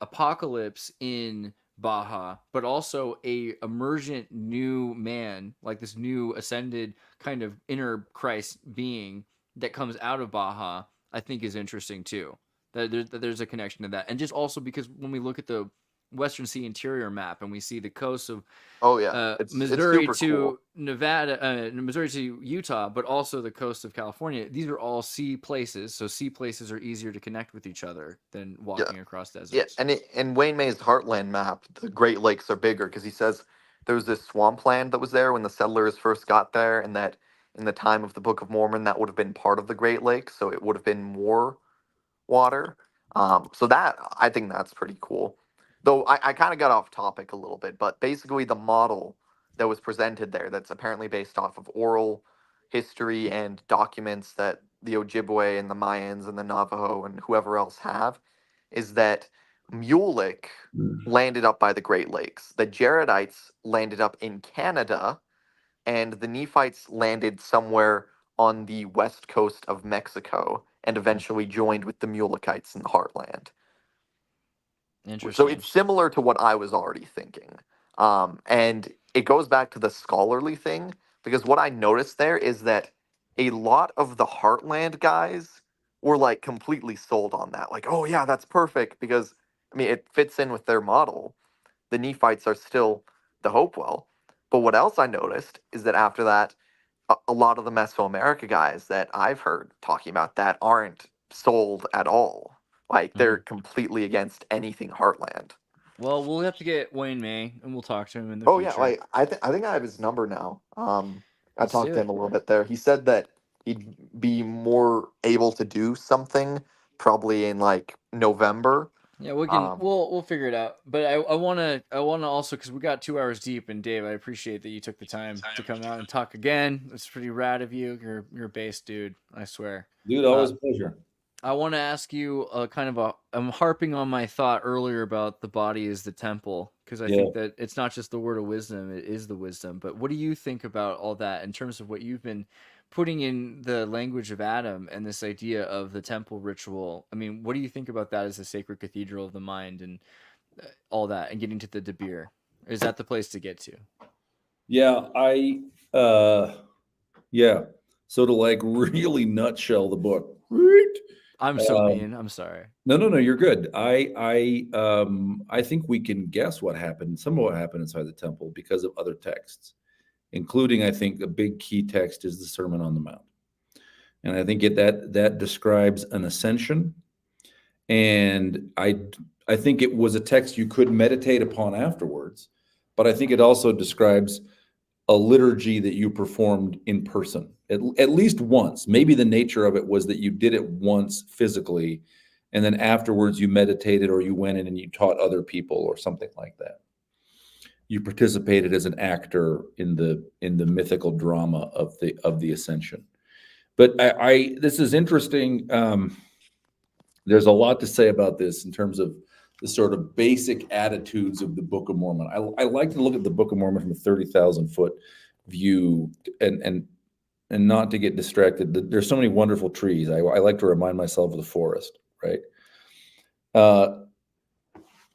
apocalypse in Baja, but also a emergent new man, like this new ascended kind of inner Christ being that comes out of Baja, I think is interesting too. That there's a connection to that, and just also because when we look at the Western Sea interior map and we see the coast of Oh yeah, it's Missouri super to cool. Nevada, Missouri to Utah, but also the coast of California. These are all sea places, so sea places are easier to connect with each other than Yeah, walking across yeah, deserts. and in Wayne May's Heartland map, the Great Lakes are bigger because he says there was this swampland that was there when the settlers first got there, and that in the time of the Book of Mormon, that would have been part of the Great Lakes, so it would have been more water. So that I think that's pretty cool. Though I kind of got off topic a little bit, but basically the model that was presented there, that's apparently based off of oral history and documents that the Ojibwe and the Mayans and the Navajo and whoever else have, is that Mulek landed up by the Great Lakes. The Jaredites landed up in Canada, and the Nephites landed somewhere on the west coast of Mexico and eventually joined with the Mulekites in the heartland. So Interesting. it's similar to what I was already thinking. And it goes back to the scholarly thing, because what I noticed there is that a lot of the Heartland guys were like completely sold on that. Like, oh yeah, that's perfect because I mean it fits in with their model. The Nephites are still the Hopewell. But what else I noticed is that after that, a lot of the Mesoamerica guys that I've heard talking about that aren't sold at all. Like they're completely against anything Heartland. Well, we'll have to get Wayne May, and we'll talk to him in the Oh yeah, future. like I think I have his number now. I Let's talked do to it. him a little bit there. He said that he'd be more able to do something probably in like November. Yeah, we can. Um, We'll figure it out. But I wanna also, because we got 2 hours deep, and Dave, I appreciate that you took the time to come out and talk again. It's pretty rad of you. You're a base dude. I swear. Dude, Uh, always a pleasure. I want to ask you a kind of a. I'm harping on my thought earlier about the body is the temple, because I Yeah. think that it's not just the word of wisdom; it is the wisdom. But what do you think about all that in terms of what you've been putting in the language of Adam and this idea of the temple ritual? I mean, what do you think about that as the sacred cathedral of the mind and all that, and getting to the Debir? Is that the place to get to? Yeah, yeah. So to like really nutshell the book. I'm so Um, mean. I'm sorry. no, you're good. I think we can guess what happened, some of what happened inside the temple because of other texts, including I think a big key text is the Sermon on the Mount. And I think that describes an ascension. And I think it was a text you could meditate upon afterwards, but I think it also describes a liturgy that you performed in person at least once. Maybe the nature of it was that you did it once physically, and then afterwards you meditated or you went in and you taught other people or something like that. You participated as an actor in the mythical drama of the ascension. But this is interesting. There's a lot to say about this in terms of the sort of basic attitudes of the Book of Mormon. I like to look at the Book of Mormon from a 30,000-foot view and not to get distracted. There's so many wonderful trees. I like to remind myself of the forest, right?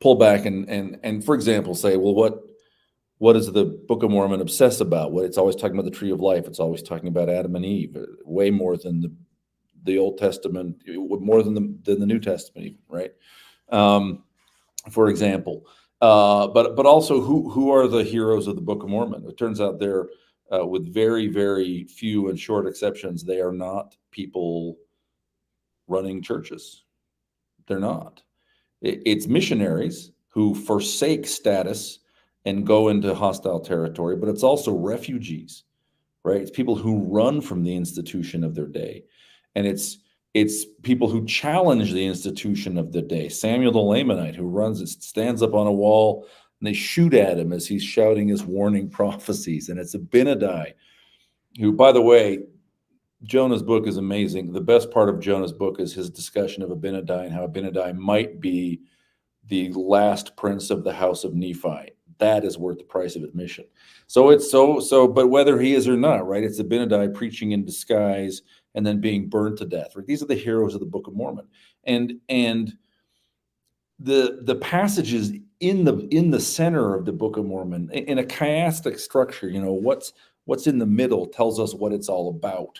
Pull back and for example, say, well, what does the Book of Mormon obsess about? What it's always talking about the tree of life. It's always talking about Adam and Eve, way more than the Old Testament, more than the New Testament, even, right? For example, but also who are the heroes of the Book of Mormon? It turns out they're with very, very few and short exceptions, they are not people running churches. They're not. It's missionaries who forsake status and go into hostile territory, but it's also refugees, right? It's people who run from the institution of their day. And it's people who challenge the institution of the day. Samuel the Lamanite, who stands up on a wall, and they shoot at him as he's shouting his warning prophecies. And it's Abinadi, who, by the way, Jonah's book is amazing. The best part of Jonah's book is his discussion of Abinadi and how Abinadi might be the last prince of the house of Nephi. That is worth the price of admission. So it's but whether he is or not, right? It's Abinadi preaching in disguise and then being burned to death. Right? These are the heroes of the Book of Mormon. And the passages in the center of the Book of Mormon in a chiastic structure, what's in the middle tells us what it's all about.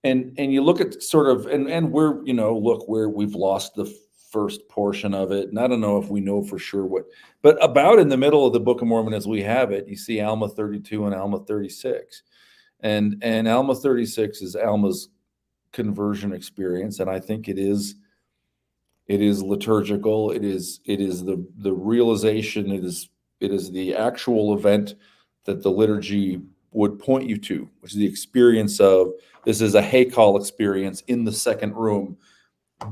And you look at sort of, and we're, look, where we've lost the first portion of it, and I don't know if we know for sure what, but about in the middle of the Book of Mormon as we have it, you see Alma 32 and Alma 36, and Alma 36 is Alma's conversion experience, and I think it is liturgical. It is the realization. It is the actual event that the liturgy would point you to, which is the experience of, this is a Haykal experience in the second room,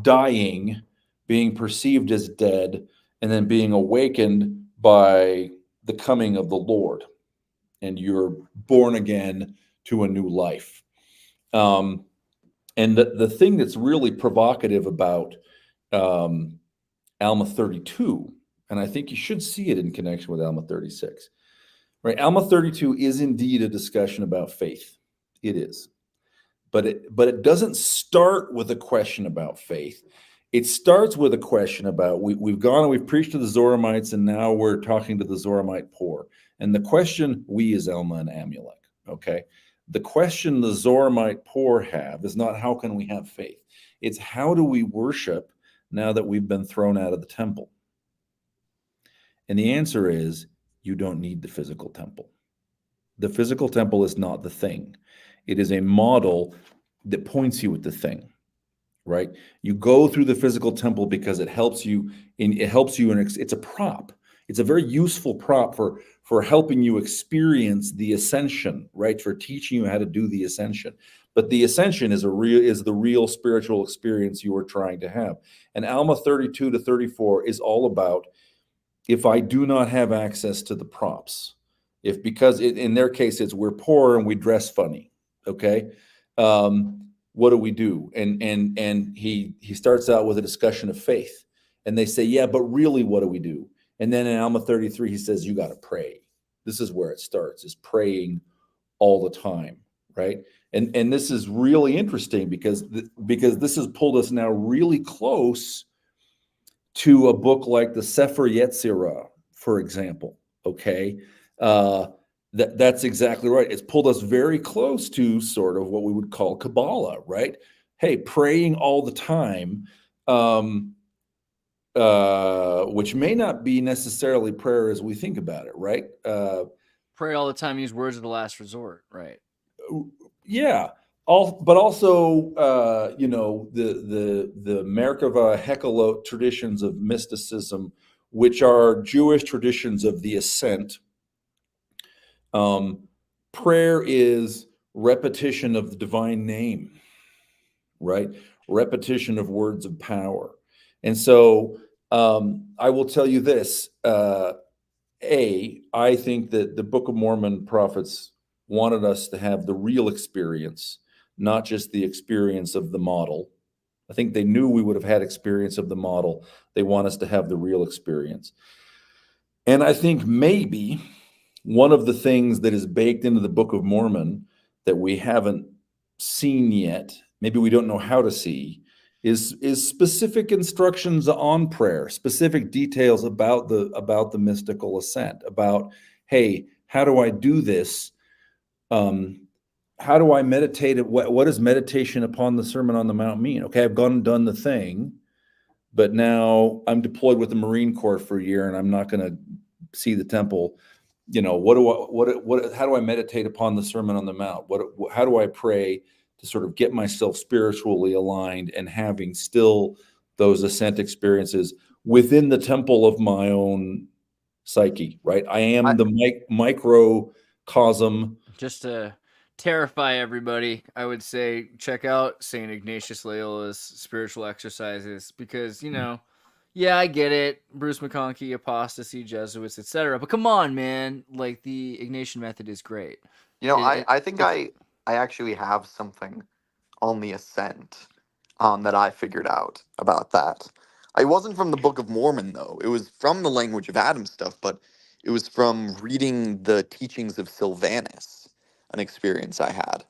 dying, being perceived as dead, and then being awakened by the coming of the Lord, and you're born again to a new life. And the thing that's really provocative about Alma 32, and I think you should see it in connection with Alma 36, right? Alma 32 is indeed a discussion about faith. It is. But it doesn't start with a question about faith. It starts with a question about, we've gone and we've preached to the Zoramites, and now we're talking to the Zoramite poor. And the question, we as Alma and Amulek, okay? The question the Zoramite poor have is not how can we have faith? It's how do we worship now that we've been thrown out of the temple? And the answer is, you don't need the physical temple. The physical temple is not the thing. It is a model that points you at the thing, right? You go through the physical temple because it helps you, it's a prop. It's a very useful prop for helping you experience the ascension, right? For teaching you how to do the ascension. But the ascension is the real spiritual experience you are trying to have. And Alma 32 to 34 is all about, if I do not have access to the props, because in their case it's we're poor and we dress funny, okay? What do we do? And he starts out with a discussion of faith, and they say, yeah, but really, what do we do? And then in Alma 33, he says, you got to pray. This is where it starts, is praying all the time, right? And this is really interesting because this has pulled us now really close to a book like the Sefer Yetzirah, for example, okay? That's exactly right. It's pulled us very close to sort of what we would call Kabbalah, right? Hey, praying all the time, which may not be necessarily prayer as we think about it, right? Pray all the time, use words of the last resort, right? Yeah. But also, the Merkava Hekkelot traditions of mysticism, which are Jewish traditions of the ascent. Prayer is repetition of the divine name, right? Repetition of words of power. And so I will tell you this, I think that the Book of Mormon prophets wanted us to have the real experience, not just the experience of the model. I think they knew we would have had experience of the model. They want us to have the real experience. And I think maybe one of the things that is baked into the Book of Mormon that we haven't seen yet, maybe we don't know how to see, is specific instructions on prayer, specific details about the mystical ascent, about, hey, how do I do this? How do I meditate? What does meditation upon the Sermon on the Mount mean? Okay, I've gone and done the thing, but now I'm deployed with the Marine Corps for a year and I'm not going to see the temple. How do I meditate upon the Sermon on the Mount? How do I pray to sort of get myself spiritually aligned and having still those ascent experiences within the temple of my own psyche, right? I am the microcosm. Just to terrify everybody, I would say check out St. Ignatius Loyola's spiritual exercises because, yeah, I get it. Bruce McConkie, apostasy, Jesuits, etc. But come on, man. Like, the Ignatian method is great. I think I actually have something on the ascent that I figured out about that. It wasn't from the Book of Mormon, though. It was from the Language of Adam stuff, but it was from reading the teachings of Sylvanus, an experience I had.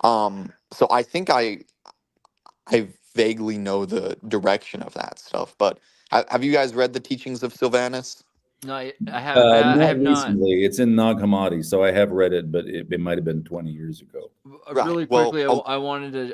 So I think I vaguely know the direction of that stuff, but Have you guys read the teachings of Sylvanus? No, I Not have not. recently. It's in Nag Hammadi, so I have read it, but it might have been 20 years ago. Right, Really well, quickly, I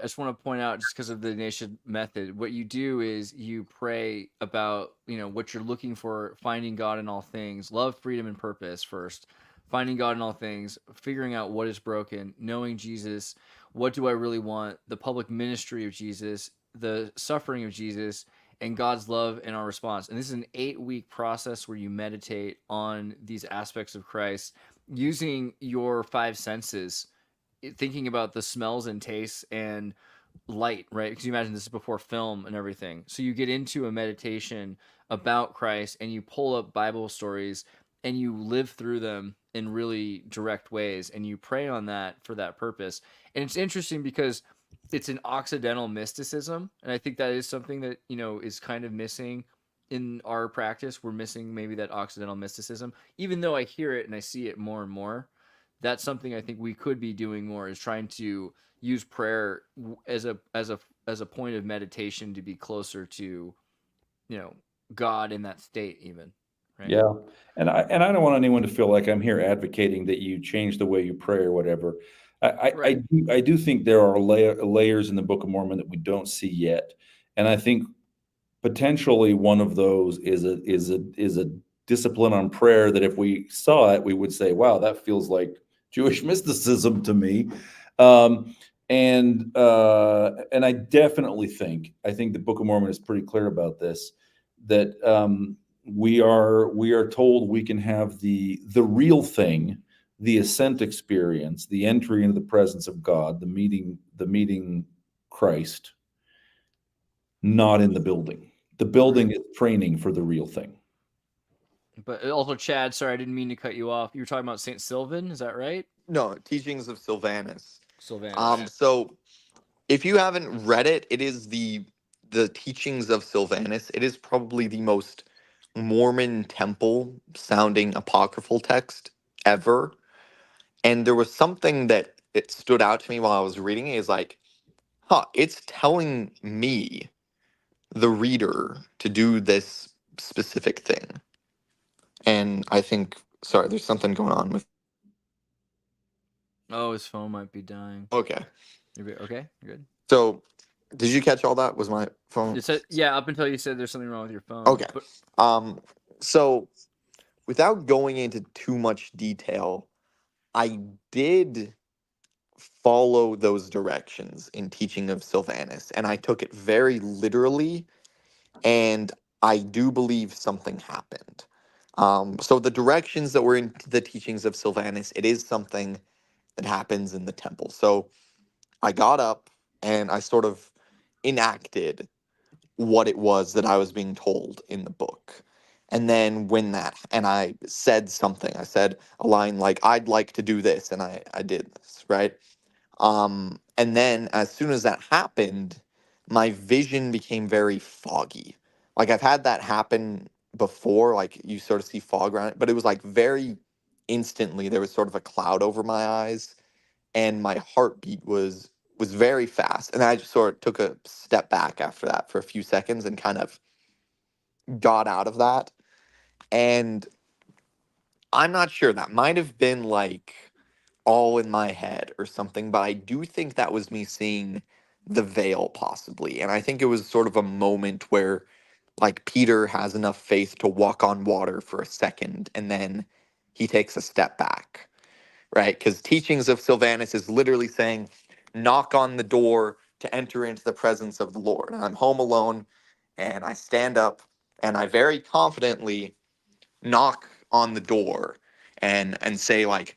just want to point out, just because of the nation method, what you do is you pray about, what you're looking for, finding God in all things, love, freedom, and purpose first, finding God in all things, figuring out what is broken, knowing Jesus, what do I really want, the public ministry of Jesus, the suffering of Jesus, and God's love and our response. And this is an 8-week process where you meditate on these aspects of Christ using your 5 senses, thinking about the smells and tastes and light, right? Because you imagine this is before film and everything. So you get into a meditation about Christ and you pull up Bible stories and you live through them in really direct ways and you pray on that for that purpose. And it's interesting because it's an Occidental mysticism, and I think that is something that, is kind of missing in our practice. We're missing maybe that Occidental mysticism, even though I hear it and I see it more and more. That's something I think we could be doing more, is trying to use prayer as a point of meditation to be closer to, God in that state even. Right? Yeah. And I don't want anyone to feel like I'm here advocating that you change the way you pray or whatever. I do think there are layers in the Book of Mormon that we don't see yet. And I think potentially one of those is a discipline on prayer that if we saw it, we would say, wow, that feels like Jewish mysticism to me. And I definitely think the Book of Mormon is pretty clear about this, that we are told we can have the real thing, the ascent experience, the entry into the presence of God, the meeting Christ, not in the building. The building is training for the real thing. But also, Chad, sorry, I didn't mean to cut you off. You were talking about Saint Sylvan, is that right? No, teachings of Sylvanus. Sylvanus. So if you haven't read it, it is the teachings of Sylvanus. It is probably the most Mormon temple sounding apocryphal text ever. And there was something that it stood out to me while I was reading it, is like, it's telling me, the reader, to do this specific thing. And I think, sorry, there's something going on with. Oh, his phone might be dying. Okay. Okay, you're good. So, did you catch all that? Was my phone? It said, yeah, up until you said there's something wrong with your phone. Okay. But... So, without going into too much detail, I did follow those directions in teaching of Sylvanus, and I took it very literally, and I do believe something happened. So the directions that were in the teachings of Sylvanus, it is something that happens in the temple. So I got up and I sort of enacted what it was that I was being told in the book. And then and I said something, I said a line like, I'd like to do this, and I did this, right? And then as soon as that happened, my vision became very foggy. Like, I've had that happen before, like you sort of see fog around it, but it was like very instantly there was sort of a cloud over my eyes, and my heartbeat was very fast. And I just sort of took a step back after that for a few seconds and kind of got out of that. And I'm not sure, that might have been like all in my head or something, but I do think that was me seeing the veil possibly. And I think it was sort of a moment where, like, Peter has enough faith to walk on water for a second and then he takes a step back, right? Because teachings of Sylvanus is literally saying, knock on the door to enter into the presence of the Lord. And I'm home alone and I stand up and I very confidently knock on the door and say, like,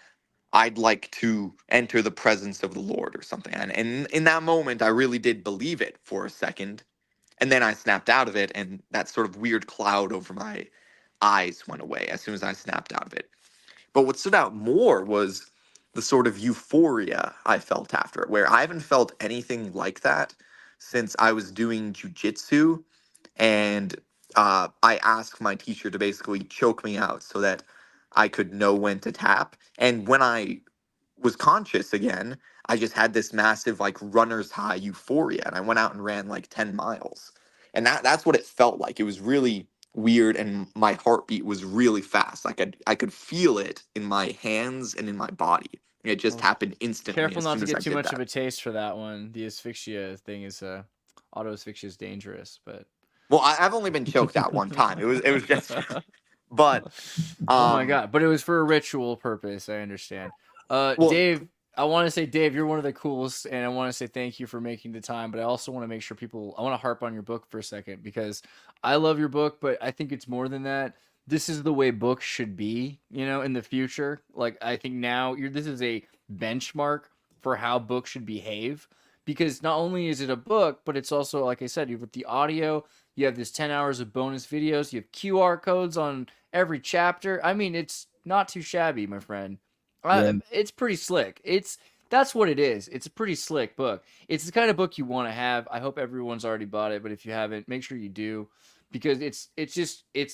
I'd like to enter the presence of the Lord or something. And in that moment, I really did believe it for a second. And then I snapped out of it, and that sort of weird cloud over my eyes went away as soon as I snapped out of it. But what stood out more was the sort of euphoria I felt after it, where I haven't felt anything like that since I was doing jujitsu. And I asked my teacher to basically choke me out so that I could know when to tap. And when I was conscious again, I just had this massive, like, runner's high euphoria. And I went out and ran like 10 miles. And that's what it felt like. It was really weird, and my heartbeat was really fast. I could feel it in my hands and in my body. It just Well, happened instantly careful as not soon to as I get too did much that. of a taste for that one. The asphyxia thing is auto asphyxia is dangerous, but Well, I've only been choked out one time. It was just, but oh my god! But it was for a ritual purpose. I understand. well, Dave, I want to say, Dave, you're one of the coolest, and I want to say thank you for making the time. But I also want to make sure I want to harp on your book for a second because I love your book, but I think it's more than that. This is the way books should be, in the future. Like I think now this is a benchmark for how books should behave because not only is it a book, but it's also, like I said, you have the audio, you have this 10 hours of bonus videos, you have QR codes on every chapter. I mean, it's not too shabby, my friend. Yeah. It's pretty slick. That's what it is. It's a pretty slick book. It's the kind of book you want to have. I hope everyone's already bought it, but if you haven't, make sure you do because it's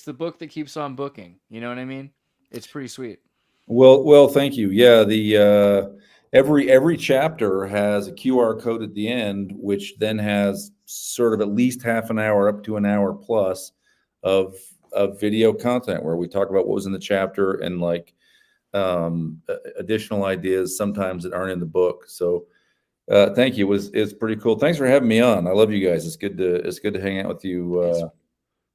the book that keeps on booking. You know what I mean? It's pretty sweet. Well, thank you. Yeah, the every chapter has a QR code at the end, which then has sort of at least half an hour up to an hour plus of video content where we talk about what was in the chapter and like additional ideas sometimes that aren't in the book. So thank you. It's pretty cool. Thanks for having me on. I love you guys. It's good to hang out with you.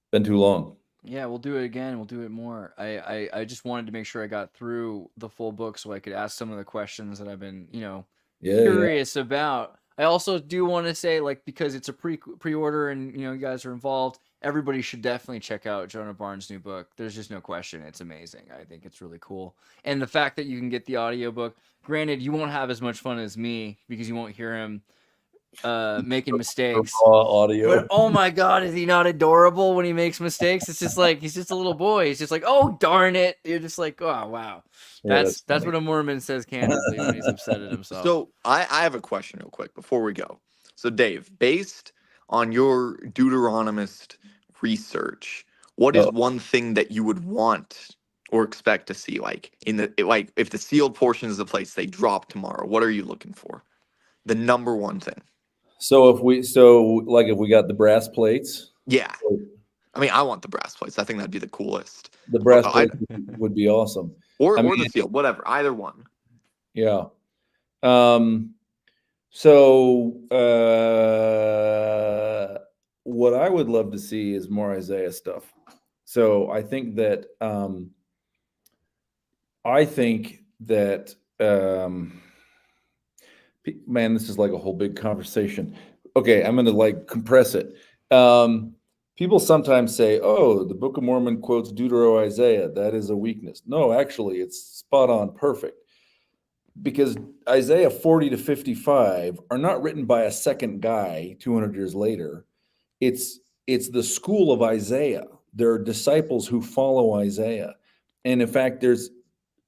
Been too long. Yeah, we'll do it again. We'll do it more. I just wanted to make sure I got through the full book so I could ask some of the questions that I've been, curious about. I also do want to say, like, because it's a pre-order and, you guys are involved, everybody should definitely check out Jonah Barnes' new book. There's just no question. It's amazing. I think it's really cool. And the fact that you can get the audiobook, granted, you won't have as much fun as me because you won't hear him making mistakes. Raw audio. But oh my god, is he not adorable when he makes mistakes? It's just like he's just a little boy. He's just like, oh darn it. You're just like, oh wow. That's what a Mormon says candidly when he's upset at himself. So I have a question real quick before we go. So Dave, based on your Deuteronomist research, what is one thing that you would want or expect to see, like if the sealed portions of the place they drop tomorrow? What are you looking for? The number one thing. So if we got the brass plates. Yeah. I mean, I want the brass plates. I think that'd be the coolest. The brass plates would be awesome. Or the seal, whatever, either one. Yeah. What I would love to see is more Isaiah stuff. So I think that man, this is like a whole big conversation. Okay, I'm going to like compress it. People sometimes say, oh, the Book of Mormon quotes Deutero-Isaiah. That is a weakness. No, actually, it's spot on perfect. Because Isaiah 40 to 55 are not written by a second guy 200 years later. It's the school of Isaiah. There are disciples who follow Isaiah. And in fact,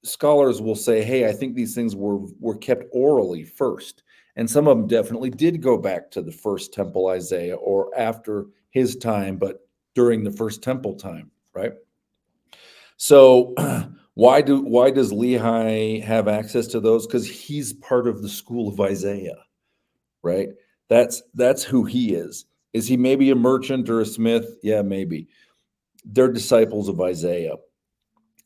scholars will say, hey, I think these things were kept orally first. And some of them definitely did go back to the first temple Isaiah or after his time, but during the first temple time, right? So why does Lehi have access to those? Because he's part of the school of Isaiah, right? That's who he is. Is he maybe a merchant or a smith? Yeah, maybe. They're disciples of Isaiah.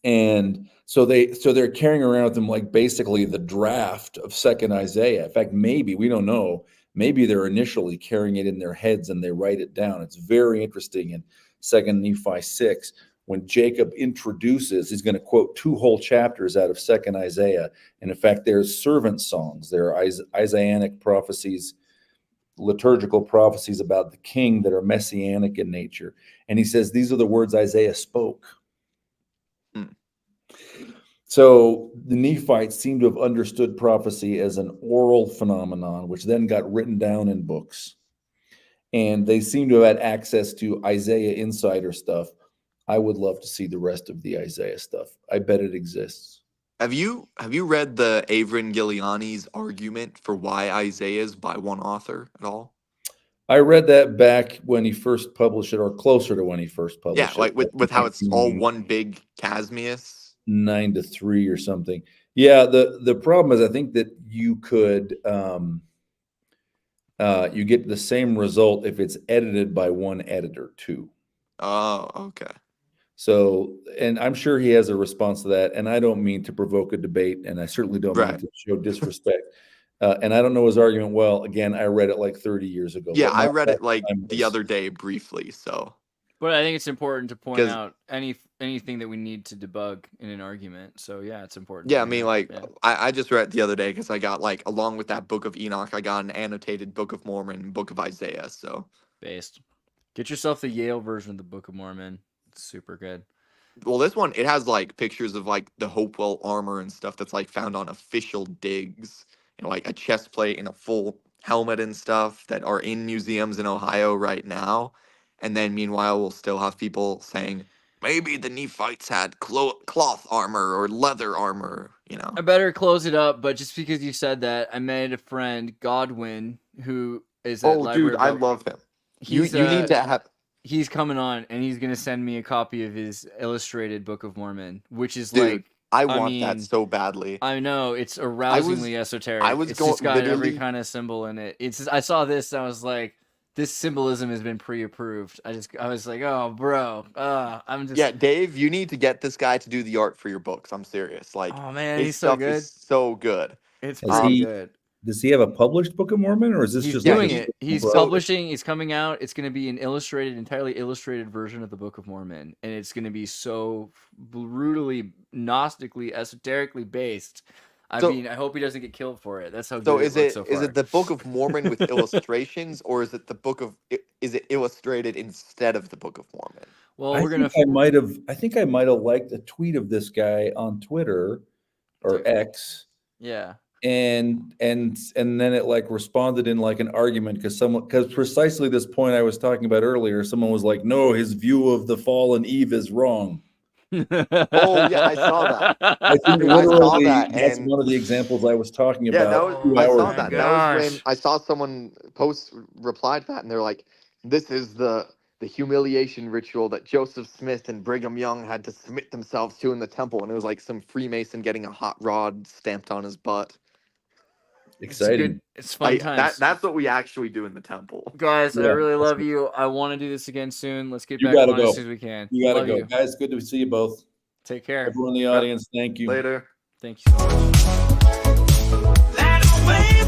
And so they're carrying around with them like basically the draft of second Isaiah. In fact, maybe, we don't know, maybe they're initially carrying it in their heads and they write it down. It's very interesting in 2 Nephi 6, when Jacob introduces, he's going to quote 2 whole chapters out of 2nd Isaiah. And in fact, there's servant songs. There are Isaianic prophecies, liturgical prophecies about the king that are messianic in nature. And he says, these are the words Isaiah spoke. So the Nephites seem to have understood prophecy as an oral phenomenon, which then got written down in books. And they seem to have had access to Isaiah insider stuff. I would love to see the rest of the Isaiah stuff. I bet it exists. Have you read the Avrin Giuliani's argument for why Isaiah is by one author at all? I read that back when he first published it, or closer to when he first published it. Yeah, like with how it's all one big chasmius. 9-3 or something. Yeah, the problem is I think that you could you get the same result if it's edited by one editor too. Oh, okay. So, and I'm sure he has a response to that. And I don't mean to provoke a debate, and I certainly don't mean Right. to show disrespect. And I don't know his argument well. Again, I read it like 30 years ago. Yeah, but I my read it like time the was- other day briefly. So But I think it's important to point 'Cause- out anything that we need to debug in an argument. So yeah, it's important. yeah, to I do mean, that. like Yeah. I just read it the other day because I got like along with that Book of Enoch, I got an annotated Book of Mormon, Book of Isaiah. So Based. Get yourself the Yale version of the Book of Mormon. It's super good. well, this one it has like pictures of like the Hopewell armor and stuff that's like found on official digs, and like a chest plate and a full helmet and stuff that are in museums in Ohio right now. And then meanwhile, we'll still have people saying maybe the Nephites had cloth armor or leather armor. You know, I better close it up, but just because you said that, I made a friend, Godwin, who is at oh Library dude, I Book. love him. You He's, need to have. He's coming on, and he's gonna send me a copy of his illustrated Book of Mormon, which is Dude, like I want mean, that so badly. I know it's arousingly esoteric. I was it's going- just got every literally- kind of symbol in it. It's I saw this, and I was like, this symbolism has been pre-approved. I was like, oh, bro, I'm just Yeah, Dave, you need to get this guy to do the art for your books. I'm serious. Like, oh man, his he's so stuff good. is so good. It's Is pretty he- good. Does he have a published Book of Mormon, or is this He's just doing like it. He's Bro. publishing. He's coming out. It's going to be an entirely illustrated version of the Book of Mormon, and it's going to be so brutally gnostically, esoterically based. I So- mean, I hope he doesn't get killed for it. That's how good So it is looks it so is far. it the Book of Mormon with illustrations, or is it the book of is it illustrated instead of the Book of Mormon? Well, I we're gonna. think I might have liked a tweet of this guy on Twitter or X, Yeah. and then it like responded in like an argument because precisely this point I was talking about earlier, someone was like, no, his view of the fallen Eve is wrong. Oh, yeah, I saw that. I think Dude, I saw literally that, that's and- one of the examples I was talking Yeah, about. that was, 2 I hours saw ago. that. That was when Gosh. I saw someone reply to that, and they're like, "This is the humiliation ritual that Joseph Smith and Brigham Young had to submit themselves to in the temple," and it was like some Freemason getting a hot rod stamped on his butt. Exciting. It's fun times. That's what we actually do in the temple. Guys, I Yeah, really that's love good. you. I want to do this again soon. Let's get You back gotta on as go. soon as we can. You gotta Love go. you. Guys, good to see you both. Take care. Everyone in the audience, thank you. Later. Thank you so much. Latterwave.